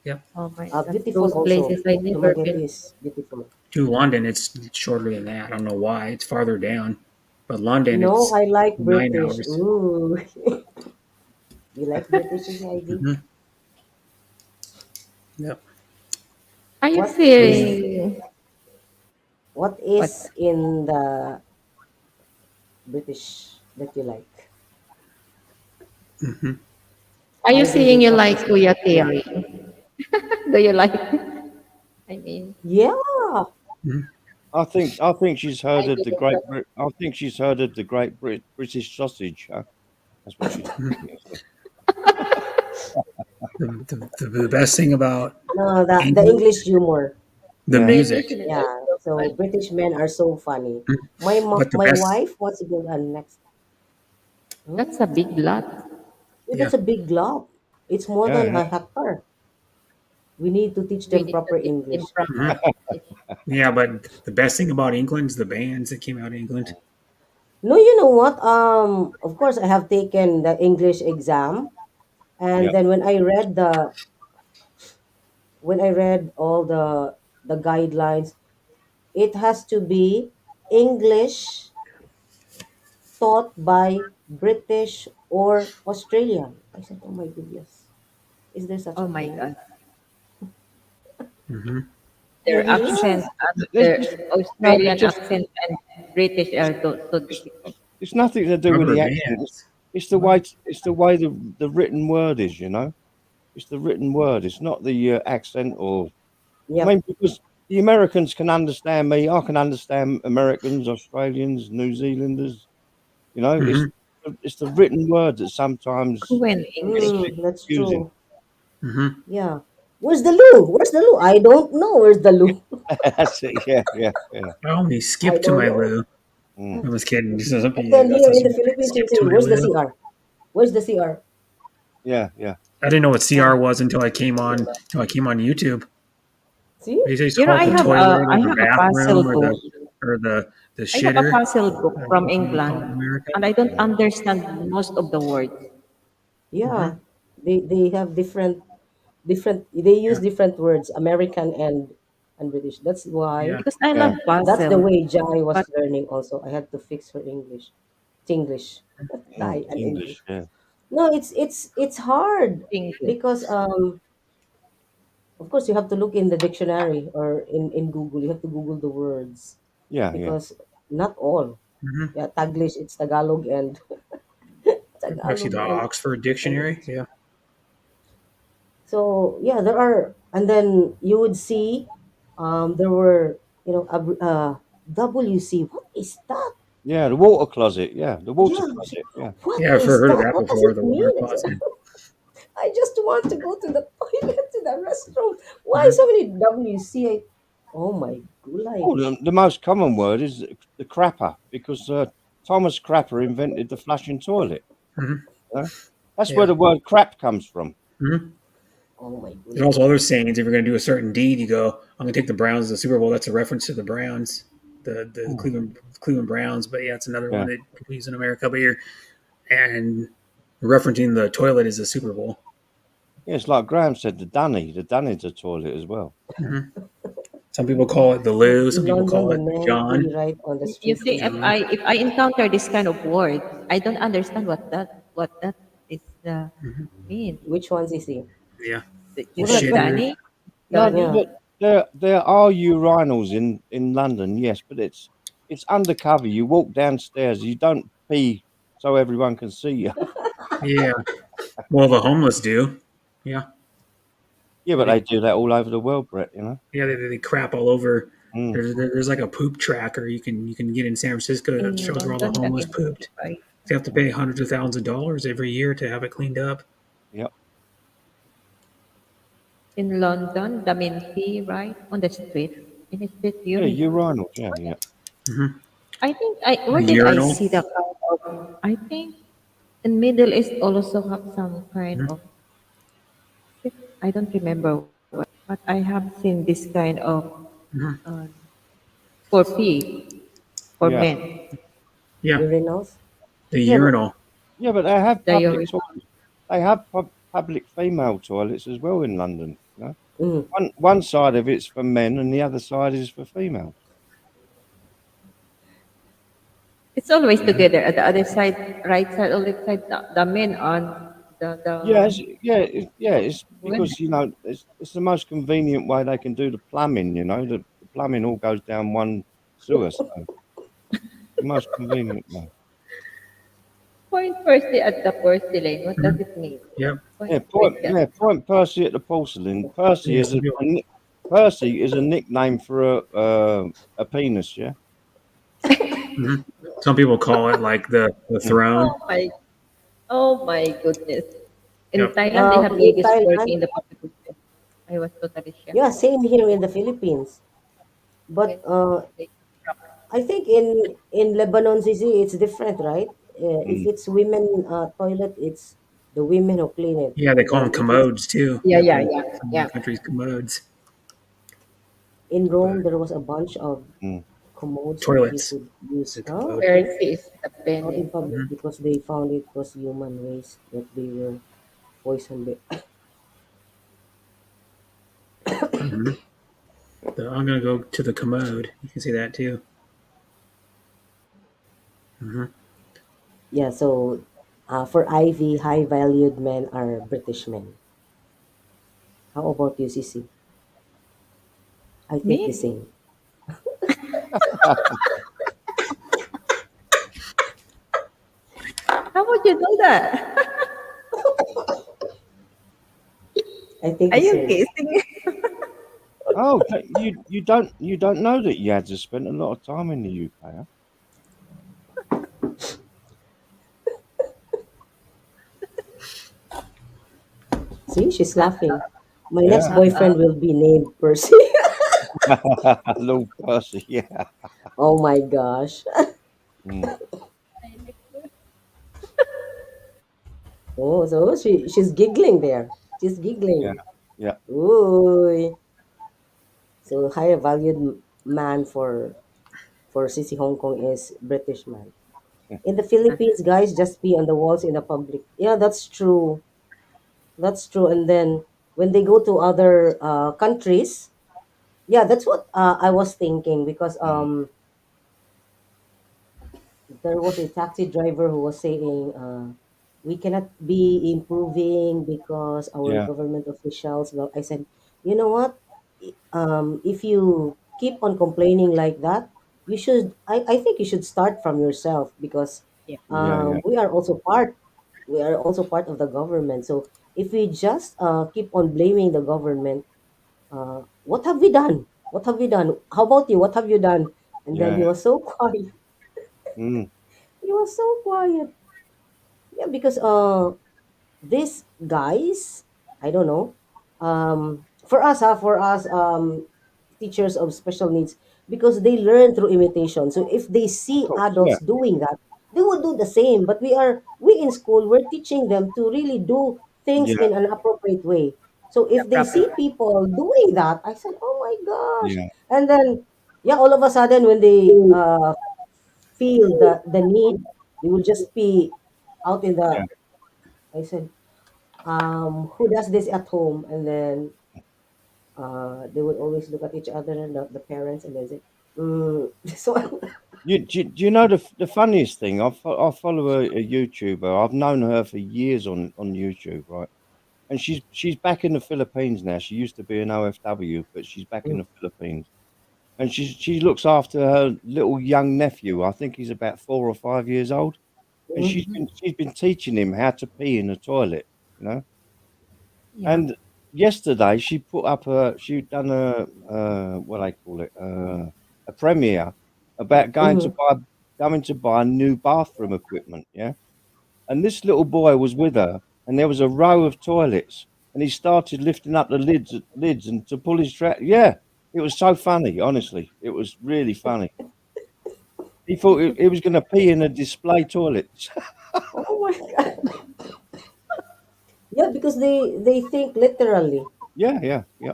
S2: Yep.
S4: Oh my God,
S1: Beautiful
S4: those
S1: also.
S4: places I never
S1: Dumaguete
S4: been.
S1: is beautiful.
S2: To London, it's shorter than that. I don't know why. It's farther down. But London,
S1: No,
S2: it's
S1: I like
S2: 9
S1: British.
S2: hours.
S1: Ooh. You like British, Heidi?
S2: Hmm. Yep.
S4: Are you
S1: What is
S4: feeling
S1: what
S4: what?
S1: is in the British that you like?
S2: Hmm.
S4: Are you
S1: Either
S4: seeing
S1: your
S4: you
S1: top
S4: like
S1: is
S4: Kuya
S1: yeah.
S4: Terry? Do you like? I mean,
S1: Yeah.
S3: I think she's heard
S4: I
S3: of the
S4: believe
S3: great.
S4: that.
S3: I think she's heard of the great British sausage. Huh? That's what she's.
S2: The best thing about
S1: No, the
S2: England,
S1: English humor.
S2: the
S3: Yeah,
S4: British
S2: music.
S4: men are
S1: Yeah.
S4: so
S1: So
S4: funny.
S1: British men are so funny.
S2: But the
S1: My
S2: best,
S1: wife wants to go next.
S4: That's
S1: Hmm?
S4: a big lot.
S1: Yeah,
S2: yeah,
S1: that's a big glob. It's more
S3: yeah,
S1: than
S3: yeah.
S1: a hectare. We need to teach
S4: We
S1: them
S4: need to
S1: proper
S4: teach them
S1: English.
S4: proper
S2: mhm.
S4: English.
S2: Yeah. But the best thing about England is the bands that came out of England.
S1: No, you know what? Of course, I have taken the English exam, and
S3: Yeah.
S1: then when I read all the guidelines, it has to be English taught by British or Australian. I said, oh my goodness, is there such
S4: Oh
S1: a
S4: my
S1: thing?
S4: God.
S2: Hmm.
S3: Yeah,
S4: Their
S3: there's just,
S4: accent
S1: Yes.
S4: and
S3: there's
S4: their
S3: just no, there's
S4: Australian
S3: just,
S4: accent and British are so
S3: it's,
S4: difficult.
S3: it's nothing to do with
S2: Rubber
S3: the accent.
S2: bands.
S3: It's the
S2: What?
S3: way, it's the way the written word is. You know, it's the written word. It's not the accent or. I
S1: Yep.
S3: mean, because the Americans can understand me, I can understand Americans, Australians, New Zealanders. You know,
S2: Hmm.
S3: it's the written word that sometimes
S4: Fluent
S3: gets a
S4: English.
S3: bit
S1: That's
S3: confusing.
S1: true.
S2: Hmm.
S1: Yeah. Where's the loo? Where's the loo? I don't know. Where's the loo?
S3: That's it. Yeah, yeah, yeah.
S2: I only
S1: I
S2: skipped to
S1: don't
S2: my
S1: know.
S2: loo.
S3: Mm.
S2: I was kidding. This is
S1: And then
S2: that's
S1: here
S2: not
S1: in the
S2: something I
S1: Philippines, you
S2: skipped to
S1: say,
S2: my
S1: "Where's the
S2: loo.
S1: CR? Where's the CR?"
S3: Yeah, yeah.
S2: I didn't know what CR
S1: Oh,
S2: was until I came on YouTube.
S1: see?
S2: They just
S4: You know,
S2: call it
S4: I
S2: the
S4: have
S2: toilet
S4: a
S2: or
S4: I
S2: the
S4: have a puzzle
S2: bathroom
S4: book.
S2: or the
S4: I have a
S2: shitter.
S4: puzzle book from
S2: We call it
S4: England,
S2: in America.
S4: and I don't understand most of the words
S1: Yeah.
S2: Hmm.
S1: They have different. They use
S2: Yeah,
S1: different words, American and British. That's why.
S2: yeah.
S4: because I love
S3: Yeah.
S1: That's the
S4: puzzle.
S1: way Jai was
S4: But
S1: learning. Also, I had to fix her English, English,
S3: Mm.
S1: Thai and English.
S3: English. Yeah.
S1: No, it's hard
S4: English.
S1: because of course you have to look in the dictionary or in Google. You have to Google the words
S3: Yeah, yeah.
S1: because not all.
S2: Hmm.
S1: Yeah, Taglish, it's Tagalog and
S2: Actually,
S1: Tagalog
S2: the Oxford
S1: and
S2: Dictionary.
S1: English.
S2: Yeah.
S1: So yeah, there are, and then you would see, there were WC. What is that?
S3: Yeah, the water closet. Yeah, the water
S1: Yeah, I said,
S3: closet. Yeah.
S1: what
S2: Yeah, I've
S1: is
S2: heard of
S1: that?
S2: that
S1: What does
S2: before.
S1: it
S2: The water
S1: mean? I said,
S2: closet.
S1: I just want to go to the toilet to the restroom. Why
S2: Hmm.
S1: so many WC? Oh my
S3: Oh,
S1: gosh.
S3: the most common word is the crapper because Thomas Crapper invented the flushing toilet.
S2: Hmm.
S3: You know? That's where
S2: Yeah.
S3: the word crap comes from.
S2: Hmm.
S1: Oh my
S2: There's also
S1: goodness.
S2: other sayings. If you're going to do a certain deed, you go, "I'm going to take the Browns to the Super Bowl." That's a reference to the Browns, the
S3: Oh,
S2: Cleveland Browns. But yeah, it's another one
S3: yeah.
S2: that people use in America. But you're and referencing the toilet is the Super Bowl.
S3: Yeah, it's like Graham said, the Dunny's a toilet as well.
S2: Hmm. Some people call it the loo. Some
S1: In
S2: people
S1: London,
S2: call
S1: the
S2: it the
S1: men pee
S2: John.
S1: right on the
S4: You
S1: street
S4: see, if
S1: too.
S2: John.
S4: I encounter this kind of word, I don't understand what that is
S2: Hmm.
S4: mean.
S1: Which ones is he?
S2: Yeah,
S4: You
S2: the
S3: Well,
S4: said
S2: shitter.
S4: Danny,
S3: no,
S1: Yeah.
S4: Donny.
S3: there are urinals in London, yes, but it's undercover. You walk downstairs, you don't pee so everyone can see you.
S2: Yeah. Well, the homeless do. Yeah.
S3: Yeah, but
S2: They,
S3: they do that all over the world, Brett. You know.
S2: yeah, they crap all over.
S3: Mm.
S2: There's like a poop tracker you can get in San Francisco that
S4: In
S2: shows where all the
S4: London, the
S2: homeless pooped.
S4: identify.
S2: You have to pay hundreds of thousands of dollars every year to have it cleaned up.
S3: Yep.
S4: In London, the Minty, right on the street. Is it
S3: Yeah,
S4: urinal?
S3: urinals. Yeah, yeah.
S4: I think I where
S2: A
S4: did I
S2: urinal.
S4: see the kind of I think in Middle East also have some kind of I don't remember what, but I have seen this kind of uh, for pee for
S3: Yeah.
S4: men.
S2: Yeah,
S1: Urinals.
S2: the
S3: Yeah, but
S2: urinal.
S3: they have
S4: The
S3: public
S4: urine.
S3: toilets. They have public female toilets as well in London. You know,
S1: Mm.
S3: one side of it's for men and the other side is for females.
S4: It's always together. At the other side, right side, or left side, the men on
S3: Yeah,
S4: the
S3: it's
S4: women.
S3: because it's the most convenient way they can do the plumbing. You know, the plumbing all goes down one sewer, so the most convenient way.
S4: Point firstly at the porcelain. What does it mean?
S2: Yep.
S4: Point like that.
S3: Point Percy at the porcelain.
S2: Yeah, some people.
S3: Percy is a nickname for a penis. Yeah.
S2: Mhm. Some people call it like the
S3: Mm.
S2: throne.
S4: Oh my goodness. In
S2: Yep.
S4: Thailand, they have
S1: In
S4: ladies working
S1: Thailand,
S4: in the public hospital. I was totally shocked.
S1: yeah, same here in the Philippines. But
S4: When they
S1: I think in Lebanon, Sisi, it's different, right? If
S3: Mm.
S1: it's women toilet, it's the women who clean it.
S2: Yeah, they
S1: And
S2: call them
S1: then if it's
S2: commodes too.
S4: yeah, yeah,
S3: Yeah.
S4: yeah,
S2: Some
S4: yeah.
S2: countries commodes,
S1: in
S2: but
S1: Rome, there was a bunch of
S3: Mm.
S1: commodes that you
S2: toilets
S1: could use.
S2: is a
S1: Oh,
S2: commode.
S1: okay.
S4: Mercy is the
S1: Out in
S4: penny.
S1: public because they found it was human waste that they were poisoned.
S2: Mhm. I'm gonna go to the commode. You can see that too. Hmm.
S1: Yeah, so for Ivy, high valued men are British men. How about you, Sisi? I think the
S4: Me?
S1: same.
S4: How would you know that?
S1: I think
S4: Are
S1: the
S4: you
S1: same.
S4: kidding?
S3: Oh, you don't know that Yads has spent a lot of time in the UK, huh?
S1: See, she's laughing. My next
S3: Yeah.
S1: boyfriend will be named Percy.
S3: Lord Percy, yeah.
S1: Oh my gosh.
S3: Mm.
S1: Oh, so she's giggling there. She's
S3: Yeah.
S1: giggling.
S3: Yeah.
S1: Ooh. So higher valued man for Sisi Hong Kong is British man. In the Philippines, guys just pee on the walls in the public. Yeah, that's true. That's true. And then when they go to other countries, yeah, that's what I was thinking because
S3: Mm.
S1: there was a taxi driver who was saying we cannot be improving because our
S3: Yeah.
S1: government officials. Well, I said, you know what? If you keep on complaining like that, you should. I think you should start from yourself because
S4: Yeah.
S3: Yeah. Yeah.
S1: we are also part. We are also part of the government. So if we just keep on blaming the government, what have we done? What have we done? How about you? What have you done? And then
S3: Yeah.
S1: he was so quiet.
S3: Mm.
S1: He was so quiet. Yeah, because these guys, I don't know. For us teachers of special needs because they learn through imitation. So if they
S3: Of
S1: see
S3: course. Yeah.
S1: adults doing that, they would do the same. But we in school we're teaching them to really do things
S3: Yeah.
S1: in an appropriate way. So
S4: Yeah,
S1: if they see
S4: proper.
S1: people doing that, I said, "Oh my gosh."
S3: Yeah.
S1: And then yeah, all of a sudden when they feel the need, they will just be out in the
S3: Yeah.
S1: I said, who does this at home? And then they would always look at each other and the parents and they say, so
S3: Do you know the funniest thing? I follow a YouTuber. I've known her for years on YouTube, right? And she's back in the Philippines now. She used to be an OFW, but she's back in
S1: mm,
S3: the Philippines. And she looks after her little young nephew. I think he's about 4 or 5 years old. And
S1: mm,
S3: she's been teaching him how to pee in the toilet, you know.
S4: Yeah.
S3: And yesterday she put up she done a what I call it a premiere about
S1: mm,
S3: going to buy new bathroom equipment. Yeah, and this little boy was with her, and there was a row of toilets, and he started lifting up the lids and to pull his track. Yeah, It was so funny, honestly. It was really funny. He thought he was going to pee in a display toilet.
S1: Oh my god. Yeah, because they think literally.
S3: Yeah, yeah, yeah,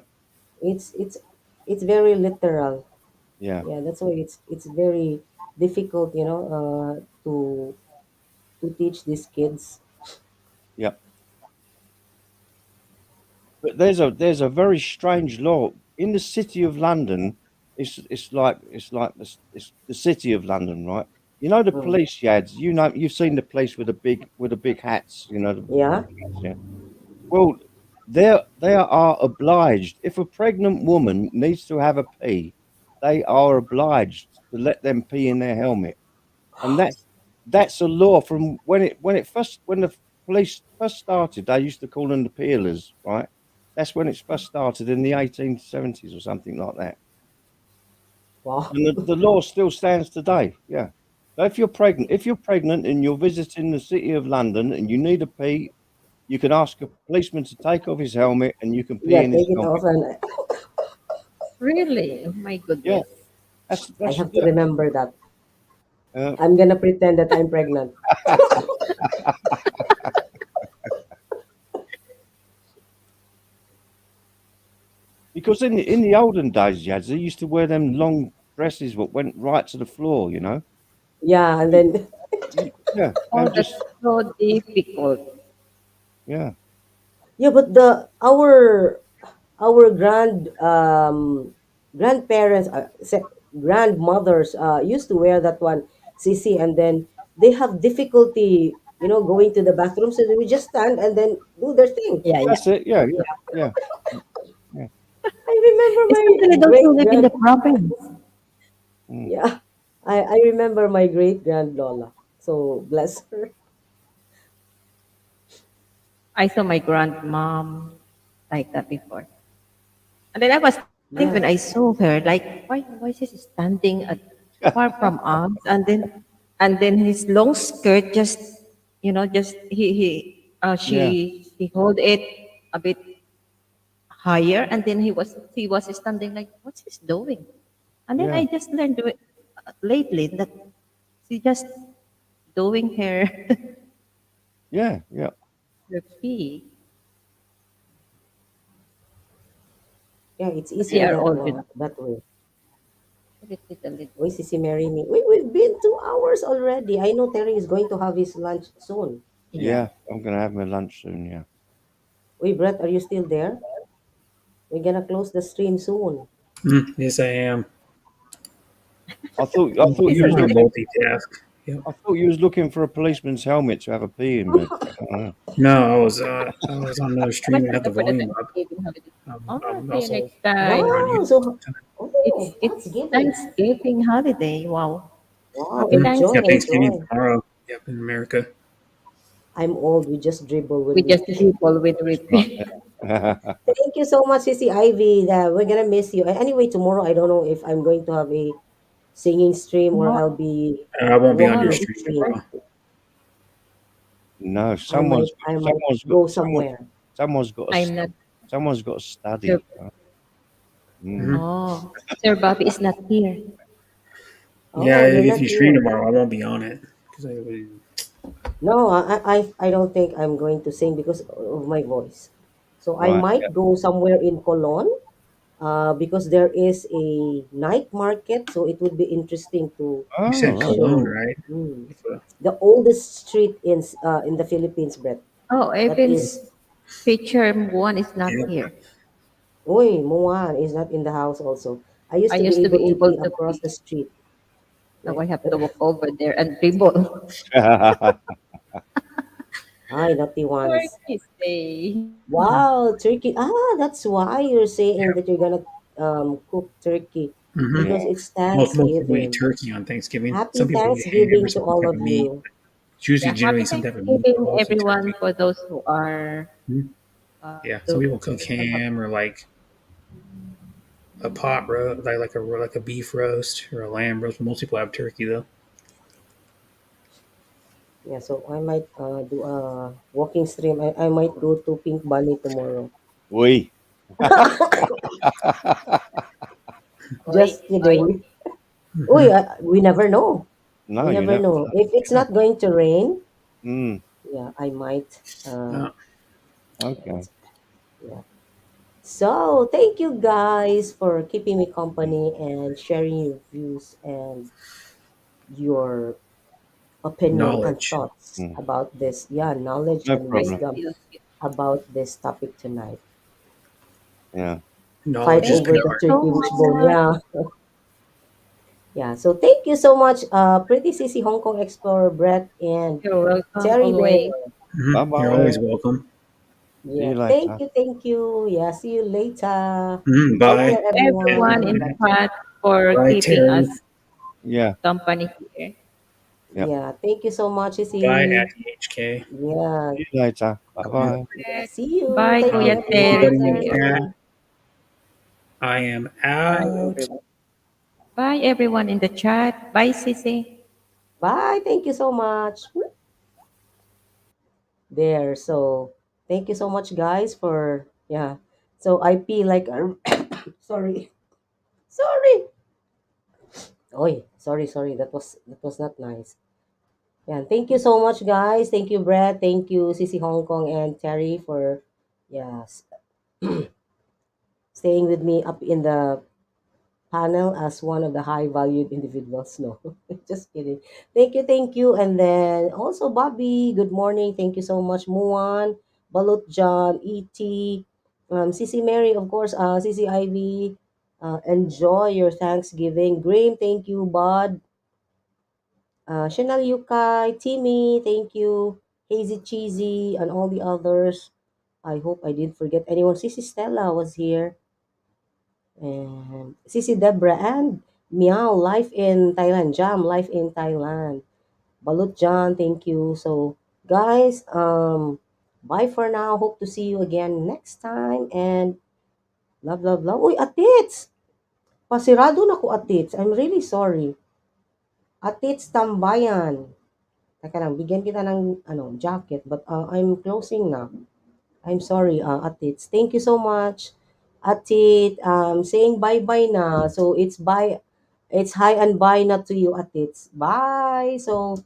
S1: It's it's it's very literal.
S3: yeah,
S1: Yeah, that's why it's very difficult, to teach these kids.
S3: yeah. But there's a very strange law in the city of London. It's the city of London, right? You know the
S1: Mm.
S3: police yads. You know you've seen the police with the big hats. You know the
S1: Yeah.
S3: big hats, yeah. Well, they are obliged. If a pregnant woman needs to have a pee, they are obliged to let them pee in their helmet, and that's a law from when the police first started. They used to call them the peelers, right? That's when it's first started in the 1870s or something like that.
S1: Wow.
S3: And the law still stands today. Yeah. So if you're pregnant and you're visiting the city of London and you need a pee, you can ask a policeman to take off his helmet and you can pee
S1: Yeah,
S3: in his
S1: take it
S3: helmet.
S1: off, and
S4: Really? Oh my
S3: Yeah,
S4: goodness.
S1: I
S3: that's
S1: have to
S3: yeah.
S1: remember that.
S3: Uh,
S1: I'm gonna pretend that I'm pregnant.
S3: because in the olden days, Yads, they used to wear them long dresses what went right to the floor.
S1: Yeah, and then
S3: Yeah. Now
S4: Oh, that's
S3: just
S4: so difficult.
S3: yeah,
S1: yeah, but the our grandparents, grandmothers used to wear that one, CC, and then they have difficulty, going to the bathroom, so they would just stand and then do their thing.
S4: Yeah, yeah.
S3: that's it. Yeah, yeah, yeah, yeah.
S1: I remember
S4: Especially
S1: my
S4: those
S1: great
S4: who live in
S1: grand
S4: the province.
S3: Mm.
S1: yeah, I remember my great grand Lola. So bless her.
S4: I saw my grandmom like that before. And then I was thinking when I
S1: Yeah,
S4: saw her, like, why is he standing far from us? And then his long skirt just, just
S3: Yeah,
S4: she hold it a bit higher, and then he was standing like, what's he doing? And then
S3: yeah,
S4: I just learned lately that she just doing her
S3: yeah, yeah.
S4: her pee.
S1: yeah, it's
S4: But they
S1: easier
S4: are
S1: that
S4: older,
S1: one, that way.
S4: little, little.
S1: Wait, Sissy Mary me. We've been 2 hours already. I know Terry is going to have his lunch soon.
S4: Yeah.
S3: Yeah, I'm gonna have my lunch soon. Yeah.
S1: Wait, Brett, are you still there? We're gonna close the stream soon.
S2: Yes, I am.
S3: I thought
S4: He's
S3: you
S2: You
S3: was
S2: want to
S3: looking.
S2: multitask. Yep.
S3: I thought you was looking for a policeman's helmet to have a pee in, but
S2: No, I was on another
S4: Much
S2: stream and had the
S4: for the
S2: volume up.
S4: Thanksgiving holiday. Oh,
S2: I'm
S4: see you
S2: also
S4: next time.
S2: over on
S1: Wow,
S2: YouTube.
S1: so
S4: It's
S1: oh,
S4: it's
S1: Thanksgiving.
S4: Thanksgiving holiday. Wow.
S1: Wow,
S4: Happy
S1: enjoy,
S2: Yeah,
S4: Thanksgiving.
S2: Thanksgiving
S1: enjoy.
S2: tomorrow. Yep, in America.
S1: I'm old. We just dribble with
S4: We just
S1: Rich.
S4: people with
S3: right.
S4: repeat.
S1: Thank you so much, Sissy Ivy. We're gonna miss you. Anyway, tomorrow I don't know if I'm going to have a singing stream or I'll
S4: Tomorrow,
S1: be
S2: I won't be on your
S4: tomorrow
S1: walking
S4: is
S2: stream
S4: your
S1: stream.
S2: tomorrow.
S4: birthday.
S3: No,
S1: I might I might
S3: someone's got
S1: go
S3: someone
S1: somewhere.
S3: someone's got to
S4: I'm not
S3: someone's got to
S4: sure.
S3: study. Right?
S2: Hmm.
S3: Mm.
S4: Oh, Sir Bobby is not here.
S2: Yeah,
S1: Oh, you're
S2: if
S1: not
S2: you stream
S1: here.
S2: tomorrow, I won't be on it because
S1: No, I don't think I'm going to sing because of my voice. So I
S3: Right.
S1: might go somewhere in Cologne, because there is a night market. So it would be interesting to
S2: you
S3: Oh,
S2: said
S3: right.
S2: Cologne,
S1: show
S2: right?
S1: the oldest street in the Philippines, Brett.
S4: Oh,
S1: That
S4: Evan's
S1: is,
S4: picture one is not
S2: Yeah.
S4: here.
S1: Uy, Moan is not in the house also. I used
S4: I
S1: to be
S4: used to
S1: able
S4: be
S1: to
S4: able
S1: pee
S4: to
S1: across
S4: be.
S1: the street.
S4: Now
S1: Yeah.
S4: I have to walk over there and dribble.
S1: Ay, naughty ones.
S4: Turkey Day.
S1: Wow, turkey. That's why you're saying that you're gonna cook turkey
S2: Hmm.
S1: because
S3: Yeah.
S1: it's
S2: Most people eat
S1: Thanksgiving.
S2: turkey on Thanksgiving.
S1: Happy
S2: Some people eat ham or
S1: Thanksgiving to
S2: some
S1: all
S2: type
S1: of
S2: of meat.
S1: you.
S2: It's usually
S4: Yeah, happy
S2: generally some type of meat, but
S4: Thanksgiving,
S2: mostly
S4: everyone,
S2: turkey.
S4: for those who are
S2: Mhm. Yeah, some
S4: those
S2: people cook
S4: who don't have.
S2: ham or like a pot roast, like a beef roast or a lamb roast. But most people have turkey though.
S1: Yeah, so I might do a walking stream. I might go to Pink Bunny tomorrow.
S3: We.
S4: Oi,
S1: Just
S4: oi.
S1: kidding.
S2: Mhm.
S1: Uy, we never know.
S3: No,
S1: We
S3: you
S1: never
S3: never
S1: know.
S3: know.
S1: If it's not going to rain,
S3: Mm,
S1: yeah, I might.
S2: Uh,
S3: okay.
S1: Yeah. So thank you guys for keeping me company and sharing your views and your opinion and
S2: knowledge,
S1: thoughts
S3: Mm,
S1: about this. Yeah, knowledge
S3: no
S1: and
S4: I
S3: problem.
S1: wisdom
S4: still,
S1: about this topic tonight.
S3: Yeah.
S1: Fight
S2: knowledge is
S4: thank
S1: over
S4: you
S1: the
S2: power.
S4: so
S1: turkey wishbone.
S4: much.
S1: Yeah. Yeah. So thank you so much, Pretty Sissy Hong Kong Explorer Brett and
S4: You're welcome
S1: Terry there.
S4: always.
S2: Mhm.
S3: Bye
S2: You're
S3: bye.
S2: always welcome.
S3: See
S1: Yeah.
S3: you later.
S1: Thank you. Yeah. See you later.
S2: Mhm.
S1: Take
S2: Bye.
S1: care,
S4: Everyone in
S1: everyone.
S4: the chat for
S2: Bye,
S4: keeping
S2: Terry.
S4: us
S3: Yeah.
S4: company here.
S3: Yep.
S1: Yeah. Thank you so much,
S2: Bye,
S1: Sissy.
S2: Auntie HK.
S1: Yeah.
S3: See you later. Bye
S2: Yeah.
S3: bye.
S1: Yeah. See you.
S4: Bye,
S1: Take
S4: Kuya
S1: care,
S4: Terry.
S2: Everybody in the
S1: everyone.
S2: chat, I am
S4: Bye,
S2: out.
S4: everyone. Bye, everyone in the chat. Bye, Sissy.
S1: Bye. Thank you so much. There. So thank you so much, guys, for yeah. So I pee like a sorry. Sorry. Oi, sorry. That was not nice. Yeah, thank you so much, guys. Thank you, Brett. Thank you, Sissy Hong Kong and Terry for yes staying with me up in the panel as one of the high valued individuals. No, just kidding. Thank you. And then also Bobby, good morning. Thank you so much. Muan, Balut John, E.T., Sissy Mary, of course, Sissy Ivy. Enjoy your Thanksgiving. Graham, thank you. Bud, Chanel Yukai, Timmy, thank you. Hazy Cheesy, and all the others. I hope I didn't forget anyone. Sissy Stella was here. And Sissy Debra and Meow, life in Thailand. Jam, life in Thailand. Balut John, thank you. So, guys, bye for now. Hope to see you again next time. And love. Uy, atits! Pasirado na ko atits. I'm really sorry. Atits tambayan. Teka lang, bigyan kita ng jacket. But I'm closing na. I'm sorry, Atits. Thank you so much. Atit, saying bye-bye na. So it's bye. It's hi and bye na to you, Atits. Bye. So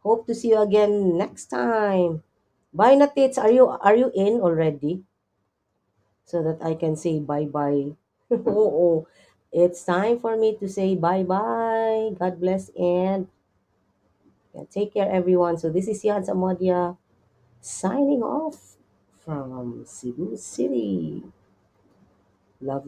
S1: hope to see you again next time. Bye, Natits. Are you in already? So that I can say bye-bye. Oo. It's time for me to say bye-bye. God bless and yeah, take care, everyone. So this is Yad Samodia signing off from Cebu City. Love.